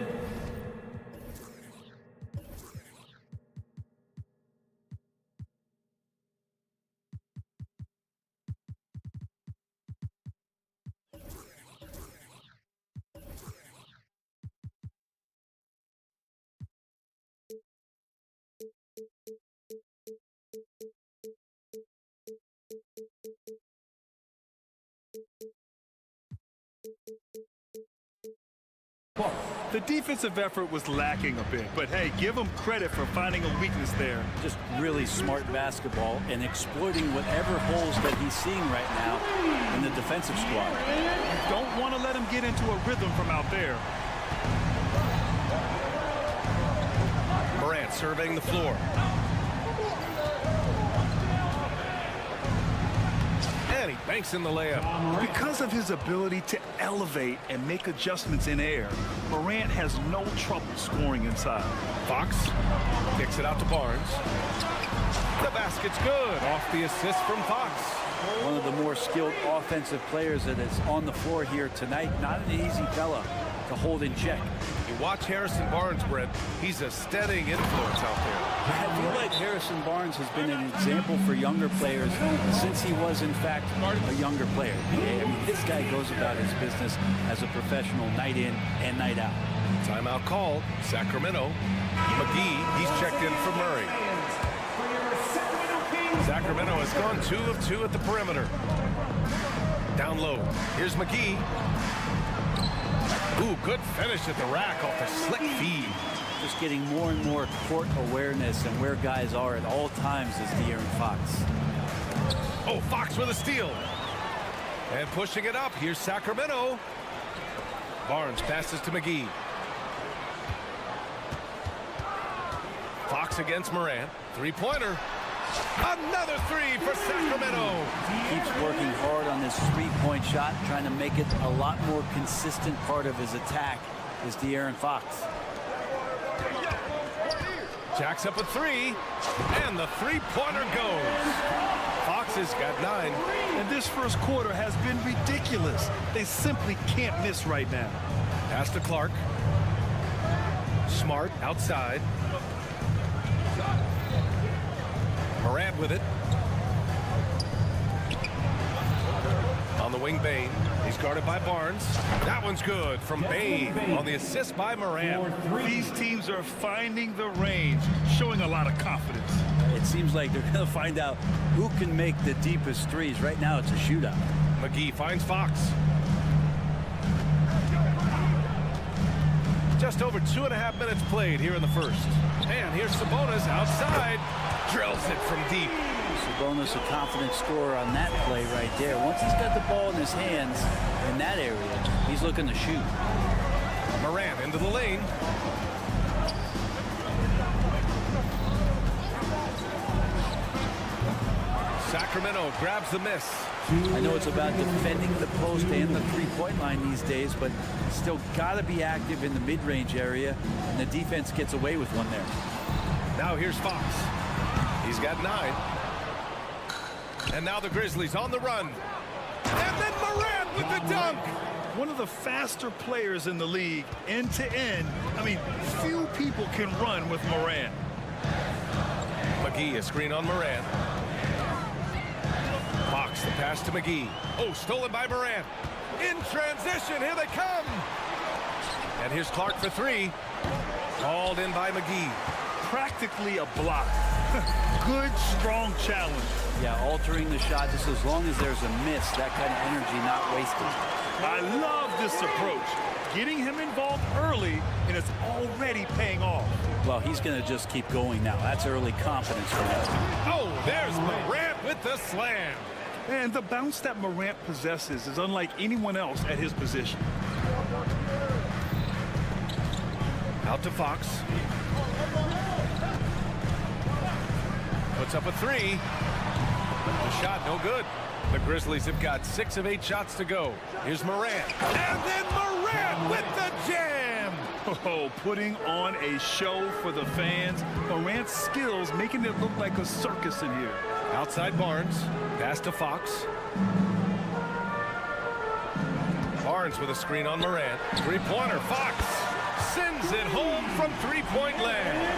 The defensive effort was lacking a bit, but hey, give them credit for finding a weakness there. Just really smart basketball and exploiting whatever holes that he's seeing right now in the defensive squad. You don't want to let him get into a rhythm from out there. Morant surveying the floor. And he banks in the layup. Because of his ability to elevate and make adjustments in air, Morant has no trouble scoring inside. Fox kicks it out to Barnes. The basket's good off the assist from Fox. One of the more skilled offensive players that is on the floor here tonight. Not an easy fella to hold in check. You watch Harrison Barnes, Brent. He's a steadying influence out there. I feel like Harrison Barnes has been an example for younger players since he was, in fact, a younger player. I mean, this guy goes about his business as a professional night in and night out. Timeout called. Sacramento. McGee, he's checked in for Murray. Sacramento has gone 2 of 2 at the perimeter. Down low. Here's McGee. Ooh, good finish at the rack off the slick feed. Just getting more and more court awareness and where guys are at all times is De'Aaron Fox. Oh, Fox with a steal. And pushing it up. Here's Sacramento. Barnes passes to McGee. Fox against Morant. Three-pointer. Another three for Sacramento. Keeps working hard on this three-point shot, trying to make it a lot more consistent part of his attack is De'Aaron Fox. Jacks up a three, and the three-pointer goes. Fox has got 9. And this first quarter has been ridiculous. They simply can't miss right now. Pass to Clark. Smart outside. Morant with it. On the wing, Bane. He's guarded by Barnes. That one's good from Bane on the assist by Morant. These teams are finding the range, showing a lot of confidence. It seems like they're going to find out who can make the deepest threes. Right now, it's a shootout. McGee finds Fox. Just over 2.5 minutes played here in the first. And here's Sabonis outside. Drills it from deep. Sabonis, a confident scorer on that play right there. Once he's got the ball in his hands in that area, he's looking to shoot. Morant into the lane. Sacramento grabs the miss. I know it's about defending the post and the three-point line these days, but still got to be active in the mid-range area, and the defense gets away with one there. Now here's Fox. He's got 9. And now the Grizzlies on the run. And then Morant with the dunk. One of the faster players in the league, end to end. I mean, few people can run with Morant. McGee, a screen on Morant. Fox, the pass to McGee. Oh, stolen by Morant. In transition, here they come. And here's Clark for 3. Called in by McGee. Practically a block. Good, strong challenge. Yeah, altering the shot just as long as there's a miss. That kind of energy not wasted. I love this approach. Getting him involved early, and it's already paying off. Well, he's going to just keep going now. That's early confidence for him. Oh, there's Morant with the slam. And the bounce that Morant possesses is unlike anyone else at his position. Out to Fox. Puts up a three. The shot no good. The Grizzlies have got 6 of 8 shots to go. Here's Morant. And then Morant with the jam. Oh, putting on a show for the fans. Morant's skills making it look like a circus in here. Outside Barnes. Pass to Fox. Barnes with a screen on Morant. Three-pointer. Fox sends it home from three-point land.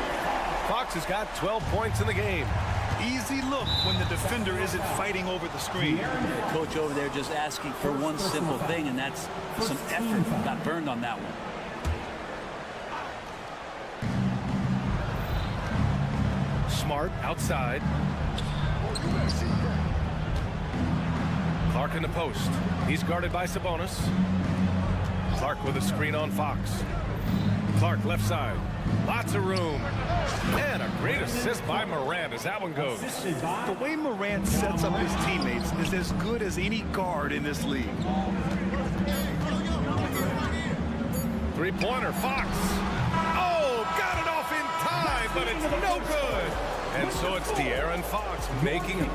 Fox has got 12 points in the game. Easy look when the defender isn't fighting over the screen. Coach over there just asking for one simple thing, and that's some effort. Got burned on that one. Smart outside. Clark in the post. He's guarded by Sabonis. Clark with a screen on Fox. Clark left side. Lots of room. And a great assist by Morant as that one goes. The way Morant sets up his teammates is as good as any guard in this league. Three-pointer, Fox. Oh, got it off in time, but it's no good. And so it's De'Aaron Fox making it.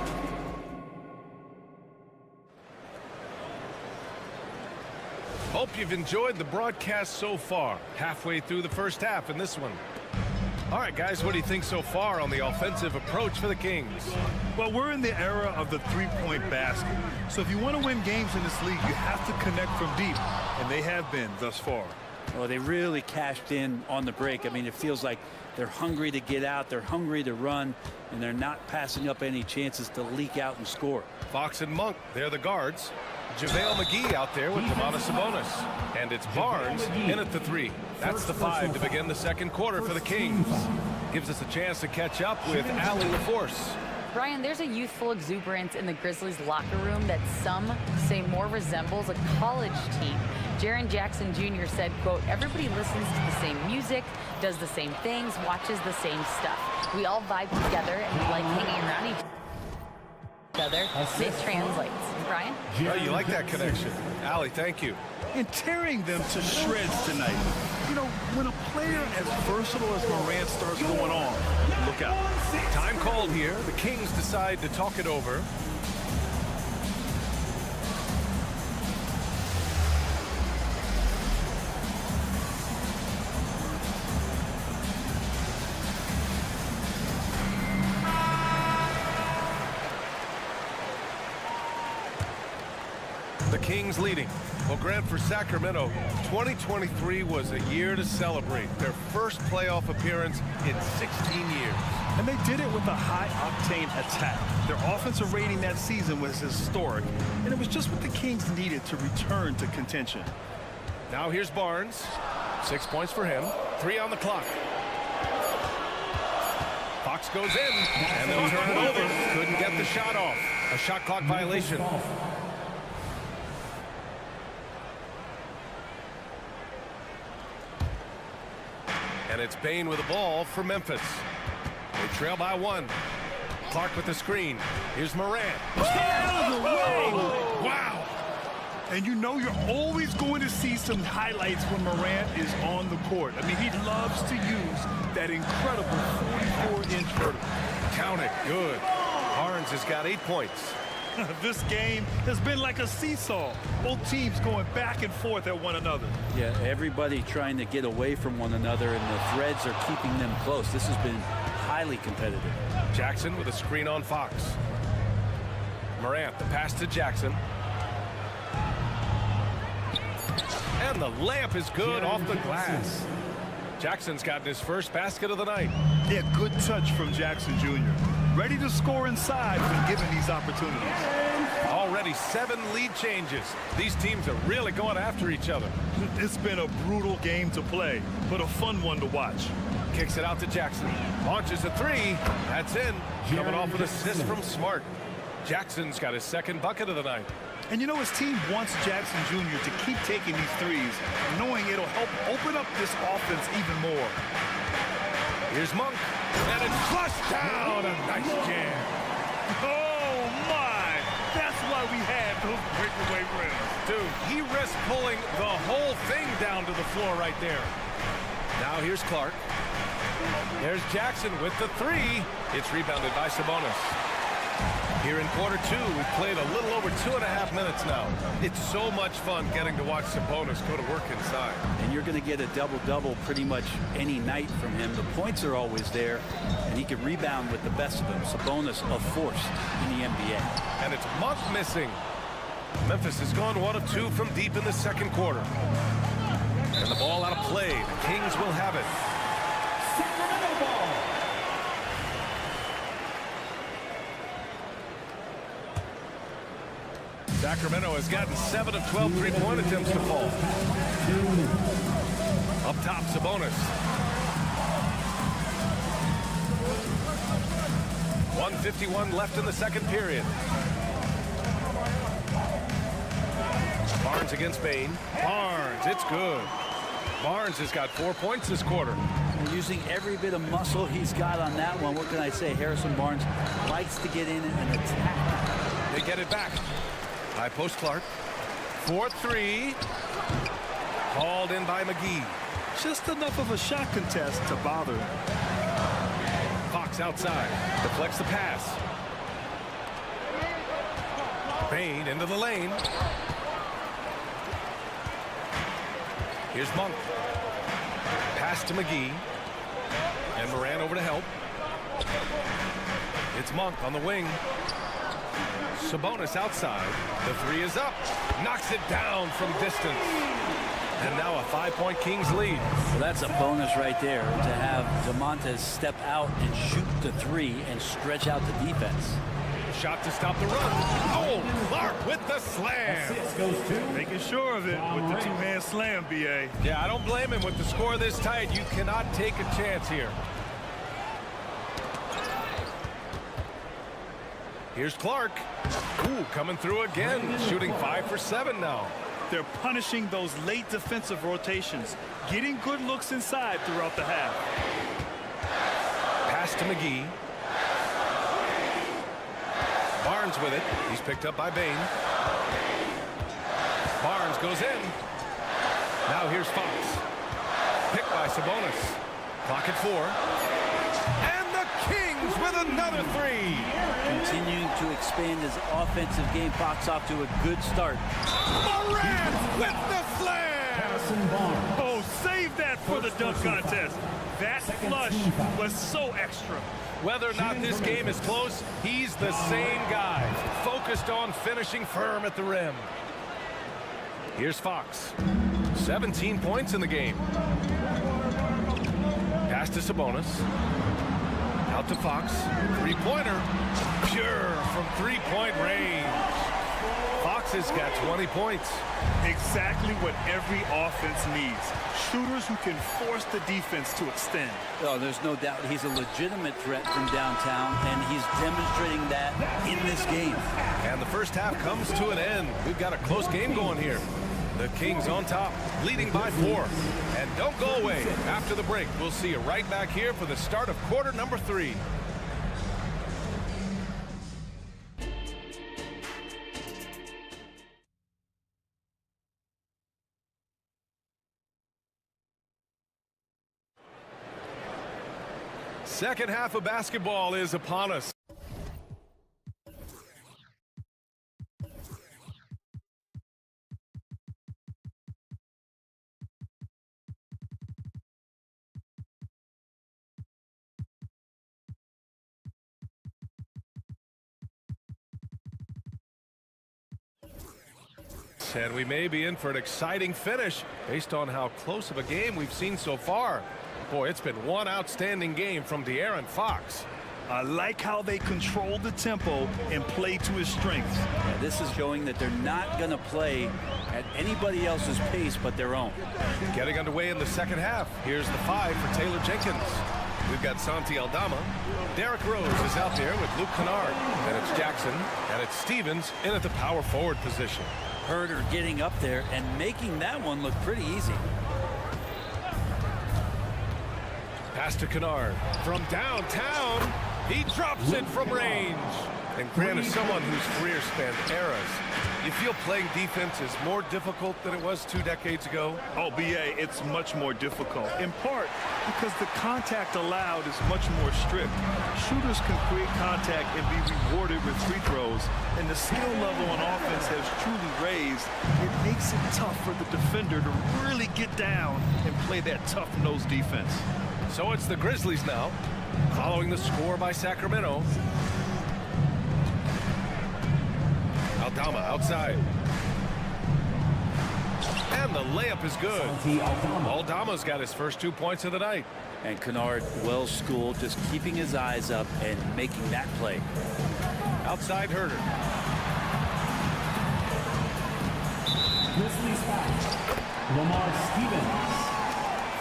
Hope you've enjoyed the broadcast so far. Halfway through the first half in this one. All right, guys, what do you think so far on the offensive approach for the Kings? Well, we're in the era of the three-point basket. So if you want to win games in this league, you have to connect from deep. And they have been thus far. Well, they really cashed in on the break. I mean, it feels like they're hungry to get out. They're hungry to run. And they're not passing up any chances to leak out and score. Fox and Monk, they're the guards. JaVale McGee out there with Domantas Sabonis. And it's Barnes in at the three. That's the 5 to begin the second quarter for the Kings. Gives us a chance to catch up with Allie LaForce. Brian, there's a youthful exuberance in the Grizzlies locker room that some say more resembles a college team. Jaren Jackson Jr. said, quote, "Everybody listens to the same music, does the same things, watches the same stuff. We all vibe together and we like hanging around each other." It translates. Brian? Oh, you like that connection. Allie, thank you. And tearing them to shreds tonight. You know, when a player as versatile as Morant starts going on, look out. Time called here. The Kings decide to talk it over. The Kings leading. Well, Grant, for Sacramento, 2023 was a year to celebrate. Their first playoff appearance in 16 years. And they did it with a high-octane attack. Their offensive rating that season was historic, and it was just what the Kings needed to return to contention. Now here's Barnes. 6 points for him. 3 on the clock. Fox goes in, and they'll turn it over. Couldn't get the shot off. A shot clock violation. And it's Bane with the ball for Memphis. They trail by 1. Clark with the screen. Here's Morant. Wow. And you know you're always going to see some highlights when Morant is on the court. I mean, he loves to use that incredible 44-inch vertical. Count it. Good. Barnes has got 8 points. This game has been like a seesaw. Both teams going back and forth at one another. Yeah, everybody trying to get away from one another, and the threads are keeping them close. This has been highly competitive. Jackson with a screen on Fox. Morant, the pass to Jackson. And the layup is good off the glass. Jackson's gotten his first basket of the night. Yeah, good touch from Jackson Jr. Ready to score inside when given these opportunities. Already 7 lead changes. These teams are really going after each other. It's been a brutal game to play, but a fun one to watch. Kicks it out to Jackson. Launches a 3. That's in. Coming off an assist from Smart. Jackson's got his second bucket of the night. And you know his team wants Jackson Jr. to keep taking these threes, knowing it'll help open up this offense even more. Here's Monk. And it's flushed down. A nice jam. Oh, my. That's why we had those breakaway rims. Dude, he risked pulling the whole thing down to the floor right there. Now here's Clark. There's Jackson with the three. It's rebounded by Sabonis. Here in quarter two, we've played a little over 2.5 minutes now. It's so much fun getting to watch Sabonis go to work inside. And you're going to get a double-double pretty much any night from him. The points are always there, and he can rebound with the best of them. Sabonis, a force in the NBA. And it's Monk missing. Memphis has gone 1 of 2 from deep in the second quarter. And the ball out of play. The Kings will have it. Sacramento ball. Sacramento has gotten 7 of 12 three-point attempts to fall. Up top, Sabonis. 1:51 left in the second period. Barnes against Bain. Barnes, it's good. Barnes has got 4 points this quarter. And using every bit of muscle he's got on that one, what can I say? Harrison Barnes likes to get in and attack. They get it back. High post Clark. 4-3. Hauled in by McGee. Just enough of a shot contest to bother him. Fox outside. Deflects the pass. Bain into the lane. Here's Monk. Pass to McGee. And Moran over to help. It's Monk on the wing. Sabonis outside. The three is up. Knocks it down from distance. And now a 5-point Kings lead. Well, that's a bonus right there to have DeMontes step out and shoot the three and stretch out the defense. Shot to stop the run. Oh, Clark with the slam. Making sure of it with the two-hand slam, B.A. Yeah, I don't blame him with the score this tight. You cannot take a chance here. Here's Clark. Ooh, coming through again. Shooting 5 for 7 now. They're punishing those late defensive rotations, getting good looks inside throughout the half. Pass to McGee. Barnes with it. He's picked up by Bain. Barnes goes in. Now here's Fox. Picked by Sabonis. Clock at 4. And the Kings with another three. Continuing to expand his offensive game. Fox off to a good start. Moran with the slam. Oh, save that for the dunk contest. That flush was so extra. Whether or not this game is close, he's the same guy, focused on finishing firm at the rim. Here's Fox. 17 points in the game. Pass to Sabonis. Out to Fox. Three-pointer. Pure from three-point range. Fox has got 20 points. Exactly what every offense needs. Shooters who can force the defense to extend. Oh, there's no doubt he's a legitimate threat from downtown, and he's demonstrating that in this game. And the first half comes to an end. We've got a close game going here. The Kings on top, leading by 4. And don't go away. After the break, we'll see you right back here for the start of quarter number 3. Second half of basketball is upon us. And we may be in for an exciting finish based on how close of a game we've seen so far. Boy, it's been one outstanding game from De'Aaron Fox. I like how they control the tempo and play to his strengths. Yeah, this is showing that they're not going to play at anybody else's pace but their own. Getting underway in the second half. Here's the 5 for Taylor Jenkins. We've got Santi Aldama. Derrick Rose is out there with Luke Kennard. And it's Jackson. And it's Stevens in at the power forward position. Herder getting up there and making that one look pretty easy. Pass to Kennard from downtown. He drops it from range. And Grant, as someone whose career spanned eras, you feel playing defense is more difficult than it was 2 decades ago? Oh, BA, it's much more difficult, in part because the contact allowed is much more strict. Shooters can create contact and be rewarded with free throws, and the skill level on offense has truly raised. It makes it tough for the defender to really get down and play that tough-nosed defense. So it's the Grizzlies now, following the score by Sacramento. Aldama outside. And the layup is good. Aldama's got his first 2 points of the night. And Kennard, well schooled, just keeping his eyes up and making that play. Outside Herter. Grizzlies foul. Lamar Stevens.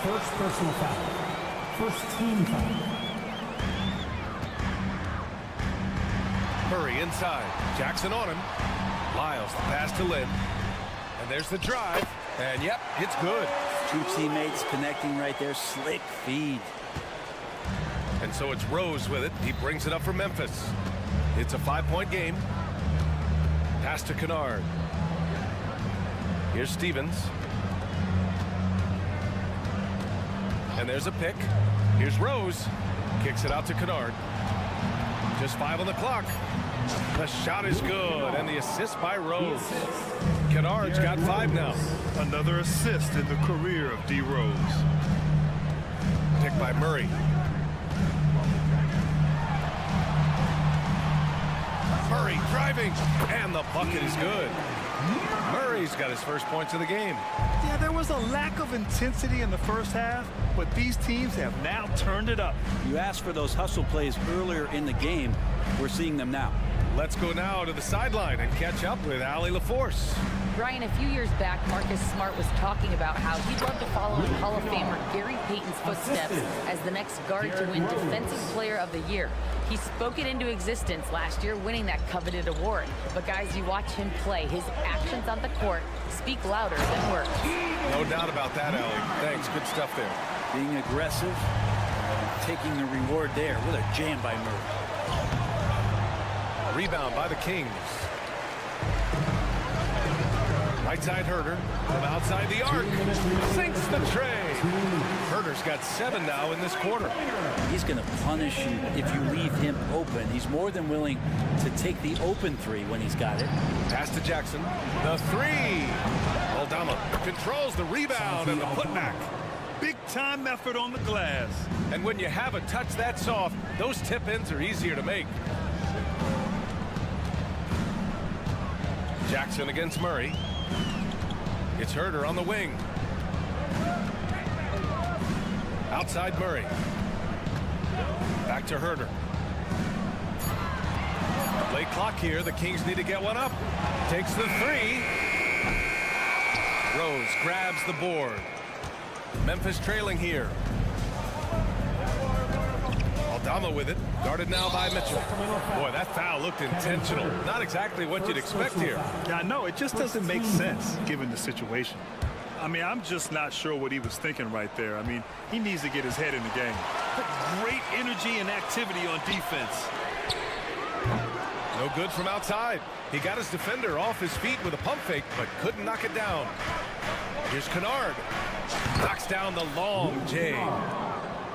First personal foul. First team foul. Murray inside. Jackson on him. Lyles, the pass to Lynn. And there's the drive. And yep, it's good. 2 teammates connecting right there. Slick feed. And so it's Rose with it. He brings it up for Memphis. It's a 5-point game. Pass to Kennard. Here's Stevens. And there's a pick. Here's Rose. Kicks it out to Kennard. Just 5 on the clock. The shot is good, and the assist by Rose. Kennard's got 5 now. Another assist in the career of D. Rose. Pick by Murray. Murray driving, and the bucket is good. Murray's got his first points of the game. Yeah, there was a lack of intensity in the first half, but these teams have now turned it up. You asked for those hustle plays earlier in the game. We're seeing them now. Let's go now to the sideline and catch up with Allie LaForce. Brian, a few years back, Marcus Smart was talking about how he'd love to follow in Hall of Famer Gary Payton's footsteps as the next guard to win Defensive Player of the Year. He spoke it into existence last year, winning that coveted award. But guys, you watch him play. His actions on the court speak louder than words. No doubt about that, Allie. Thanks. Good stuff there. Being aggressive, taking the reward there. What a jam by Murray. Rebound by the Kings. Right side Herter from outside the arc. Sinks the tray. Herter's got 7 now in this quarter. He's going to punish you if you leave him open. He's more than willing to take the open 3 when he's got it. Pass to Jackson. The 3. Aldama controls the rebound and the putback. Big time effort on the glass. And when you have a touch that soft, those tip-ins are easier to make. Jackson against Murray. It's Herter on the wing. Outside Murray. Back to Herter. Late clock here. The Kings need to get one up. Takes the 3. Rose grabs the board. Memphis trailing here. Aldama with it. Guarded now by Mitchell. Boy, that foul looked intentional. Not exactly what you'd expect here. Yeah, no, it just doesn't make sense given the situation. I mean, I'm just not sure what he was thinking right there. I mean, he needs to get his head in the game. Great energy and activity on defense. No good from outside. He got his defender off his feet with a pump fake, but couldn't knock it down. Here's Kennard. Knocks down the long J.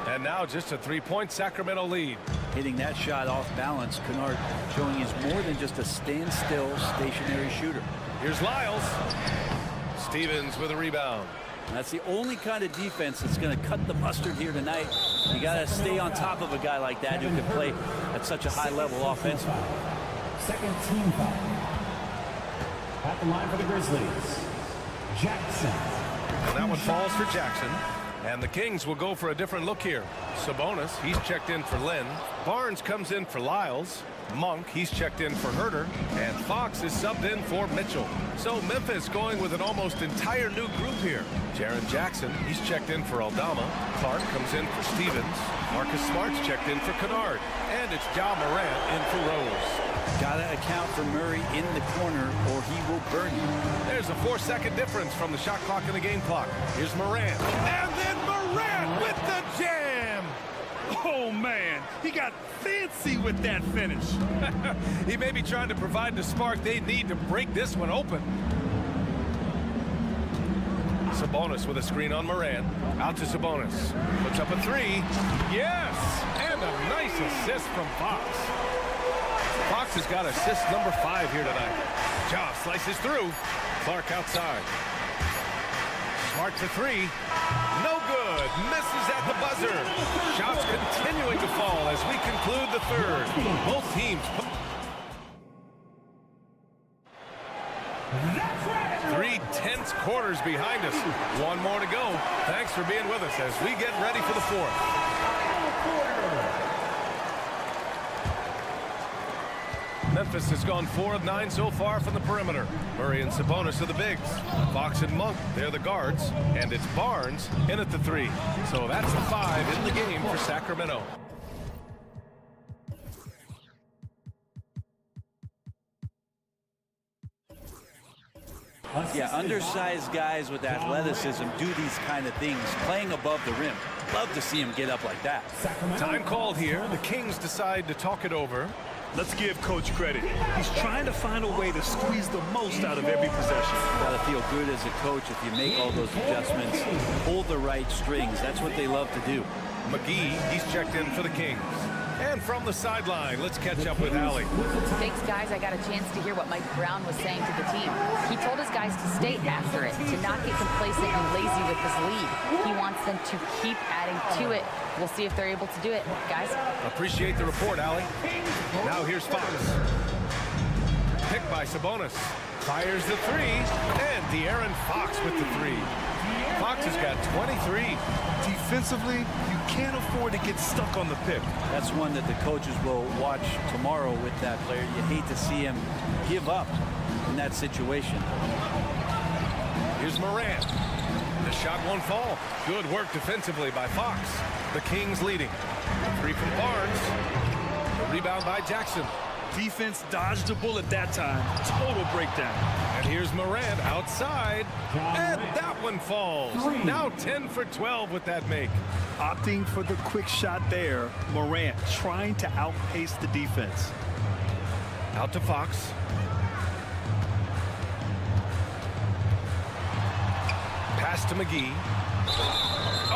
And now just a 3-point Sacramento lead. Hitting that shot off balance. Kennard showing he's more than just a standstill stationary shooter. Here's Lyles. Stevens with a rebound. That's the only kind of defense that's going to cut the mustard here tonight. You got to stay on top of a guy like that who can play at such a high level offensively. Second team foul. At the line for the Grizzlies, Jackson. And that one falls for Jackson. And the Kings will go for a different look here. Sabonis, he's checked in for Lynn. Barnes comes in for Lyles. Monk, he's checked in for Herter. And Fox is subbed in for Mitchell. So Memphis going with an almost entire new group here. Jaren Jackson, he's checked in for Aldama. Clark comes in for Stevens. Marcus Smart's checked in for Kennard. And it's Ja Morant in for Rose. Gotta account for Murray in the corner or he will burn you. There's a 4-second difference from the shot clock and the game clock. Here's Morant. And then Morant with the jam. Oh, man, he got fancy with that finish. He may be trying to provide the spark they need to break this one open. Sabonis with a screen on Moran. Out to Sabonis. Puts up a three. Yes! And a nice assist from Fox. Fox has got assist number 5 here tonight. Ja slices through. Clark outside. Smart for three. No good. Misses at the buzzer. Shots continuing to fall as we conclude the third. Both teams. 3 tense quarters behind us. One more to go. Thanks for being with us as we get ready for the fourth. Memphis has gone 4 of 9 so far from the perimeter. Murray and Sabonis are the bigs. Fox and Monk, they're the guards. And it's Barnes in at the 3. So that's the 5 in the game for Sacramento. Yeah, undersized guys with athleticism do these kind of things, playing above the rim. Love to see him get up like that. Time called here. The Kings decide to talk it over. Let's give Coach credit. He's trying to find a way to squeeze the most out of every possession. Gotta feel good as a coach if you make all those adjustments, pull the right strings. That's what they love to do. McGee, he's checked in for the Kings. And from the sideline, let's catch up with Allie. Thanks, guys. I got a chance to hear what Mike Brown was saying to the team. He told his guys to stay after it, to not get complacent and lazy with this lead. He wants them to keep adding to it. We'll see if they're able to do it, guys. Appreciate the report, Allie. Now here's Fox. Picked by Sabonis. Fires the 3. And De'Aaron Fox with the 3. Fox has got 23. Defensively, you can't afford to get stuck on the pick. That's one that the coaches will watch tomorrow with that player. You hate to see him give up in that situation. Here's Moran. The shot won't fall. Good work defensively by Fox. The Kings leading. 3 from Barnes. The rebound by Jackson. Defense dodged a bullet that time. Total breakdown. And here's Moran outside. And that one falls. Now 10 for 12 with that make. Opting for the quick shot there. Morant trying to outpace the defense. Out to Fox. Pass to McGee.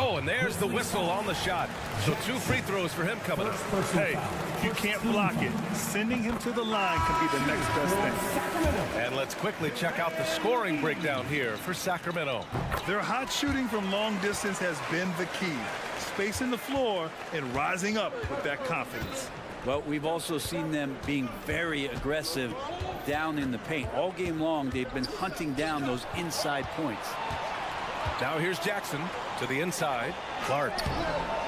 Oh, and there's the whistle on the shot. So 2 free throws for him coming up. Hey, you can't block it. Sending him to the line can be the next best thing. And let's quickly check out the scoring breakdown here for Sacramento. Their hot shooting from long distance has been the key. Spacing the floor and rising up with that confidence. Well, we've also seen them being very aggressive down in the paint. All game long, they've been hunting down those inside points. Now here's Jackson to the inside. Clark.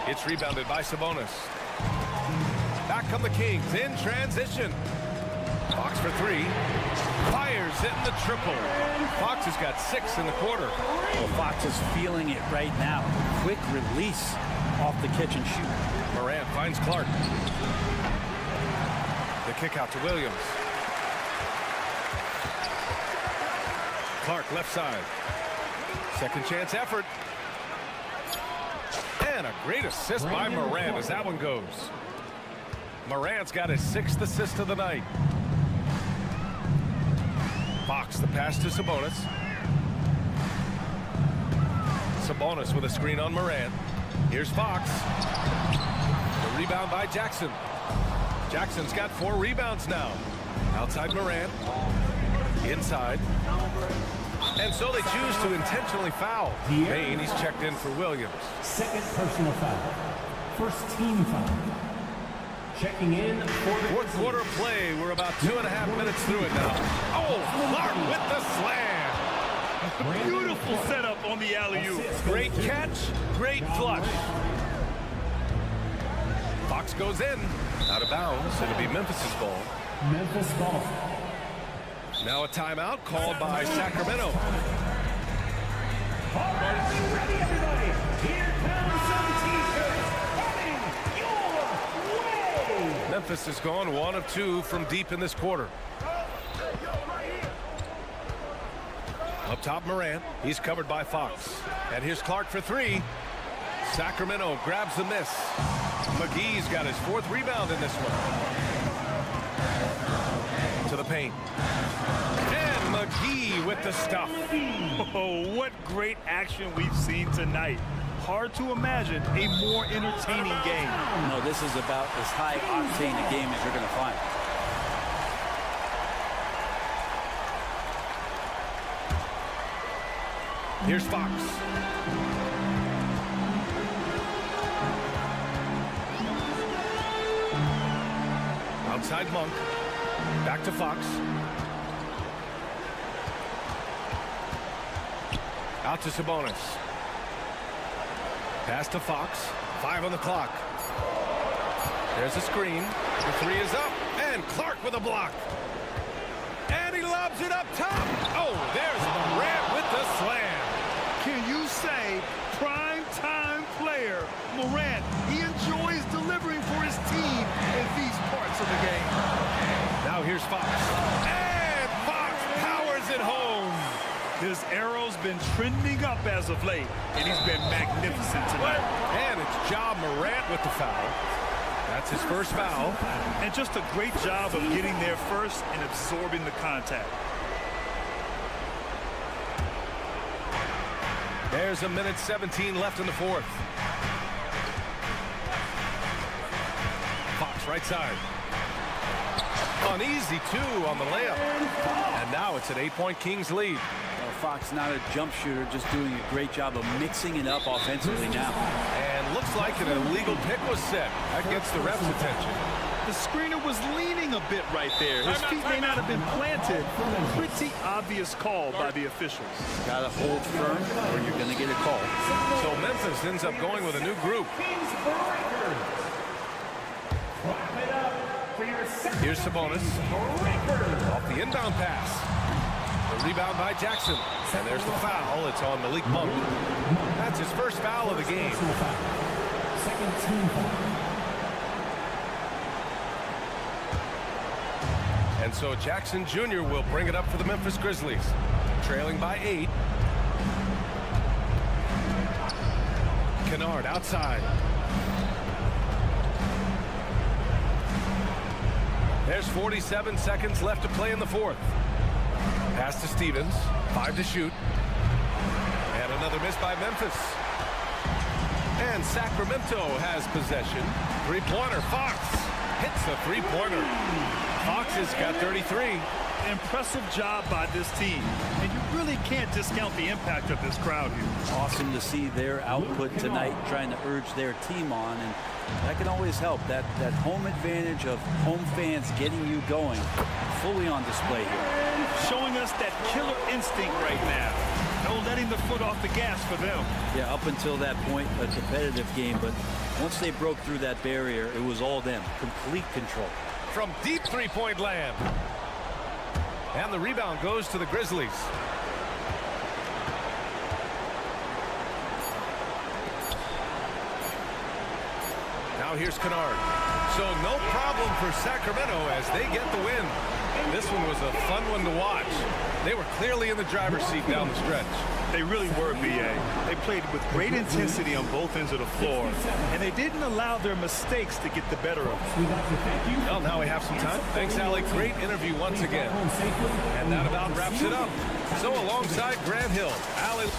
It's rebounded by Sabonis. Back come the Kings in transition. Fox for 3. Fires in the triple. Fox has got 6 in the quarter. Well, Fox is feeling it right now. Quick release off the catch and shoot. Morant finds Clark. The kick out to Williams. Clark left side. Second chance effort. And a great assist by Morant as that one goes. Morant's got his 6th assist of the night. Fox, the pass to Sabonis. Sabonis with a screen on Morant. Here's Fox. The rebound by Jackson. Jackson's got 4 rebounds now. Outside Morant. Inside. And so they choose to intentionally foul. Bain, he's checked in for Williams. Second personal foul. First team foul. Checking in for the fourth quarter play. We're about 2.5 minutes through it now. Oh, Clark with the slam. Beautiful setup on the alley-oop. Great catch, great flush. Fox goes in. Out of bounds. It'll be Memphis's ball. Memphis ball. Now a timeout called by Sacramento. All right, be ready, everybody. Here comes some T-shirts coming your way. Memphis has gone 1 of 2 from deep in this quarter. Up top, Morant. He's covered by Fox. And here's Clark for 3. Sacramento grabs the miss. McGee's got his 4th rebound in this one. To the paint. And McGee with the stuff. Oh, what great action we've seen tonight. Hard to imagine a more entertaining game. No, this is about as high octane a game as you're going to find. Here's Fox. Outside Monk. Back to Fox. Out to Sabonis. Pass to Fox. 5 on the clock. There's a screen. The 3 is up. And Clark with a block. And he lobs it up top. Oh, there's Morant with the slam. Can you say prime-time player Morant? He enjoys delivering for his team in these parts of the game. Now here's Fox. And Fox powers it home. His arrow's been trending up as of late, and he's been magnificent tonight. And it's Ja Morant with the foul. That's his first foul. And just a great job of getting there first and absorbing the contact. There's 1:17 left in the 4th. Fox right side. An easy 2 on the layup. And now it's an 8-point Kings lead. Well, Fox not a jump shooter, just doing a great job of mixing it up offensively now. And looks like an illegal pick was set. That gets the ref's attention. The screener was leaning a bit right there. His feet may not have been planted. Pretty obvious call by the officials. Got to hold firm or you're going to get a call. So Memphis ends up going with a new group. Here's Sabonis. Off the inbound pass. The rebound by Jackson. And there's the foul. It's on Malik Monk. That's his first foul of the game. Second team foul. And so Jackson Jr. will bring it up for the Memphis Grizzlies. Trailing by 8. Kennard outside. There's 47 seconds left to play in the 4th. Pass to Stevens. 5 to shoot. And another miss by Memphis. And Sacramento has possession. 3-pointer. Fox hits a 3-pointer. Fox has got 33. Impressive job by this team. And you really can't discount the impact of this crowd here. Awesome to see their output tonight, trying to urge their team on. And that can always help. That home advantage of home fans getting you going fully on display here. Showing us that killer instinct right now. No letting the foot off the gas for them. Yeah, up until that point, a competitive game. But once they broke through that barrier, it was all them. Complete control. From deep 3-point land. And the rebound goes to the Grizzlies. Now here's Kennard. So no problem for Sacramento as they get the win. This one was a fun one to watch. They were clearly in the driver's seat down the stretch. They really were, B.A. They played with great intensity on both ends of the floor, and they didn't allow their mistakes to get the better of them. Well, now we have some time. Thanks, Alec. Great interview once again. And that about wraps it up. So alongside Grant Hill, Alec.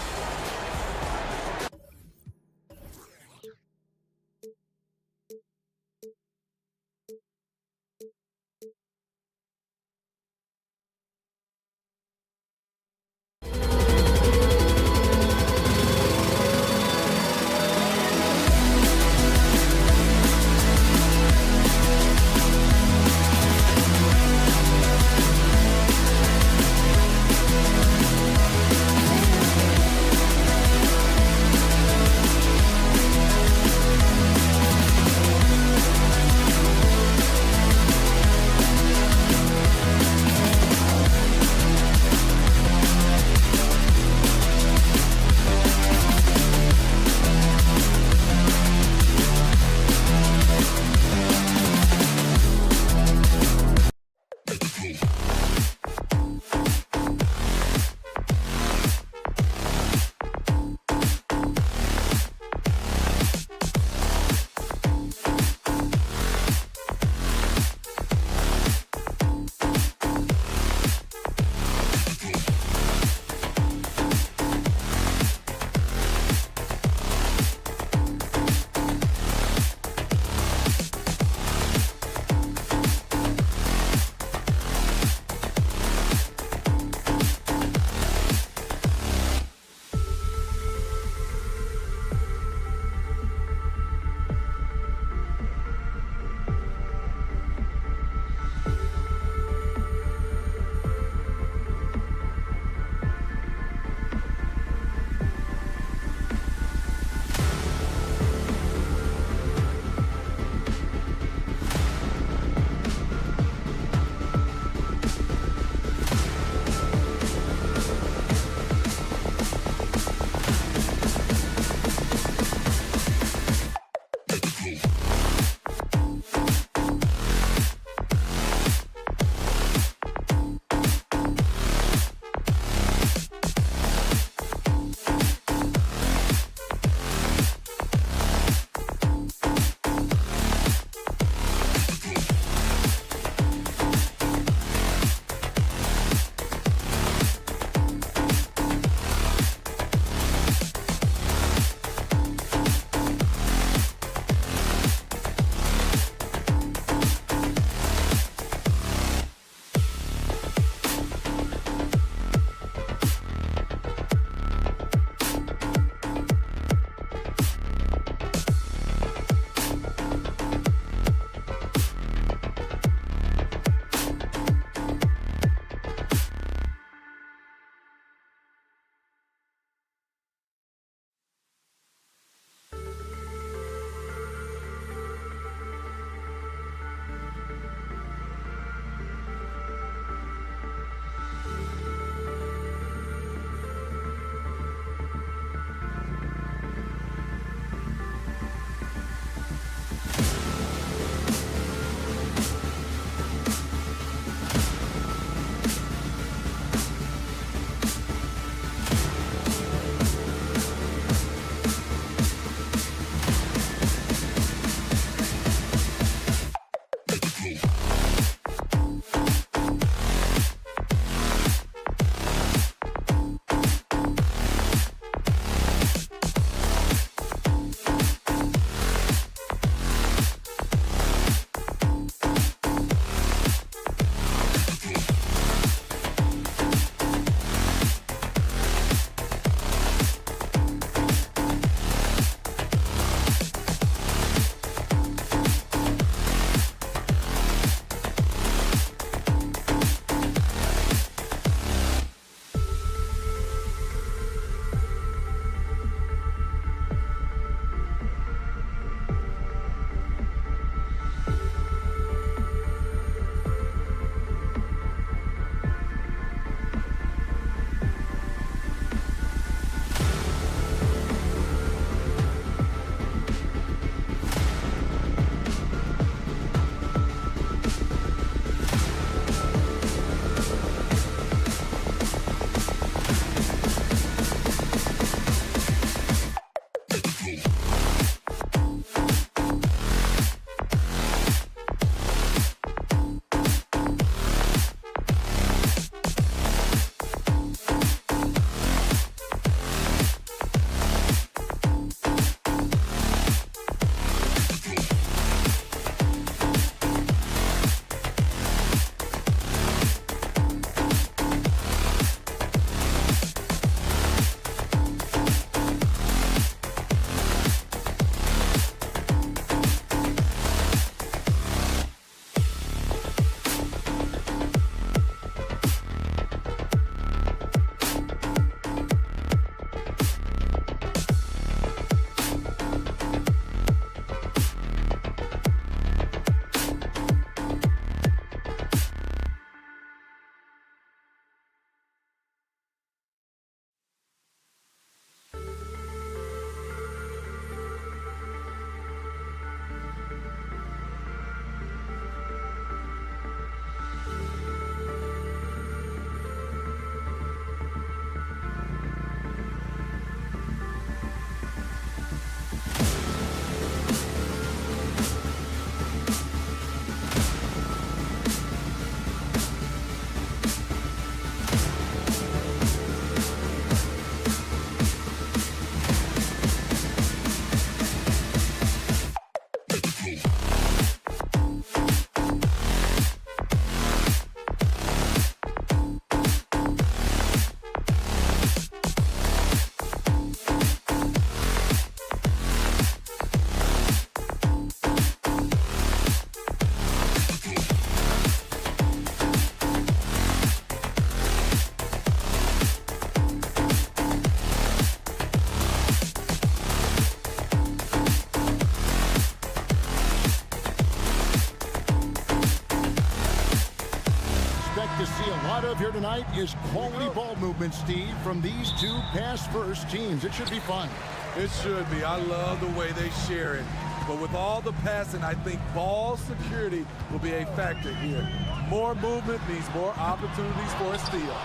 tonight is quality ball movement, Steve, from these two pass-first teams. It should be fun. It should be. I love the way they share it. But with all the passing, I think ball security will be a factor here. More movement means more opportunities for a steal.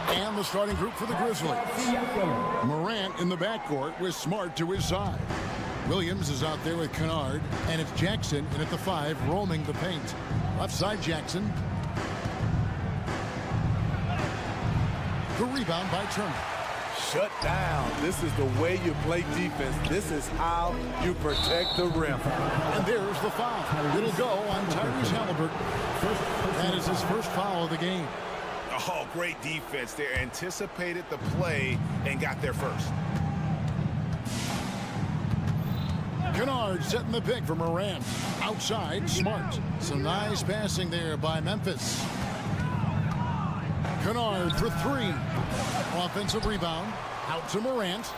And the starting group for the Grizzlies. Morant in the backcourt with Smart to his side. Williams is out there with Kennard, and it's Jackson in at the 5 roaming the paint. Left side Jackson. The rebound by Turner. Shut down. This is the way you play defense. This is how you protect the rim. And there's the foul. It'll go on Tyrese Halliburton. That is his first foul of the game. Oh, great defense. They anticipated the play and got there first. Kennard setting the pick for Morant. Outside, Smart. Some nice passing there by Memphis. Kennard for 3. Offensive rebound. Out to Morant.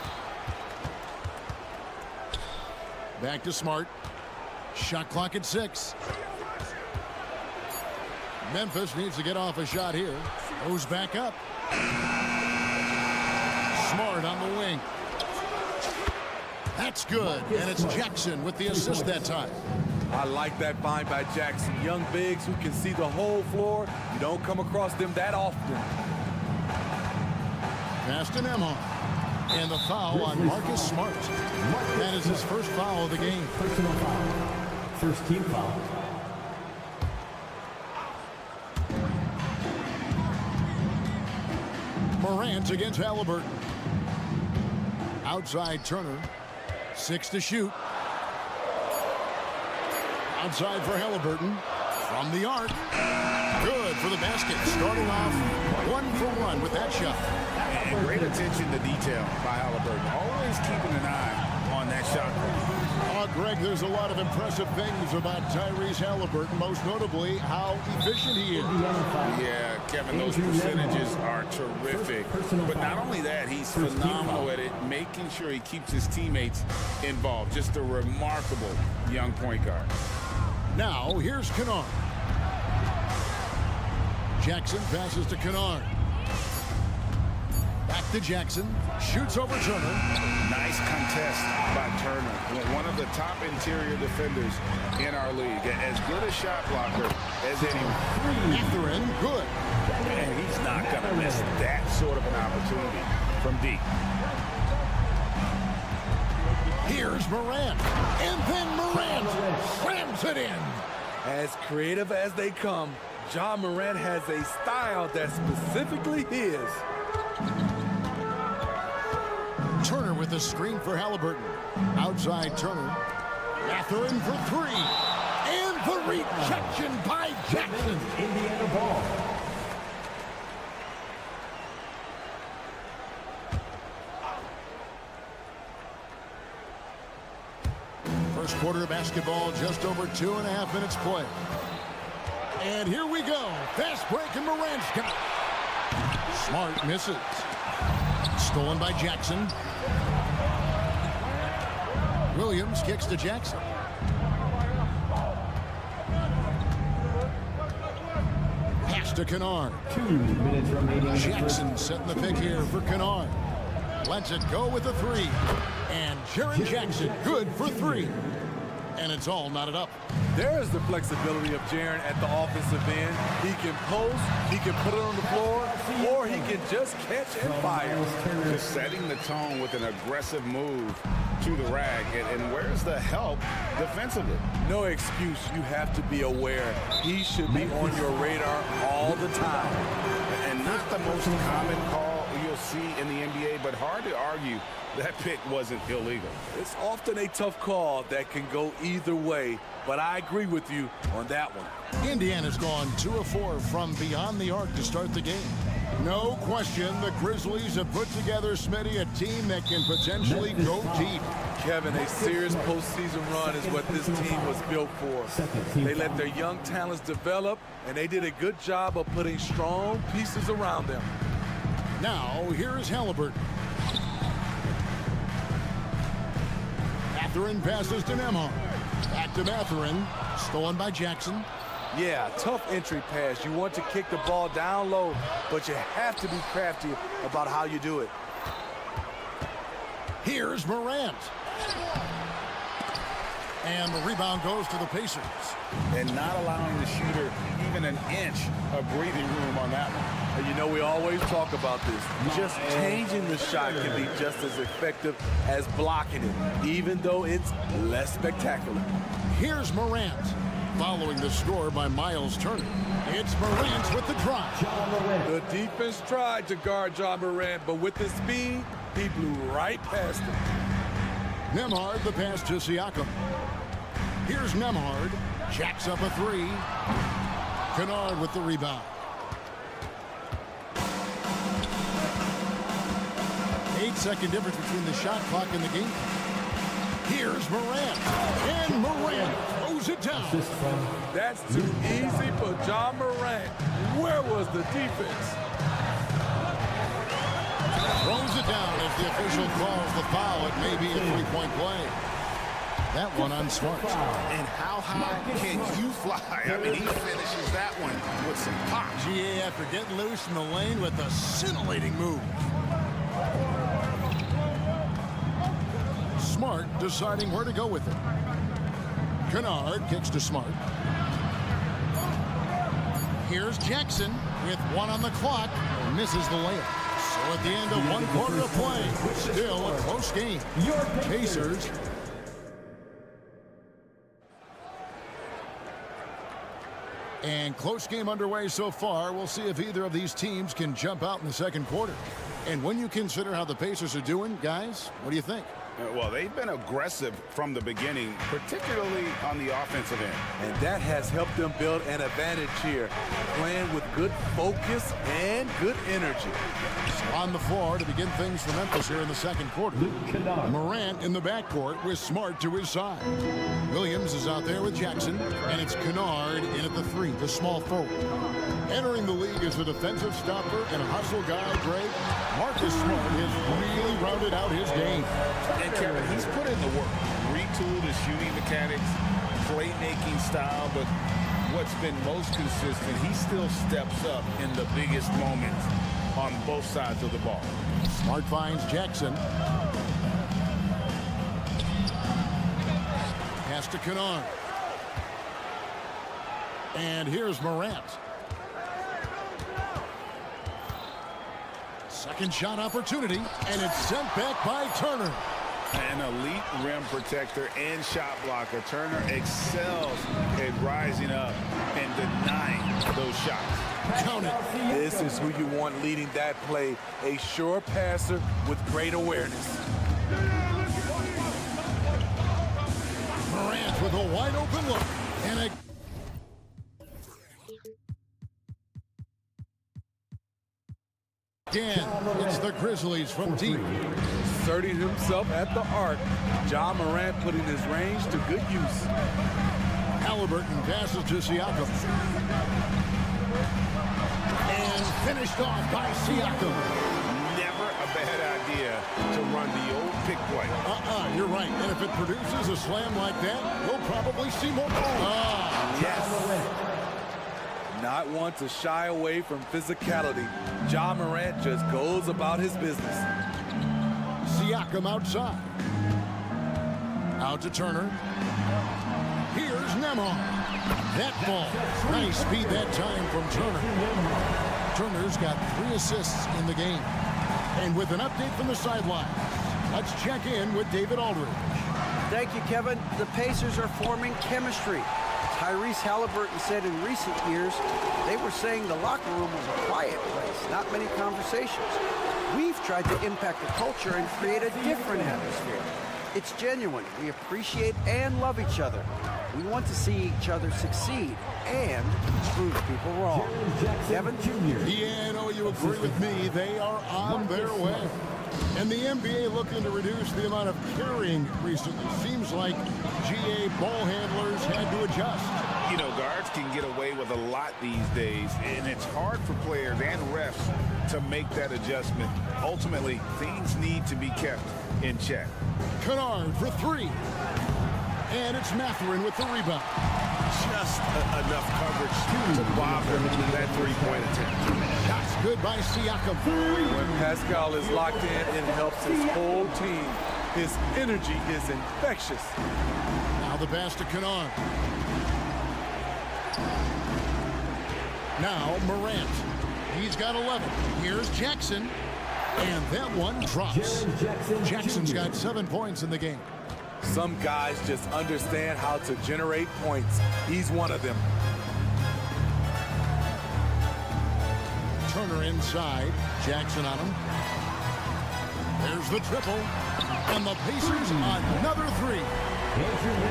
Back to Smart. Shot clock at 6. Memphis needs to get off a shot here. Goes back up. Smart on the wing. That's good. And it's Jackson with the assist that time. I like that find by Jackson. Young bigs who can see the whole floor. You don't come across them that often. Pass to Nemhard. And the foul on Marcus Smart. That is his first foul of the game. Personal foul. First team foul. Morant against Halliburton. Outside Turner. 6 to shoot. Outside for Halliburton. From the arc. Good for the basket. Starting off 1 for 1 with that shot. And great attention to detail by Halliburton. Always keeping an eye on that shot. Greg, there's a lot of impressive things about Tyrese Halliburton, most notably how efficient he is. Yeah, Kevin, those percentages are terrific. But not only that, he's phenomenal at it, making sure he keeps his teammates involved. Just a remarkable young point guard. Now, here's Kennard. Jackson passes to Kennard. Back to Jackson. Shoots over Turner. Nice contest by Turner. One of the top interior defenders in our league. As good a shot blocker as anyone. Catherine, good. And he's not going to miss that sort of an opportunity from deep. Here's Morant. And then Morant slams it in. As creative as they come, Ja Morant has a style that's specifically his. Turner with the screen for Halliburton. Outside Turner. Catherine for 3. And the rejection by Jackson. Indiana ball. First quarter of basketball, just over 2.5 minutes play. And here we go. Fast break and Morant's got it. Smart misses. Stolen by Jackson. Williams kicks to Jackson. Pass to Kennard. 2 minutes remaining. Jackson setting the pick here for Kennard. Lets it go with a 3. And Jaren Jackson good for 3. And it's all knotted up. There is the flexibility of Jaren at the offensive end. He can post, he can put it on the floor, or he can just catch and fire. Just setting the tone with an aggressive move to the rag. And where's the help defensively? No excuse. You have to be aware. He should be on your radar all the time. And not the most common call you'll see in the NBA, but hard to argue that pick wasn't illegal. It's often a tough call that can go either way, but I agree with you on that one. Indiana's gone 2 of 4 from beyond the arc to start the game. No question, the Grizzlies have put together, Smitty, a team that can potentially go deep. Kevin, a serious postseason run is what this team was built for. They let their young talents develop, and they did a good job of putting strong pieces around them. Now, here is Halliburton. Mathurin passes to Nemhard. Back to Mathurin. Stolen by Jackson. Yeah, tough entry pass. You want to kick the ball down low, but you have to be crafty about how you do it. Here's Morant. And the rebound goes to the Pacers. And not allowing the shooter even an inch of breathing room on that one. And you know, we always talk about this. Just changing the shot can be just as effective as blocking it, even though it's less spectacular. Here's Morant. Following the score by Miles Turner. It's Morant with the drive. The defense tried to guard John Morant, but with his speed, he blew right past him. Nembhard the pass to Siakam. Here's Nembhard. Jacks up a three. Kennard with the rebound. Eight-second difference between the shot clock and the game. Here's Morant. And Morant throws it down. That's too easy for John Morant. Where was the defense? Throws it down as the official calls the foul. It may be a three-point play. That one on Smart. And how high can you fly? I mean, he finishes that one with some pop. GA after getting loose in the lane with a scintillating move. Smart deciding where to go with it. Kennard kicks to Smart. Here's Jackson with one on the clock. Misses the layup. So at the end of one quarter of play, still a close game. Pacers. And close game underway so far. We'll see if either of these teams can jump out in the second quarter. And when you consider how the Pacers are doing, guys, what do you think? Well, they've been aggressive from the beginning, particularly on the offensive end. And that has helped them build an advantage here, playing with good focus and good energy. On the floor to begin things for Memphis here in the second quarter. Morant in the backcourt with Smart to his side. Williams is out there with Jackson, and it's Kennard in at the three, the small forward. Entering the league as a defensive stopper and a hustle guy, Greg, Marcus Smart has really rounded out his game. And Kevin, he's put in the work, retooled his shooting mechanics, playmaking style, but what's been most consistent, he still steps up in the biggest moments on both sides of the ball. Smart finds Jackson. Pass to Kennard. And here's Morant. Second shot opportunity, and it's sent back by Turner. An elite rim protector and shot blocker. Turner excels at rising up and denying those shots. Count it. This is who you want leading that play. A sure passer with great awareness. Morant with a wide open look. And a again, it's the Grizzlies from deep. Asserting himself at the arc. John Morant putting his range to good use. Halliburton passes to Siakam. And finished off by Siakam. Never a bad idea to run the old pick play. You're right. And if it produces a slam like that, we'll probably see more. Yes. Not one to shy away from physicality. John Morant just goes about his business. Siakam outside. Out to Turner. Here's Nembhard. That ball. Nice speed that time from Turner. Turner's got 3 assists in the game. And with an update from the sideline, let's check in with David Aldridge. Thank you, Kevin. The Pacers are forming chemistry. Tyrese Halliburton said in recent years, they were saying the locker room was a quiet place, not many conversations. We've tried to impact the culture and create a different atmosphere. It's genuine. We appreciate and love each other. We want to see each other succeed and prove people wrong. Kevin? Yeah, I know you agree with me. They are on their way. And the NBA looking to reduce the amount of carrying recently. Seems like GA ball handlers had to adjust. You know, guards can get away with a lot these days, and it's hard for players and refs to make that adjustment. Ultimately, things need to be kept in check. Kennard for 3. And it's Mathurin with the rebound. just enough coverage to bother that three-point attempt. That's good by Siakam. When Pascal is locked in, it helps his whole team. His energy is infectious. Now the pass to Canard. Now Morant. He's got 11. Here's Jackson. And that one drops. Jackson's got 7 points in the game. Some guys just understand how to generate points. He's one of them. Turner inside. Jackson on him. There's the triple. And the Pacers another three.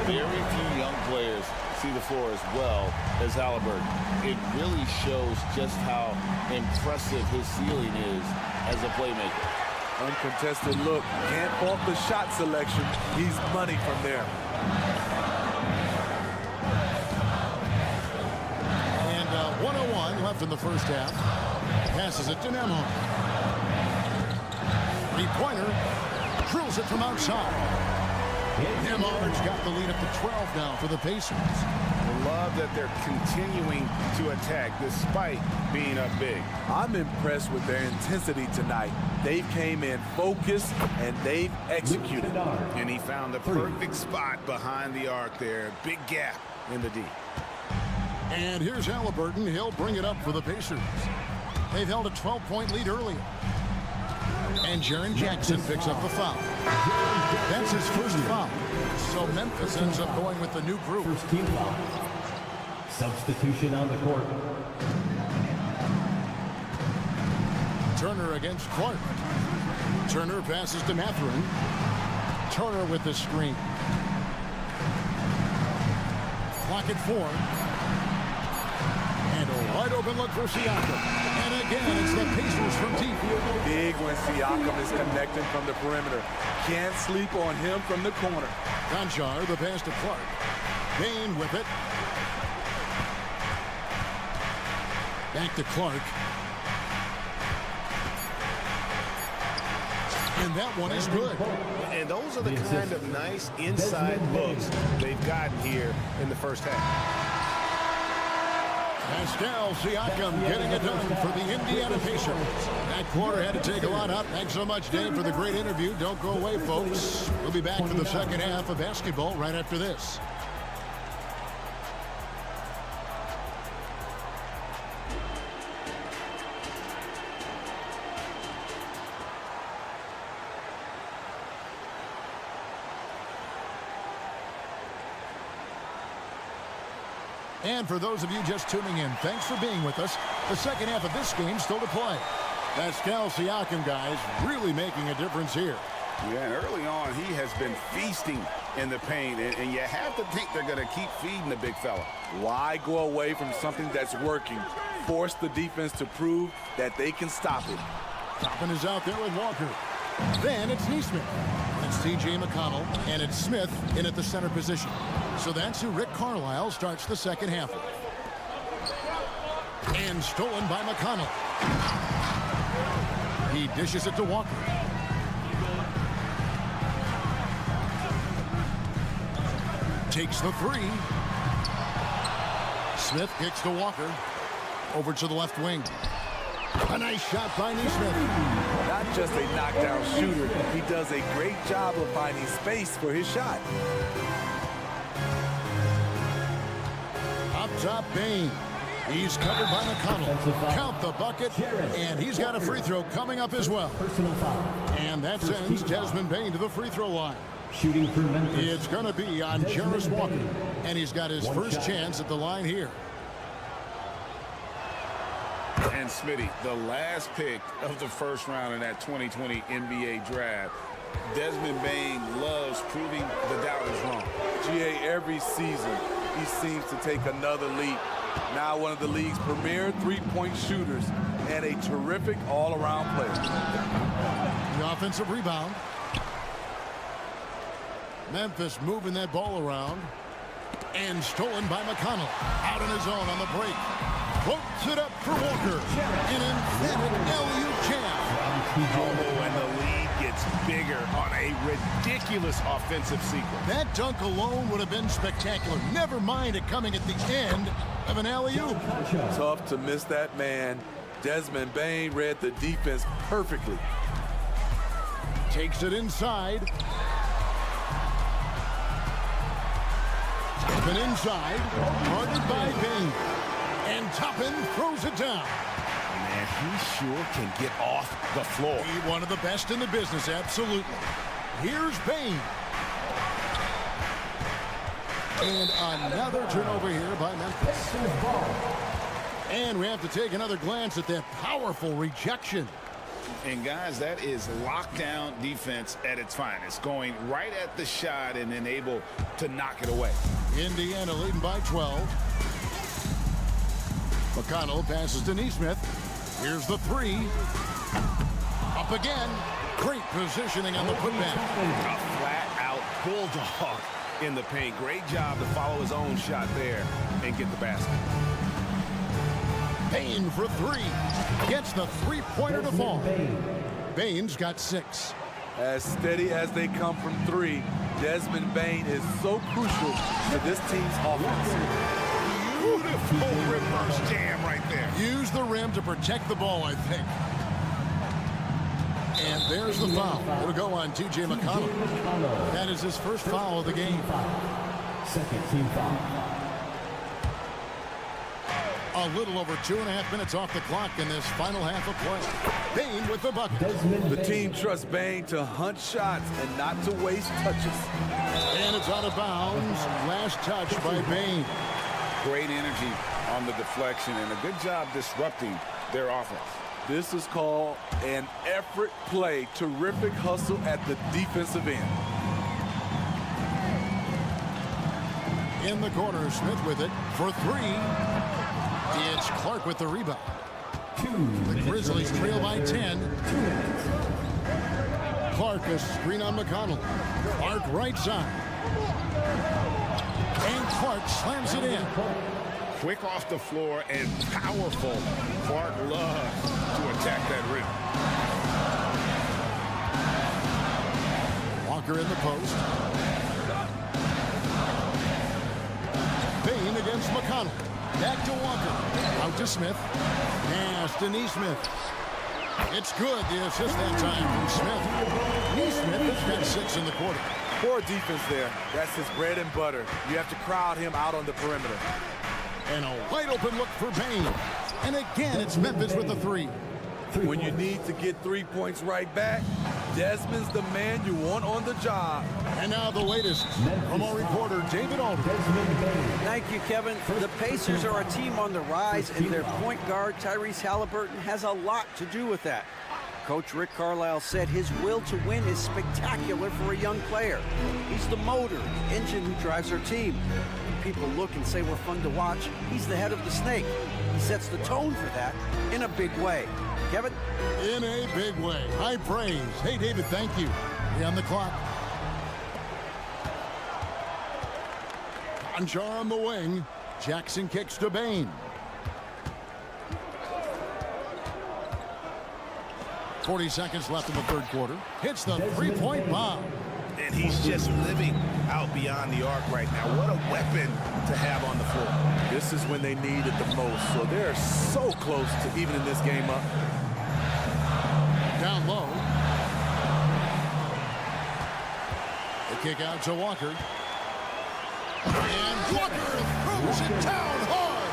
Very few young players see the floor as well as Halliburton. It really shows just how impressive his ceiling is as a playmaker. Uncontested look. Can't fault the shot selection. He's money from there. And 1:01 left in the first half. Passes it to Nembhard. Three-pointer. Drills it from outside. Nembhard's got the lead up to 12 now for the Pacers. I love that they're continuing to attack despite being up big. I'm impressed with their intensity tonight. They came in focused and they've executed. And he found the perfect spot behind the arc there. Big gap in the D. And here's Halliburton. He'll bring it up for the Pacers. They've held a 12-point lead earlier. And Jaren Jackson picks up the foul. That's his first foul. So Memphis ends up going with the new group. First team foul. Substitution on the court. Turner against Clark. Turner passes to Mathurin. Turner with the screen. Clock at 4. And a wide open look for Siakam. And again, it's the Pacers from deep. Big when Siakam is connecting from the perimeter. Can't sleep on him from the corner. Conchar, the pass to Clark. Bain with it. Back to Clark. And that one is good. And those are the kind of nice inside looks they've gotten here in the first half. Pascal Siakam getting it done for the Indiana Pacers. That quarter had to take a lot up. Thanks so much, Dave, for the great interview. Don't go away, folks. We'll be back for the second half of basketball right after this. And for those of you just tuning in, thanks for being with us. The second half of this game still to play. Pascal Siakam, guys, really making a difference here. Yeah, and early on, he has been feasting in the paint, and you have to think they're going to keep feeding the big fella. Why go away from something that's working? Force the defense to prove that they can stop it. Toppin is out there with Walker. Then it's Neesmith. It's T.J. McConnell, and it's Smith in at the center position. So that's who Rick Carlisle starts the second half with. And stolen by McConnell. He dishes it to Walker. Takes the three. Smith kicks to Walker. Over to the left wing. A nice shot by Neesmith. Not just a knockdown shooter, he does a great job of finding space for his shot. Up top, Bain. He's covered by McConnell. Count the bucket, and he's got a free throw coming up as well. And that sends Desmond Bain to the free throw line. Shooting for Memphis. It's going to be on Jarris Walker, and he's got his first chance at the line here. And Smitty, the last pick of the first round in that 2020 NBA draft. Desmond Bain loves proving the doubters wrong. GA, every season, he seems to take another leap. Now one of the league's premier three-point shooters and a terrific all-around player. The offensive rebound. Memphis moving that ball around. And stolen by McConnell. Out on his own on the break. Floats it up for Walker. An emphatic LU jam. Oh, and the lead gets gets bigger on a ridiculous offensive sequence. That dunk alone would have been spectacular. Never mind it coming at the end of an alley-oop. Tough to miss that man. Desmond Bane read the defense perfectly. Takes it inside. Toppin inside. Guarded by Bane. And Toppin throws it down. Man, he sure can get off the floor. He one of the best in the business, absolutely. Here's Bane. And another turnover here by Memphis. And we have to take another glance at that powerful rejection. And guys, that is lockdown defense at its finest. Going right at the shot and then able to knock it away. Indiana leading by 12. McConnell passes to Neesmith. Here's the three. Up again. Great positioning on the putback. A flat-out bulldog in the paint. Great job to follow his own shot there and get the basket. Bane for three. Gets the three-pointer to fall. Bane's got 6. As steady as they come from three, Desmond Bane is so crucial to this team's offense. Beautiful reverse jam right there. Use the rim to protect the ball, I think. And there's the foul. It'll go on T.J. McConnell. That is his first foul of the game. Second team foul. A little over 2.5 minutes off the clock in this final half of play. Bane with the bucket. The team trusts Bane to hunt shots and not to waste touches. And it's out of bounds. Last touch by Bane. Great energy on the deflection and a good job disrupting their offense. This is called an effort play. Terrific hustle at the defensive end. In the corner, Smith with it for three. It's Clark with the rebound. The Grizzlies trail by 10. Clark, a screen on McConnell. Clark right side. And Clark slams it in. Quick off the floor and powerful. Clark loves to attack that rim. Walker in the post. Bane against McConnell. Back to Walker. Out to Smith. Pass to Neesmith. It's good. The assist that time from Smith. Neesmith has got 6 in the quarter. Poor defense there. That's his bread and butter. You have to crowd him out on the perimeter. And a wide open look for Bane. And again, it's Memphis with the three. When you need to get 3 points right back, Desmond's the man you want on the job. And now the latest from our reporter, David Aldridge. Thank you, Kevin. The Pacers are a team on the rise, and their point guard, Tyrese Halliburton, has a lot to do with that. Coach Rick Carlisle said his will to win is spectacular for a young player. He's the motor, the engine who drives our team. When people look and say we're fun to watch, he's the head of the snake. He sets the tone for that in a big way. Kevin? In a big way. High praise. Hey, David, thank you. We're on the clock. Conchar on the wing. Jackson kicks to Bane. 40 seconds left in the third quarter. Hits the three-point bomb. And he's just living out beyond the arc right now. What a weapon to have on the floor. This is when they need it the most. So they're so close to evening this game up. Down low. The kick out to Walker. And Walker throws it down hard.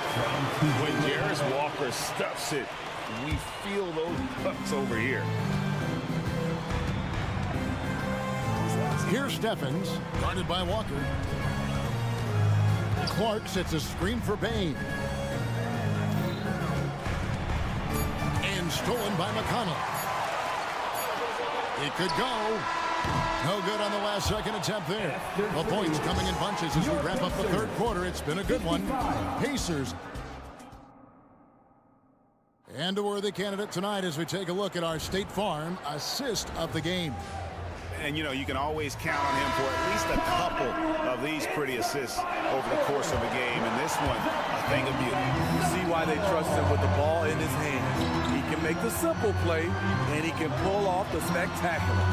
When Jarris Walker stuffs it, we feel those bucks over here. Here's Steffens, guarded by Walker. Clark sets a screen for Bane. And stolen by McConnell. It could go. No good on the last second attempt there. The points coming in bunches as we wrap up the third quarter. It's been a good one. Pacers. And a worthy candidate tonight as we take a look at our State Farm assist of the game. And, you know, you can always count on him for at least a couple of these pretty assists over the course of a game. And this one, a thing of beauty. You see why they trust him with the ball in his hand. He can make the simple play, and he can pull off the spectacular.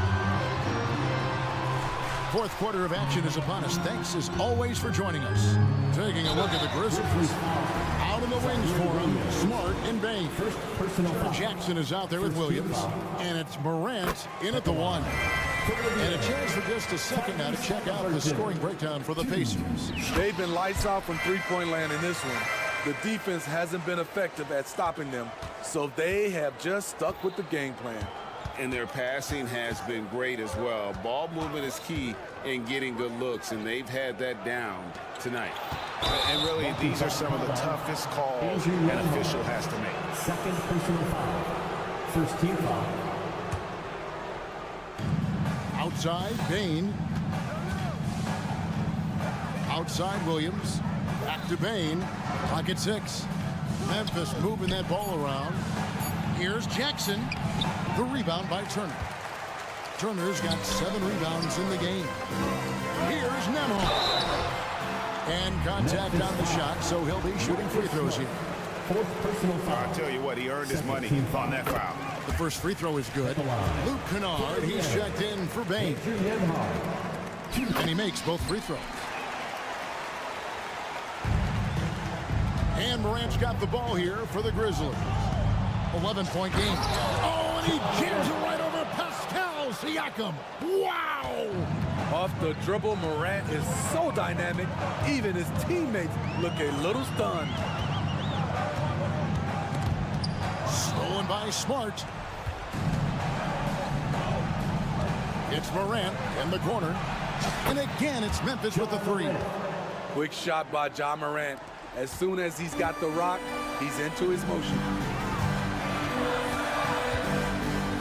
fourth quarter of action is upon us. Thanks, as always, for joining us. Taking a look at the Grizzlies. Out in the wings for them, Smart and Bain. Jackson is out there with Williams. And it's Morant in at the 1. And a chance for just a second now to check out the scoring breakdown for the Pacers. They've been lights out from three-point land in this one. The defense hasn't been effective at stopping them, so they have just stuck with the game plan. And their passing has been great as well. Ball movement is key in getting good looks, and they've had that down tonight. And really, these are some of the toughest calls an official has to make. Second personal foul. First team foul. Outside, Bain. Outside, Williams. Back to Bain. Clock at 6. Memphis moving that ball around. Here's Jackson. The rebound by Turner. Turner's got 7 rebounds in the game. Here's Nembhard. And contact on the shot, so he'll be shooting free throws here. Fourth personal foul. I'll tell you what, he earned his money on that foul. The first free throw is good. Luke Kennard, he's checked in for Bain. And he makes both free throws. And Morant's got the ball here for the Grizzlies. 11-point game. Oh, and he jams it right over Pascal Siakam. Wow! Off the dribble, Morant is so dynamic, even his teammates look a little stunned. Stolen by Smart. It's Morant in the corner. And again, it's Memphis with the 3. Quick shot by Ja Morant. As soon as he's got the rock, he's into his motion.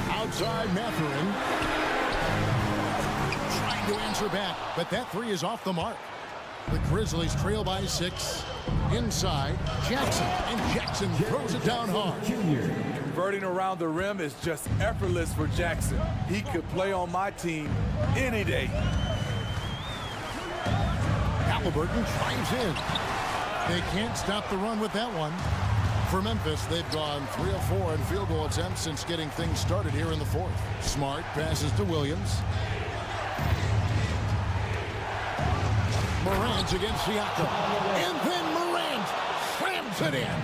Outside, Mathurin. Trying to answer back, but that 3 is off the mark. The Grizzlies trail by 6. Inside, Jackson, and Jackson throws it down hard. Converting around the rim is just effortless for Jackson. He could play on my team any day. Halliburton drives in. They can't stop the run with that one. For Memphis, they've gone 3 of 4 in field goal attempts since getting things started here in the 4th. Smart passes to Williams. Morant against Siakam. And then Morant slams it in.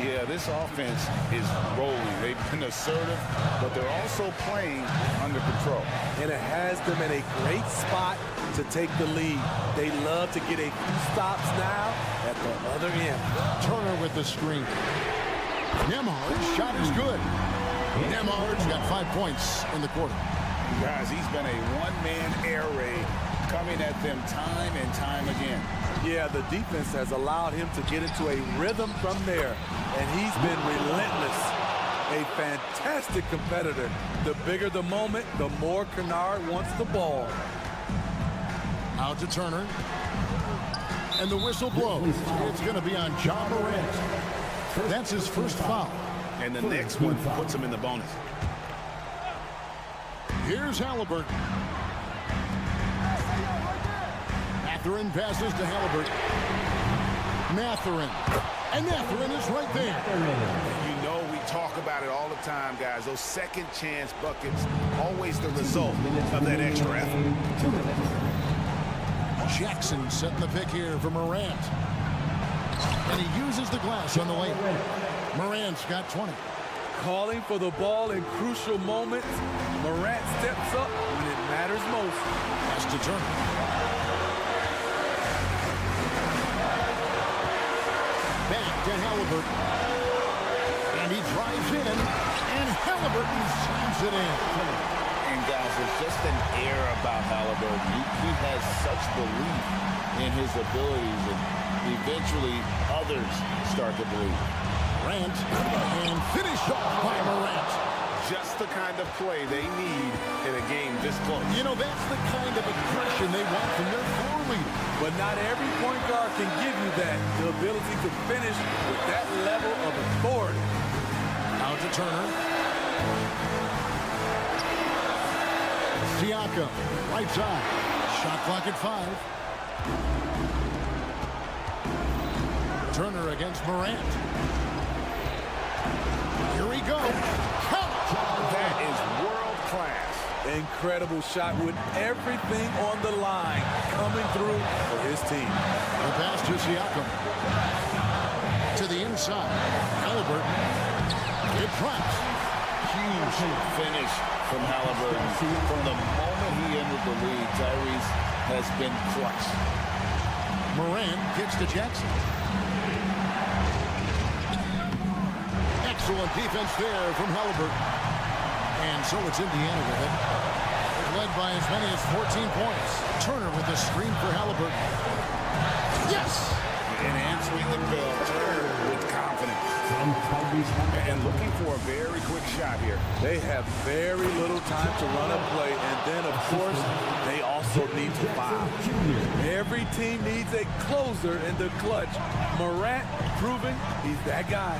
Yeah, this offense is rolling. They've been assertive, but they're also playing under control. And it has them in a great spot to take the lead. They love to get a few stops now at the other end. Turner with the screen. Nembhard's shot is good. Nembhard's got 5 points in the quarter. Guys, he's been a one-man air raid coming at them time and time again. Yeah, the defense has allowed him to get into a rhythm from there, and he's been relentless. A fantastic competitor. The bigger the moment, the more Kennard wants the ball. Out to Turner. And the whistle blows. It's going to be on Ja Morant. That's his first foul. And the next one puts him in the bonus. Here's Halliburton. Mathurin passes to Halliburton. Mathurin. And Mathurin is right there. You know, we talk about it all the time, guys. Those second chance buckets, always the result of that extra effort. Jackson setting the pick here for Morant. And he uses the glass on the lane. Morant's got 20. Calling for the ball in crucial moments. Morant steps up when it matters most. Pass to Turner. Back to Halliburton. And he drives in. And Halliburton slams it in. And guys, there's just an air about Halliburton. He has such belief in his abilities, and eventually others start to believe. Morant, and finished off by Morant. Just the kind of play they need in a game this close. You know, that's the kind of aggression they want from their floor leader. But not every point guard can give you that. The ability to finish with that level of authority. Out to Turner. Siakam, right side. Shot clock at 5. Turner against Morant. Here we go. Count. That is world class. Incredible shot with everything on the line coming through for his team. The pass to Siakam. To the inside. Halliburton. It drops. Huge finish from Halliburton. From the moment he entered the league, Tyrese has been clutch. Moran kicks to Jackson. Excellent defense there from Halliburton. And so it's Indiana with it. They're led by as many as 14 points. Turner with a screen for Halliburton. Yes! And answering the bell, Turner with confidence. And looking for a very quick shot here. They have very little time to run a play, and then, of course, they also need to foul. Every team needs a closer in the clutch. Morant proving he's that guy.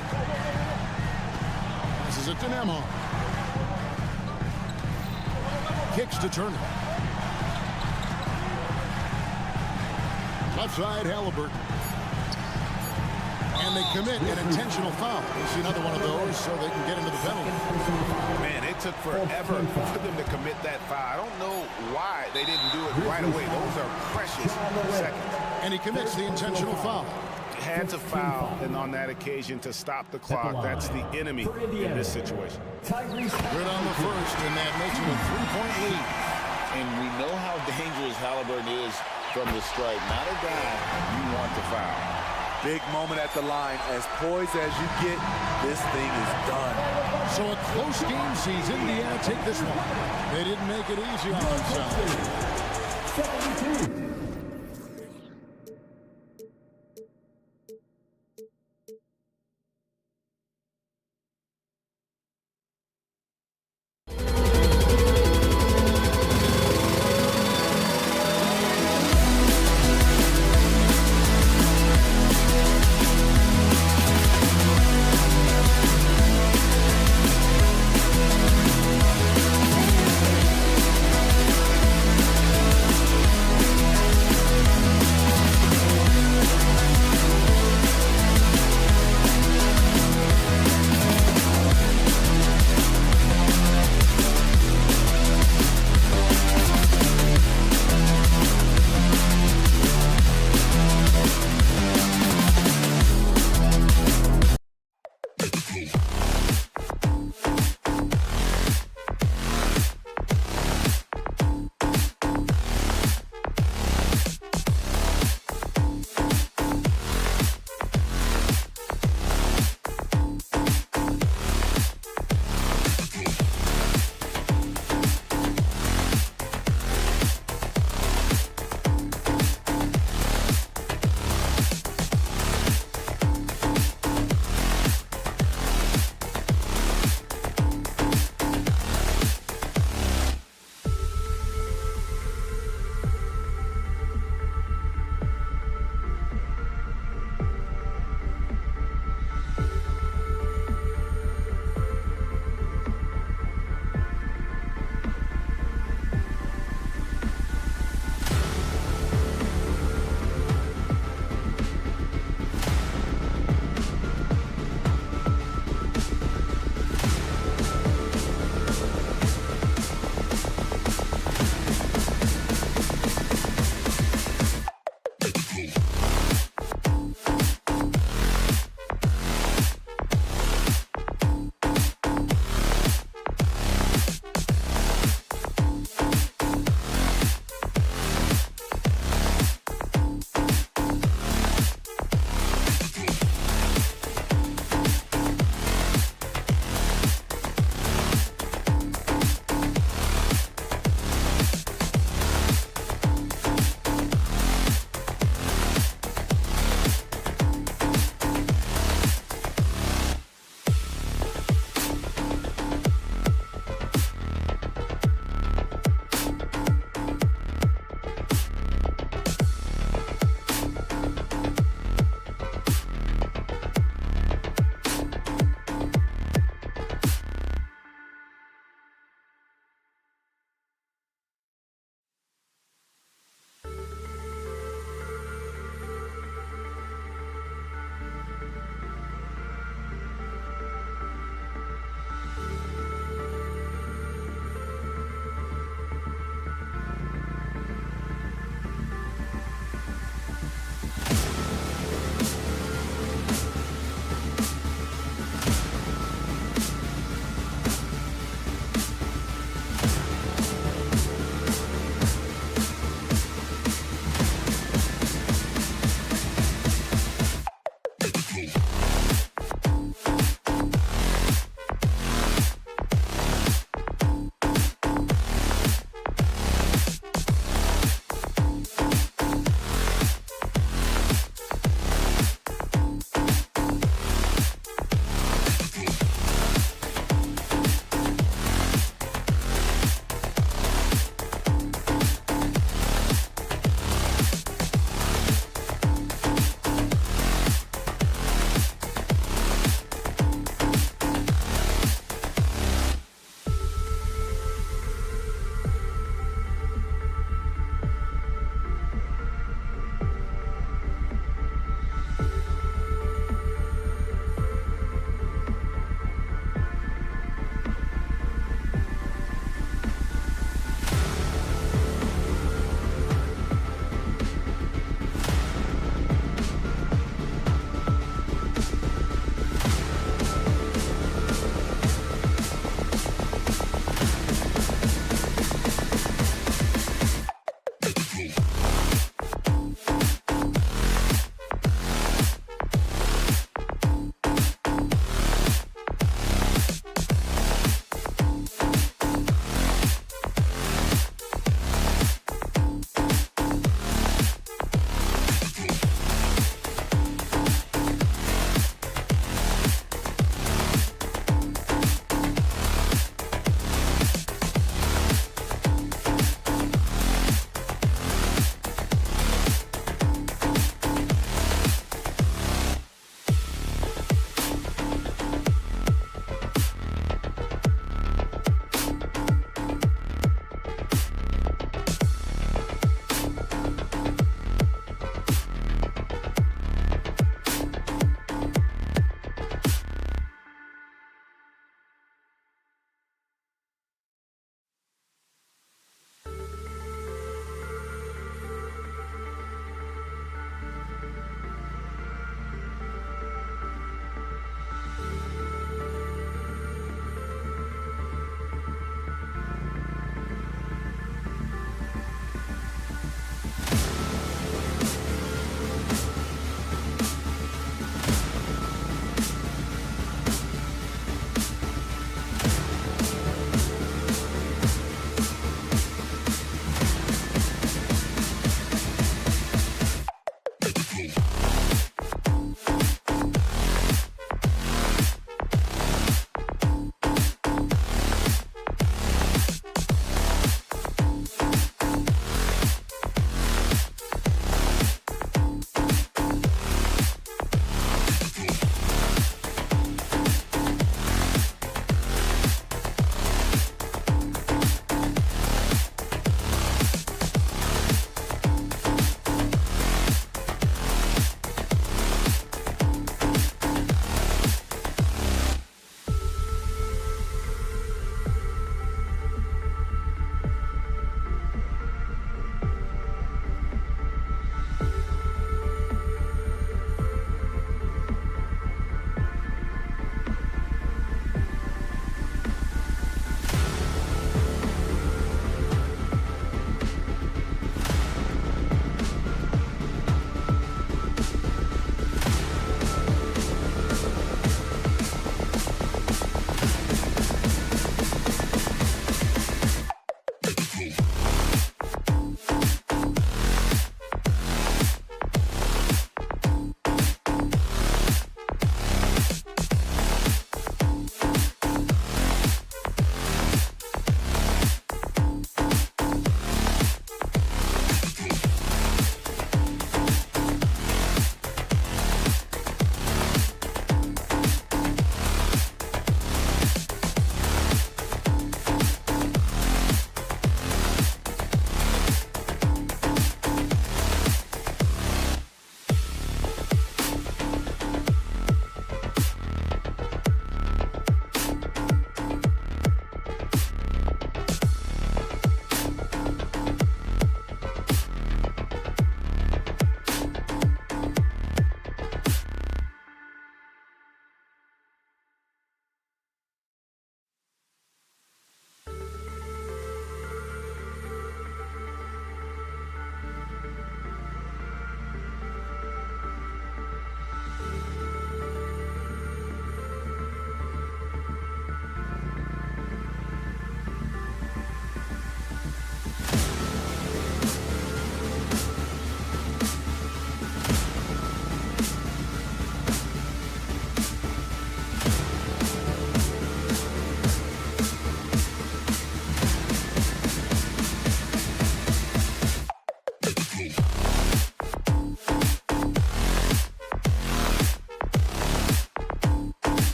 This is it to Nemo. Kicks to Turner. Left side, Halliburton. And they commit an intentional foul. You see another one of those so they can get into the penalty. Man, it took forever for them to commit that foul. I don't know why they didn't do it right away. Those are precious seconds. And he commits the intentional foul. Had to foul, and on that occasion to stop the clock. That's the enemy in this situation. Good on the first, and that makes it a 3-point lead. And we know how dangerous Halliburton is from the stripe. Not a guy you want to foul. Big moment at the line. As poised as you get, this thing is done. So a close game sees Indiana take this one. They didn't make it easy on themselves. 72.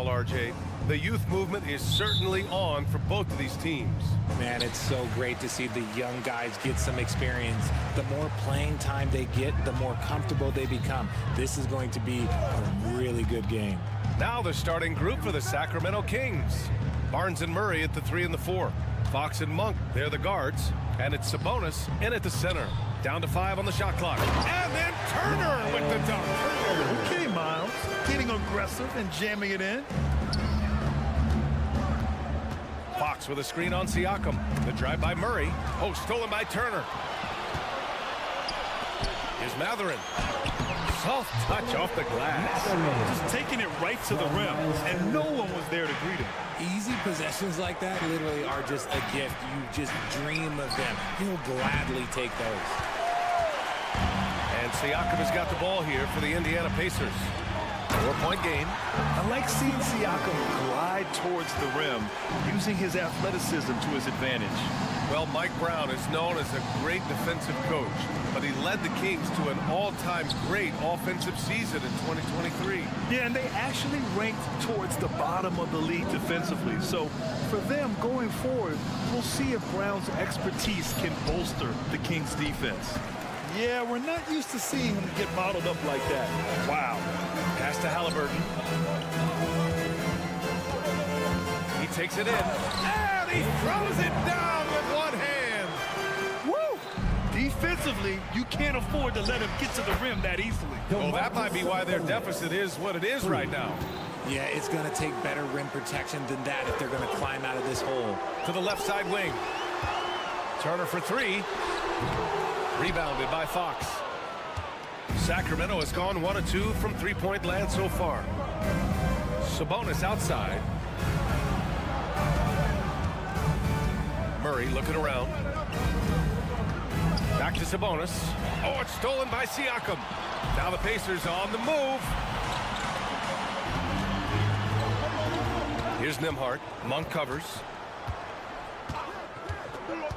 overall, RJ. The youth movement is certainly on for both of these teams. Man, it's so great to see the young guys get some experience. The more playing time they get, the more comfortable they become. This is going to be a really good game. Now the starting group for the Sacramento Kings. Barnes and Murray at the 3 and the 4. Fox and Monk, they're the guards. And it's Sabonis in at the center. Down to 5 on the shot clock. And then Turner with the dunk. Okay, Miles. Getting aggressive and jamming it in. Fox with a screen on Siakam. The drive by Murray. Oh, stolen by Turner. Here's Matherin. Soft touch off the glass. Just taking it right to the rim, and no one was there to greet him. Easy possessions like that literally are just a gift. You just dream of them. He'll gladly take those. And Siakam has got the ball here for the Indiana Pacers. 4-point game. I like seeing Siakam glide towards the rim, using his athleticism to his advantage. Well, Mike Brown is known as a great defensive coach, but he led the Kings to an all-time great offensive season in 2023. Yeah, and they actually ranked towards the bottom of the league defensively. So for them going forward, we'll see if Brown's expertise can bolster the Kings' defense. Yeah, we're not used to seeing him get bottled up like that. Wow. Pass to Halliburton. He takes it in, and he throws it down with one hand. Woo! Defensively, you can't afford to let him get to the rim that easily. Well, that might be why their deficit is what it is right now. Yeah, it's going to take better rim protection than that if they're going to climb out of this hole. To the left side wing. Turner for 3. Rebounded by Fox. Sacramento has gone 1 of 2 from three-point land so far. Sabonis outside. Murray looking around. Back to Sabonis. Oh, it's stolen by Siakam. Now the Pacers on the move. Here's Nembhard. Monk covers.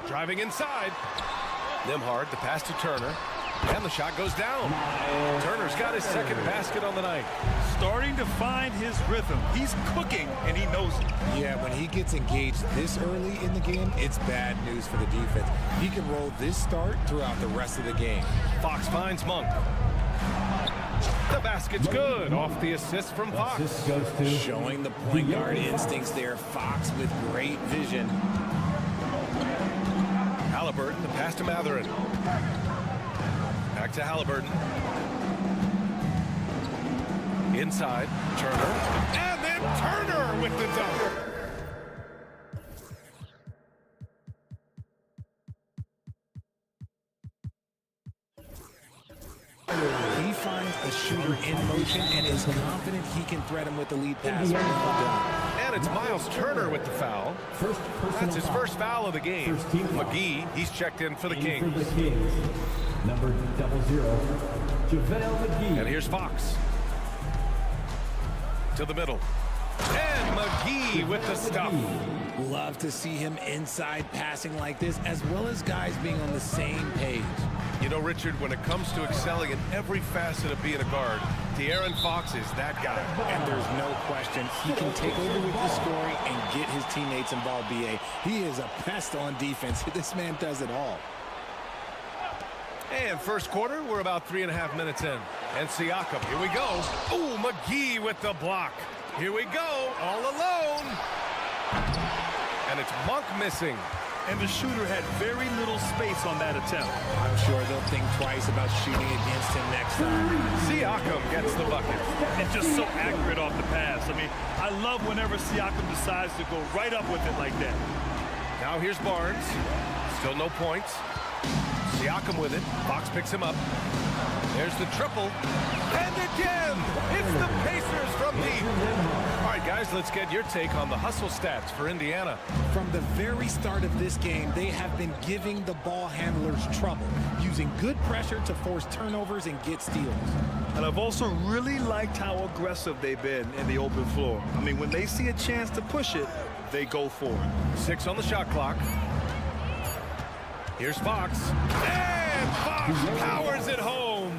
Driving inside. Nembhard, the pass to Turner. And the shot goes down. Turner's got his second basket on the night. Starting to find his rhythm. He's cooking, and he knows it. Yeah, when he gets engaged this early in the game, it's bad news for the defense. He can roll this start throughout the rest of the game. Fox finds Monk. The basket's good off the assist from Fox. Showing the point guard instincts there. Fox with great vision. Halliburton, the pass to Matherin. Back to Halliburton. Inside, Turner. And then Turner with the dunk. He finds a shooter in motion and is confident he can threat him with the lead pass. And it's Miles Turner with the foul. That's his first foul of the game. McGee, he's checked in for the Kings. Number 00, JaVale McGee. And here's Fox. To the middle. And McGee with the stuff. Love to see him inside passing like this, as well as guys being on the same page. You know, Richard, when it comes to excelling in every facet of being a guard, De'Aaron Fox is that guy. And there's no question he can take over with the scoring and get his teammates involved, B.A. He is a pest on defense. This man does it all. And first quarter, we're about 3.5 minutes in. And Siakam, here we go. Ooh, McGee with the block. Here we go, all alone. And it's Monk missing. And the shooter had very little space on that attempt. I'm sure they'll think twice about shooting against him next time. Siakam gets the bucket. And just so accurate off the pass. I mean, I love whenever Siakam decides to go right up with it like that. Now here's Barnes. Still no points. Siakam with it. Fox picks him up. There's the triple. And again, it's the Pacers from deep. All right, guys, let's get your take on the hustle stats for Indiana. From the very start of this game, they have been giving the ball handlers trouble, using good pressure to force turnovers and get steals. And I've also really liked how aggressive they've been in the open floor. I mean, when they see a chance to push it, they go for it. 6 on the shot clock. Here's Fox. And Fox powers it home.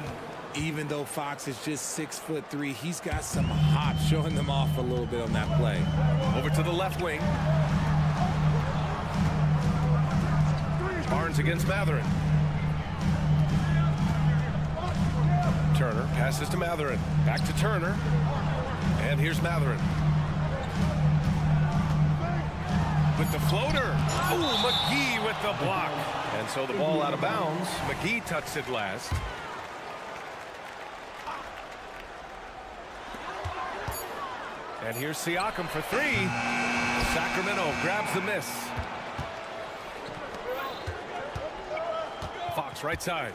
Even though Fox is just 6'3", he's got some hop, showing them off a little bit on that play. Over to the left wing. Barnes against Mathurin. Turner passes to Mathurin. Back to Turner. And here's Mathurin. With the floater. Oh, McGee with the block. And so the ball out of bounds. McGee touched it last. And here's Siakam for three. Sacramento grabs the miss. Fox right side.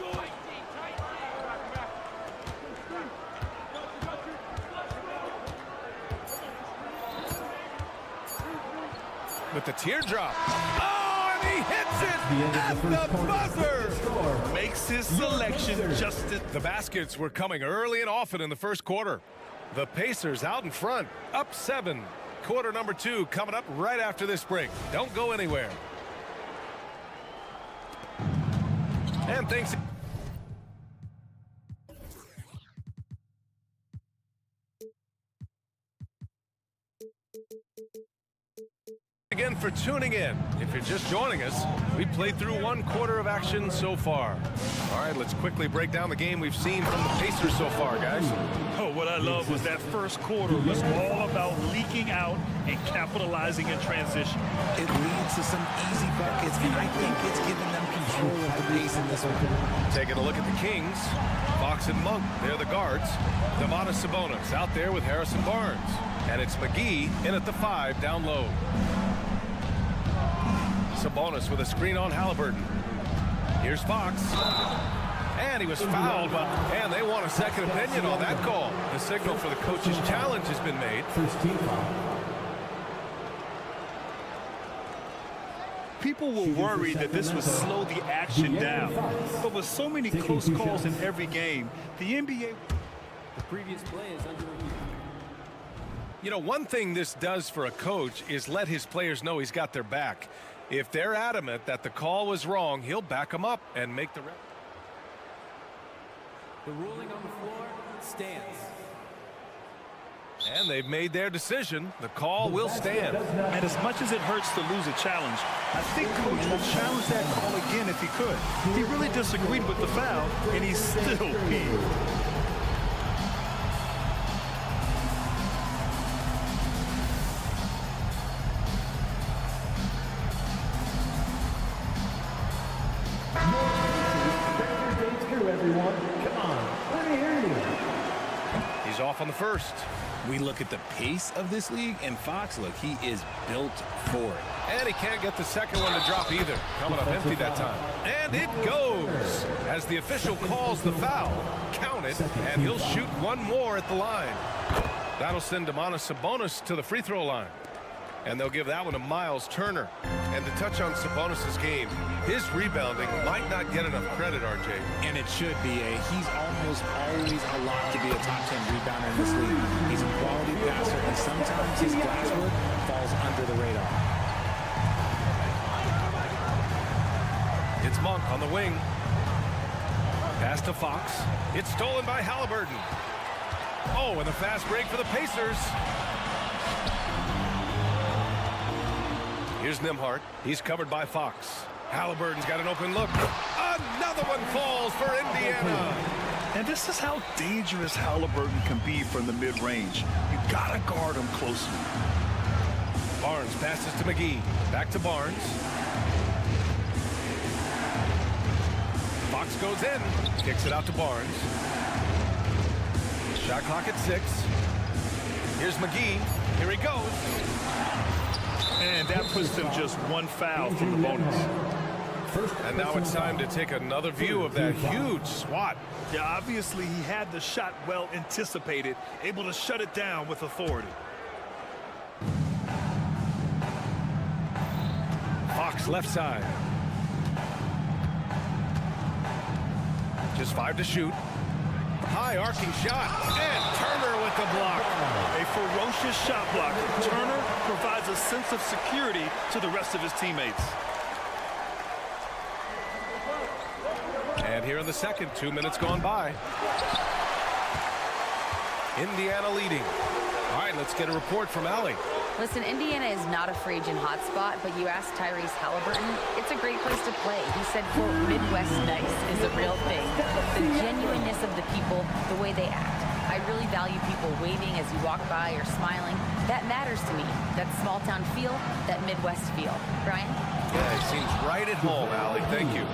With the teardrop. Oh, and he hits it at the buzzer. Makes his selection just the baskets were coming early and often in the first quarter. The Pacers out in front, up 7. Quarter number 2 coming up right after this break. Don't go anywhere. And things again for tuning in. If you're just joining us, we played through 1 quarter of action so far. All right, let's quickly break down the game we've seen from the Pacers so far, guys. Oh, what I love was that first quarter was all about leaking out and capitalizing in transition. It leads to some easy buckets, and I think it's given them control of the pace in this one. Taking a look at the Kings. Fox and Monk, they're the guards. Domantas Sabonis out there with Harrison Barnes. And it's McGee in at the 5 down low. Sabonis with a screen on Halliburton. Here's Fox. And he was fouled, and they want a second opinion on that call. The signal for the coach's challenge has been made. First team foul. People were worried that this would slow the action down. But with so many close calls in every game, the NBA... The previous play is under review. You know, one thing this does for a coach is let his players know he's got their back. If they're adamant that the call was wrong, he'll back them up and make the rep. The ruling on the floor stands. And they've made their decision. The call will stand. And as much as it hurts to lose a challenge, I think Coach will challenge that call again if he could. He really disagreed with the foul, and he's still peeved. He's off on the first. We look at the pace of this league, and Fox, look, he is built for it. And he can't get the second one to drop either. Coming up empty that time. And it goes. As the official calls the foul, count it, and he'll shoot one more at the line. That'll send Domantas Sabonis to the free throw line. And they'll give that one to Miles Turner. And to touch on Sabonis' game, his rebounding might not get enough credit, RJ. And it should be. He's almost always a lock to be a top 10 rebounder in this league. He's a quality passer, and sometimes his glass work falls under the radar. It's Monk on the wing. Pass to Fox. It's stolen by Halliburton. Oh, and a fast break for the Pacers. Here's Nembhard. He's covered by Fox. Halliburton's got an open look. Another one falls for Indiana. And this is how dangerous Halliburton can be from the mid-range. You gotta guard him closely. Barnes passes to McGee. Back to Barnes. Fox goes in. Kicks it out to Barnes. Shot clock at 6. Here's McGee. Here he goes. And that puts them just one foul from the bonus. And now it's time to take another view of that huge swat. Yeah, obviously he had the shot well anticipated, able to shut it down with authority. Fox left side. Just 5 to shoot. High arcing shot. And Turner with the block. A ferocious shot block. Turner provides a sense of security to the rest of his teammates. And here in the second, 2 minutes gone by. Indiana leading. All right, let's get a report from Allie. Listen, Indiana is not a free agent hotspot, but you ask Tyrese Halliburton, it's a great place to play. He said, quote, Midwest nice is a real thing. The genuineness of the people, the way they act. I really value people waving as you walk by or smiling. That matters to me. That small town feel, that Midwest feel. Brian? Yeah, he seems right at home, Allie. Thank you.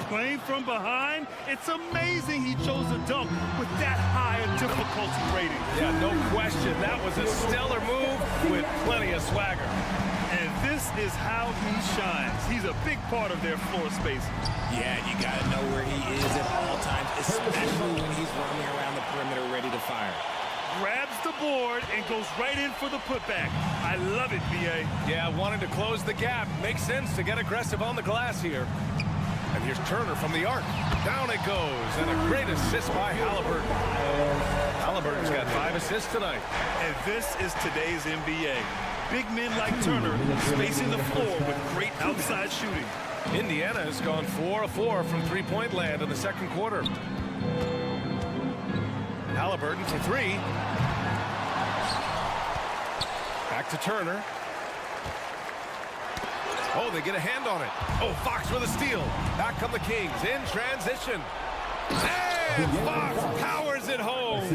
Playing from behind, it's amazing he chose a dunk with that high a difficulty rating. Yeah, no question. That was a stellar move with plenty of swagger. And this is how he shines. He's a big part of their floor space. Yeah, you got to know where he is at all times, especially when he's roaming around the perimeter ready to fire. Grabs the board and goes right in for the putback. I love it, B.A. Yeah, wanting to close the gap. Makes sense to get aggressive on the glass here. And here's Turner from the arc. Down it goes, and a great assist by Halliburton. Halliburton's got 5 assists tonight. And this is today's NBA. Big men like Turner spacing the floor with great outside shooting. Indiana has gone 4 of 4 from three-point land in the second quarter. Halliburton for 3. Back to Turner. Oh, they get a hand on it. Oh, Fox with a steal. Back come the Kings in transition. And Fox powers it home.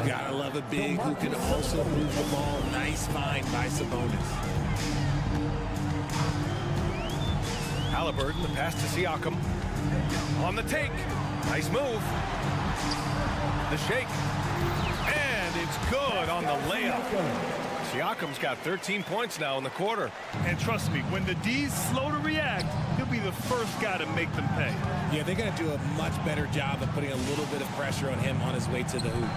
Gotta love a big who can also move the ball. Nice find by Sabonis. Halliburton, the pass to Siakam. On the take. Nice move. The shake. And it's good on the layup. Siakam's got 13 points now in the quarter. And trust me, when the D's slow to react, he'll be the first guy to make them pay. Yeah, they're going to do a much better job of putting a little bit of pressure on him on his way to the hoop.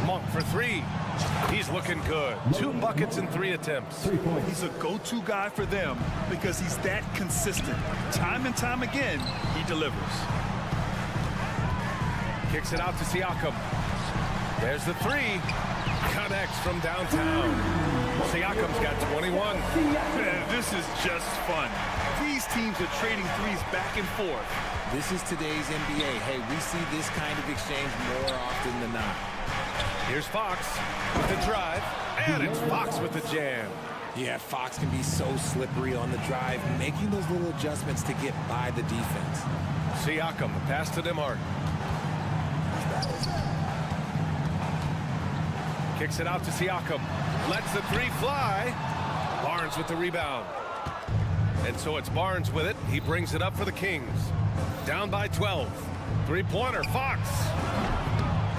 Monk for 3. He's looking good. 2 buckets and 3 attempts. He's a go-to guy for them because he's that consistent. Time and time again, he delivers. Kicks it out to Siakam. There's the 3. Connects from downtown. Siakam's got 21. Man, this is just fun. These teams are trading threes back and forth. This is today's NBA. Hey, we see this kind of exchange more often than not. Here's Fox with the drive, and it's Fox with the jam. Yeah, Fox can be so slippery on the drive, making those little adjustments to get by the defense. Siakam, the pass to DeMar. Kicks it out to Siakam. Lets the 3 fly. Barnes with the rebound. And so it's Barnes with it. He brings it up for the Kings. Down by 12. 3-pointer, Fox.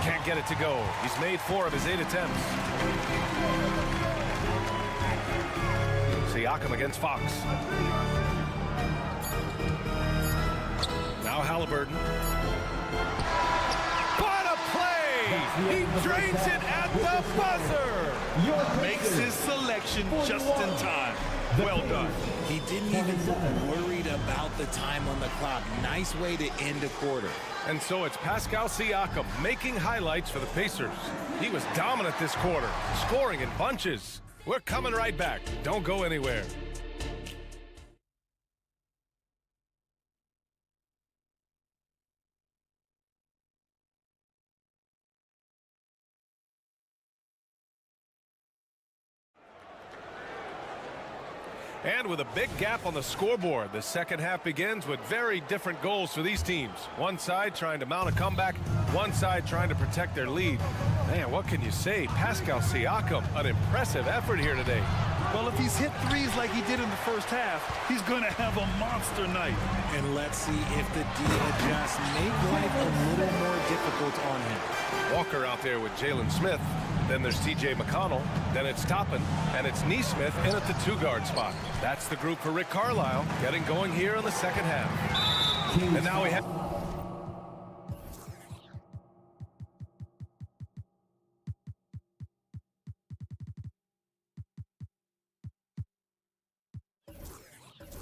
Can't get it to go. He's made 4 of his 8 attempts. Siakam against Fox. Now Halliburton. He drains it at the buzzer. Makes his selection just in time. Well done. He didn't even look worried about the time on the clock. Nice way to end a quarter. And so it's Pascal Siakam making highlights for the Pacers. He was dominant this quarter, scoring in bunches. We're coming right back. Don't go anywhere. And with a big gap on the scoreboard, the second half begins with very different goals for these teams. One side trying to mount a comeback, one side trying to protect their lead. Man, what can you say? Pascal Siakam, an impressive effort here today. Well, if he's hit threes like he did in the first half, he's going to have a monster night. And let's see if the D adjusts, make life a little more difficult on him. Walker out there with Jalen Smith. Then there's T.J. McConnell. Then it's Toppin. And it's Neesmith in at the 2-guard spot. That's the group for Rick Carlisle getting going here in the second half. And now we have...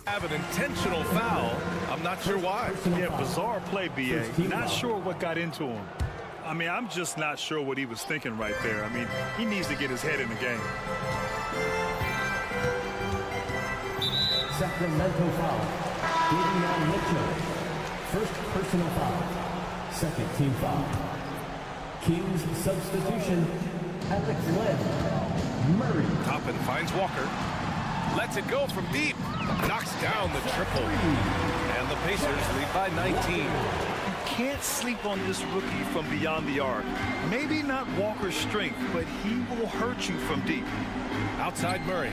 have an intentional foul. I'm not sure why. Yeah, bizarre play, B.A. Not sure what got into him. I mean, I'm just not sure what he was thinking right there. I mean, he needs to get his head in the game. Sacramento foul. Mitchell. First personal foul. Second team foul. Kings substitution. Alex Len. Murray. Toppin finds Walker. Lets it go from deep. Knocks down the triple. And the Pacers lead by 19. Can't sleep on this rookie from beyond the arc. Maybe not Walker's strength, but he will hurt you from deep. Outside Murray.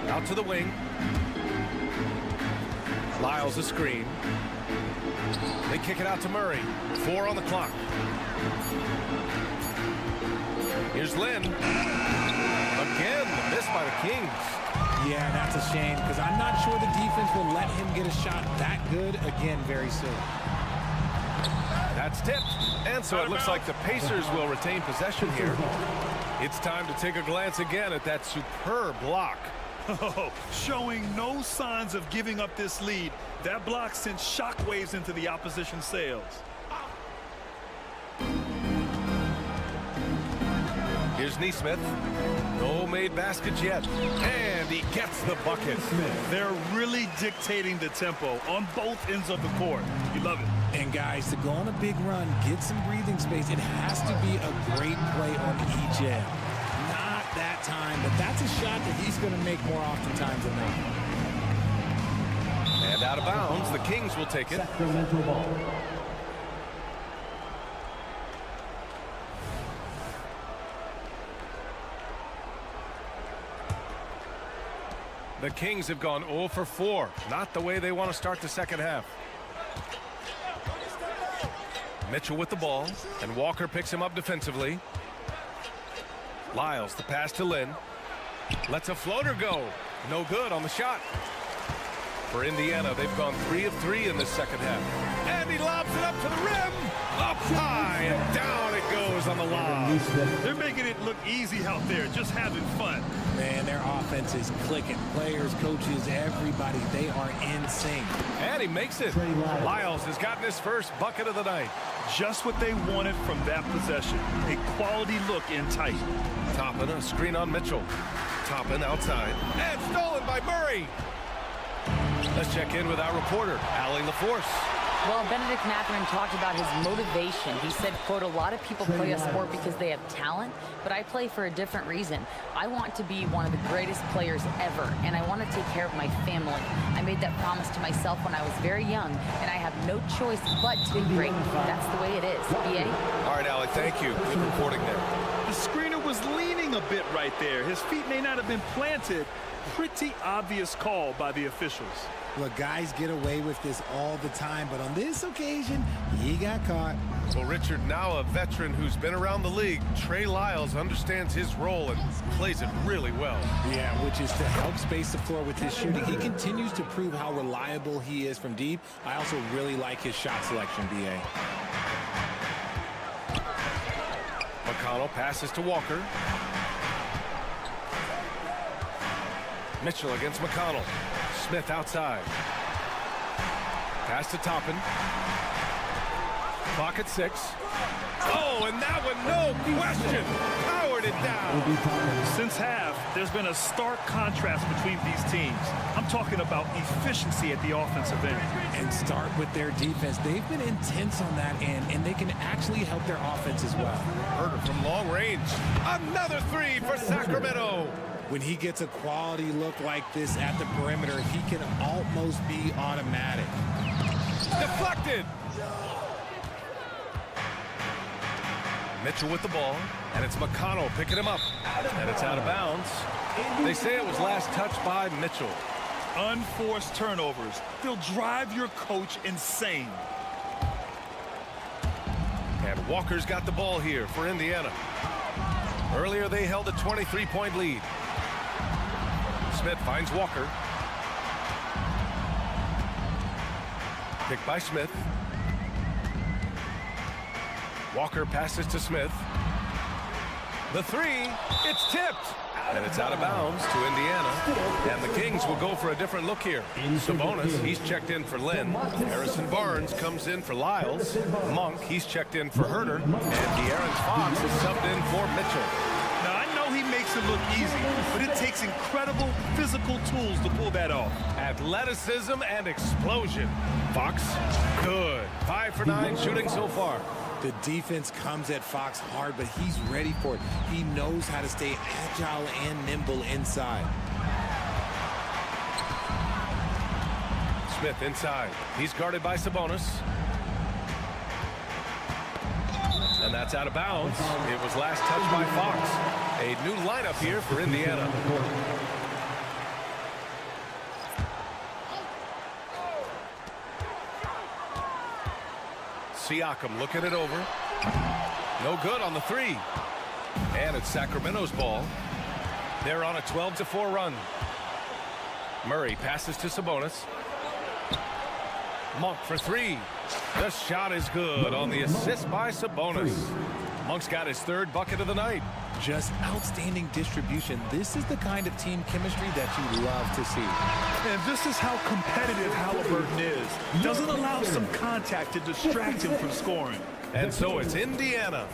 Out to the wing. Lyles a screen. They kick it out to Murray. 4 on the clock. Here's Lynn. Again, the miss by the Kings. Yeah, that's a shame because I'm not sure the defense will let him get a shot that good again very soon. That's tipped. And so it looks like the Pacers will retain possession here. It's time to take a glance again at that superb block. Oh, showing no signs of giving up this lead. That block sent shockwaves into the opposition sails. Here's Neesmith. No made baskets yet. And he gets the bucket. They're really dictating the tempo on both ends of the court. You love it. And guys, to go on a big run, get some breathing space, it has to be a great play on each end. Not that time, but that's a shot that he's going to make more oftentimes than not. And out of bounds, the Kings will take it. Sacramento ball. The Kings have gone 0 for 4. Not the way they want to start the second half. Mitchell with the ball, and Walker picks him up defensively. Lyles, the pass to Lynn. Lets a floater go. No good on the shot. For Indiana, they've gone 3 of 3 in this second half. And he lobs it up to the rim. Up high, and down it goes on the lob. They're making it look easy out there, just having fun. Man, their offense is clicking. Players, coaches, everybody, they are in sync. And he makes it. Lyles has gotten his first bucket of the night. Just what they wanted from that possession. A quality look in tight. Toppin, a screen on Mitchell. Toppin outside. And stolen by Murray. Let's check in with our reporter, Allie LaForce. Well, Benedict Mathurin talked about his motivation. He said, quote, a lot of people play a sport because they have talent, but I play for a different reason. I want to be one of the greatest players ever, and I want to take care of my family. I made that promise to myself when I was very young, and I have no choice but to be great. That's the way it is. BA? All right, Allie, thank you. Good reporting there. The screener was leaning a bit right there. His feet may not have been planted. Pretty obvious call by the officials. Look, guys get away with this all the time, but on this occasion, he got caught. Well, Richard, now a veteran who's been around the league, Trey Lyles understands his role and plays it really well. Yeah, which is to help space the floor with his shooting. He continues to prove how reliable he is from deep. I also really like his shot selection, BA. McConnell passes to Walker. Mitchell against McConnell. Smith outside. Pass to Toppin. Clock at 6. Oh, and that one, no question, powered it down. Since half, there's been a stark contrast between these teams. I'm talking about efficiency at the offensive end. And start with their defense. They've been intense on that end, and they can actually help their offense as well. Herder from long range. Another 3 for Sacramento. When he gets a quality look like this at the perimeter, he can almost be automatic. Deflected. Mitchell with the ball, and it's McConnell picking him up. And it's out of bounds. They say it was last touched by Mitchell. Unforced turnovers. They'll drive your coach insane. And Walker's got the ball here for Indiana. Earlier, they held a 23-point lead. Smith finds Walker. Picked by Smith. Walker passes to Smith. The 3, it's tipped. And it's out of bounds to Indiana. And the Kings will go for a different look here. Sabonis, he's checked in for Lynn. Harrison Barnes comes in for Lyles. Monk, he's checked in for Herder. And De'Aaron Fox is subbed in for Mitchell. Now, I know he makes makes it look easy, but it takes incredible physical tools to pull that off. Athleticism and explosion. Fox, good. 5 for 9 shooting so far. The defense comes at Fox hard, but he's ready for it. He knows how to stay agile and nimble inside. Smith inside. He's guarded by Sabonis. And that's out of bounds. It was last touched by Fox. A new lineup here for Indiana. Siakam looking it over. No good on the three. And it's Sacramento's ball. They're on a 12-4 run. Murray passes to Sabonis. Monk for three. The shot is good on the assist by Sabonis. Monk's got his third bucket of the night. Just outstanding distribution. This is the kind of team chemistry that you love to see. And this is how competitive Halliburton is. Doesn't allow some contact to distract him from scoring. And so it's Indiana.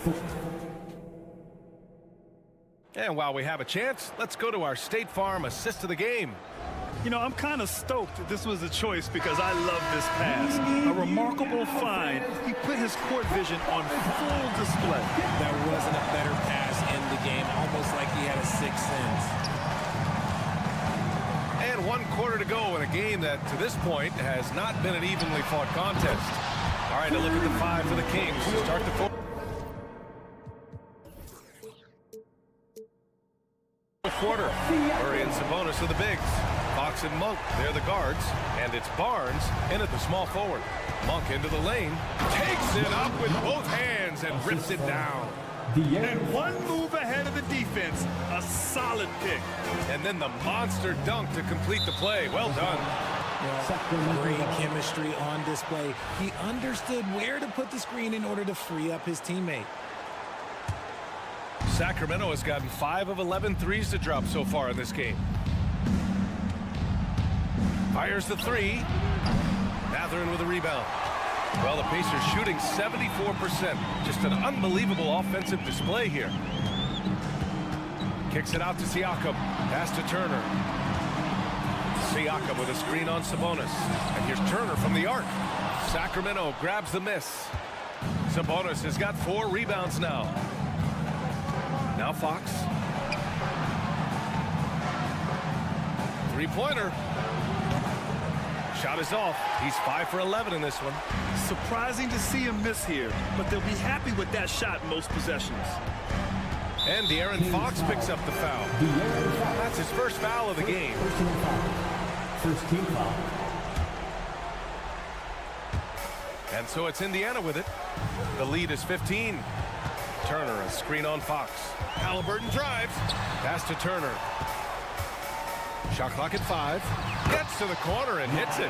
And while we have a chance, let's go to our State Farm assist of the game. You know, I'm kind of stoked that this was a choice because I love this pass. A remarkable find. He put his court vision on full display. There wasn't a better pass in the game, almost like he had a sixth sense. And 1 quarter to go in a game that, to this point, has not been an evenly fought contest. All right, a look at the 5 for the Kings to start the fourth quarter. Murray and Sabonis are the bigs. Fox and Monk, they're the guards. And it's Barnes in at the small forward. Monk into the lane. Takes it up with both hands and rips it down. And one move ahead of the defense. A solid pick. And then the monster dunk to complete the play. Well done. Great chemistry on display. He understood where to put the screen in order to free up his teammate. Sacramento has gotten 5 of 11 threes to drop so far in this game. Fires the three. Mathurin with a rebound. Well, the Pacers shooting 74%. Just an unbelievable offensive display here. Kicks it out to Siakam. Pass to Turner. Siakam with a screen on Sabonis. And here's Turner from the arc. Sacramento grabs the miss. Sabonis has got 4 rebounds now. Now Fox. Three-pointer. Shot is off. He's 5 for 11 in this one. Surprising to see him miss here, but they'll be happy with that shot most possessions. And De'Aaron Fox picks up the foul. That's his first foul of the game. First team foul. And so it's Indiana with it. The lead is 15. Turner, a screen on Fox. Halliburton drives. Pass to Turner. Shot clock at 5. Gets to the corner and hits it.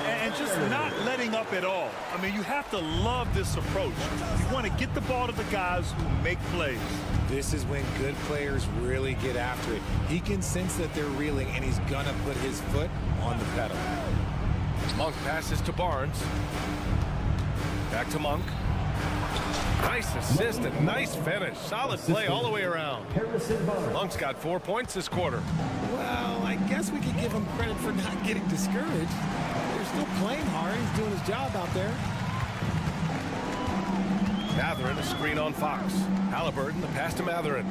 And just not letting up at all. I mean, you have to love this approach. You want to get the ball to the guys who make plays. This is when good players really get after it. He can sense that they're reeling, and he's going to put his foot on the pedal. Monk passes to Barnes. Back to Monk. Nice assist and nice finish. Solid play all the way around. Monk's got 4 points this quarter. Well, I guess we could give him credit for not getting discouraged. They're still playing hard. He's doing his job out there. Mathurin, a screen on Fox. Halliburton, the pass to Mathurin.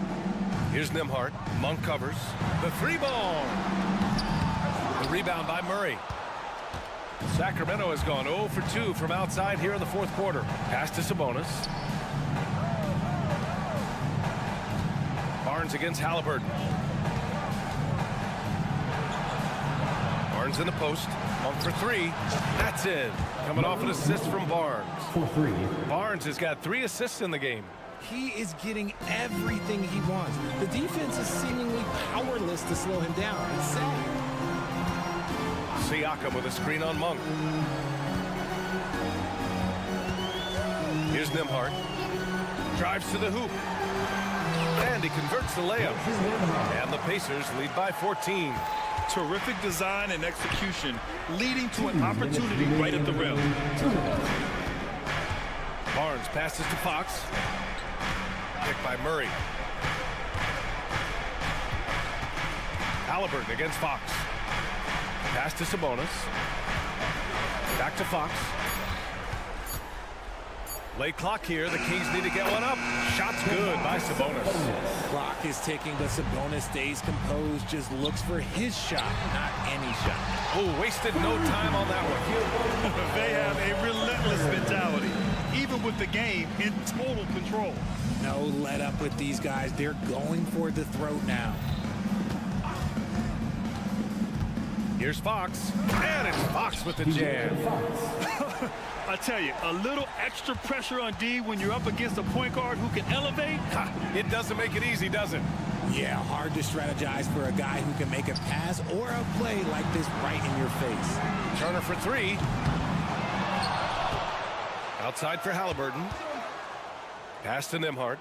Here's Nembhard. Monk covers. The 3-ball. The rebound by Murray. Sacramento has gone 0 for 2 from outside here in the fourth quarter. Pass to Sabonis. Barnes against Halliburton. Barnes in the post. Monk for 3. That's in. Coming off an assist from Barnes. For 3. Barnes has got 3 assists in the game. He is getting everything he wants. The defense is seemingly powerless to slow him down. It's sad. Siakam with a screen on Monk. Here's Nembhard. Drives to the hoop. And he converts the layup. And the Pacers lead by 14. Terrific design and execution, leading to an opportunity right at the rim. Barnes passes to Fox. Picked by Murray. Halliburton against Fox. Pass to Sabonis. Back to Fox. Late clock here. The Kings need to get one up. Shot's good by Sabonis. Clock is ticking, but Sabonis stays composed, just looks for his shot, not any shot. Oh, wasted no time on that one. They have a relentless mentality, even with the game in total control. No let up with these guys. They're going for the throat now. Here's Fox, and it's Fox with the jam. I tell you, a little extra pressure on D when you're up against a point guard who can elevate. It doesn't make it easy, does it? Yeah, hard to strategize for a guy who can make a pass or a play like this right in your face. Turner for three. Outside for Halliburton. Pass to Nembhard.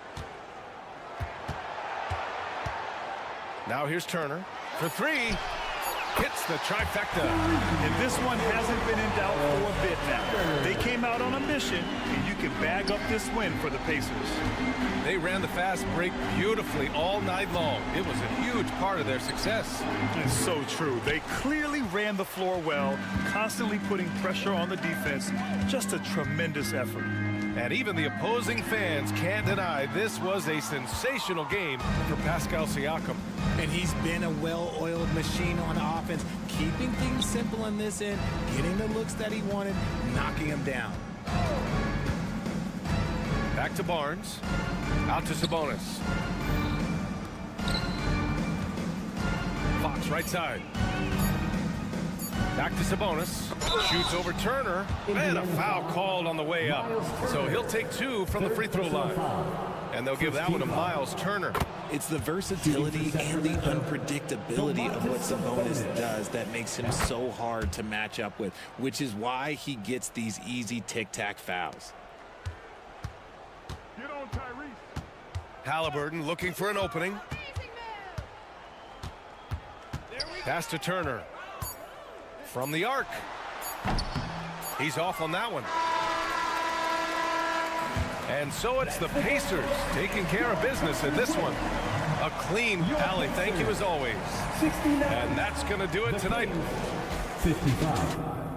Now here's Turner for three. Hits the trifecta. And this one hasn't been in doubt for a bit now. They came out on a mission, and you can bag up this win for the Pacers. They ran the fast break beautifully all night long. It was a huge part of their success. It's so true. They clearly ran the floor well, constantly putting pressure on the defense. Just a tremendous effort. And even the opposing fans can't deny this was a sensational game for Pascal Siakam. And he's been a well-oiled machine on offense, keeping things simple in this end, getting the looks that he wanted, knocking them down. Back to Barnes. Out to Sabonis. Fox right side. Back to Sabonis. Shoots over Turner. And a foul called on the way up. So he'll take two from the free throw line. And they'll give that one to Miles Turner. It's the versatility and the unpredictability of what Sabonis does that makes him so hard to match up with, which is why he gets these easy tic-tac fouls. Get on, Tyrese. Halliburton looking for an opening. Pass to Turner. From the arc. He's off on that one. And so it's the Pacers taking care of business in this one. A clean alley. Thank you as always. And that's going to do it tonight. 55.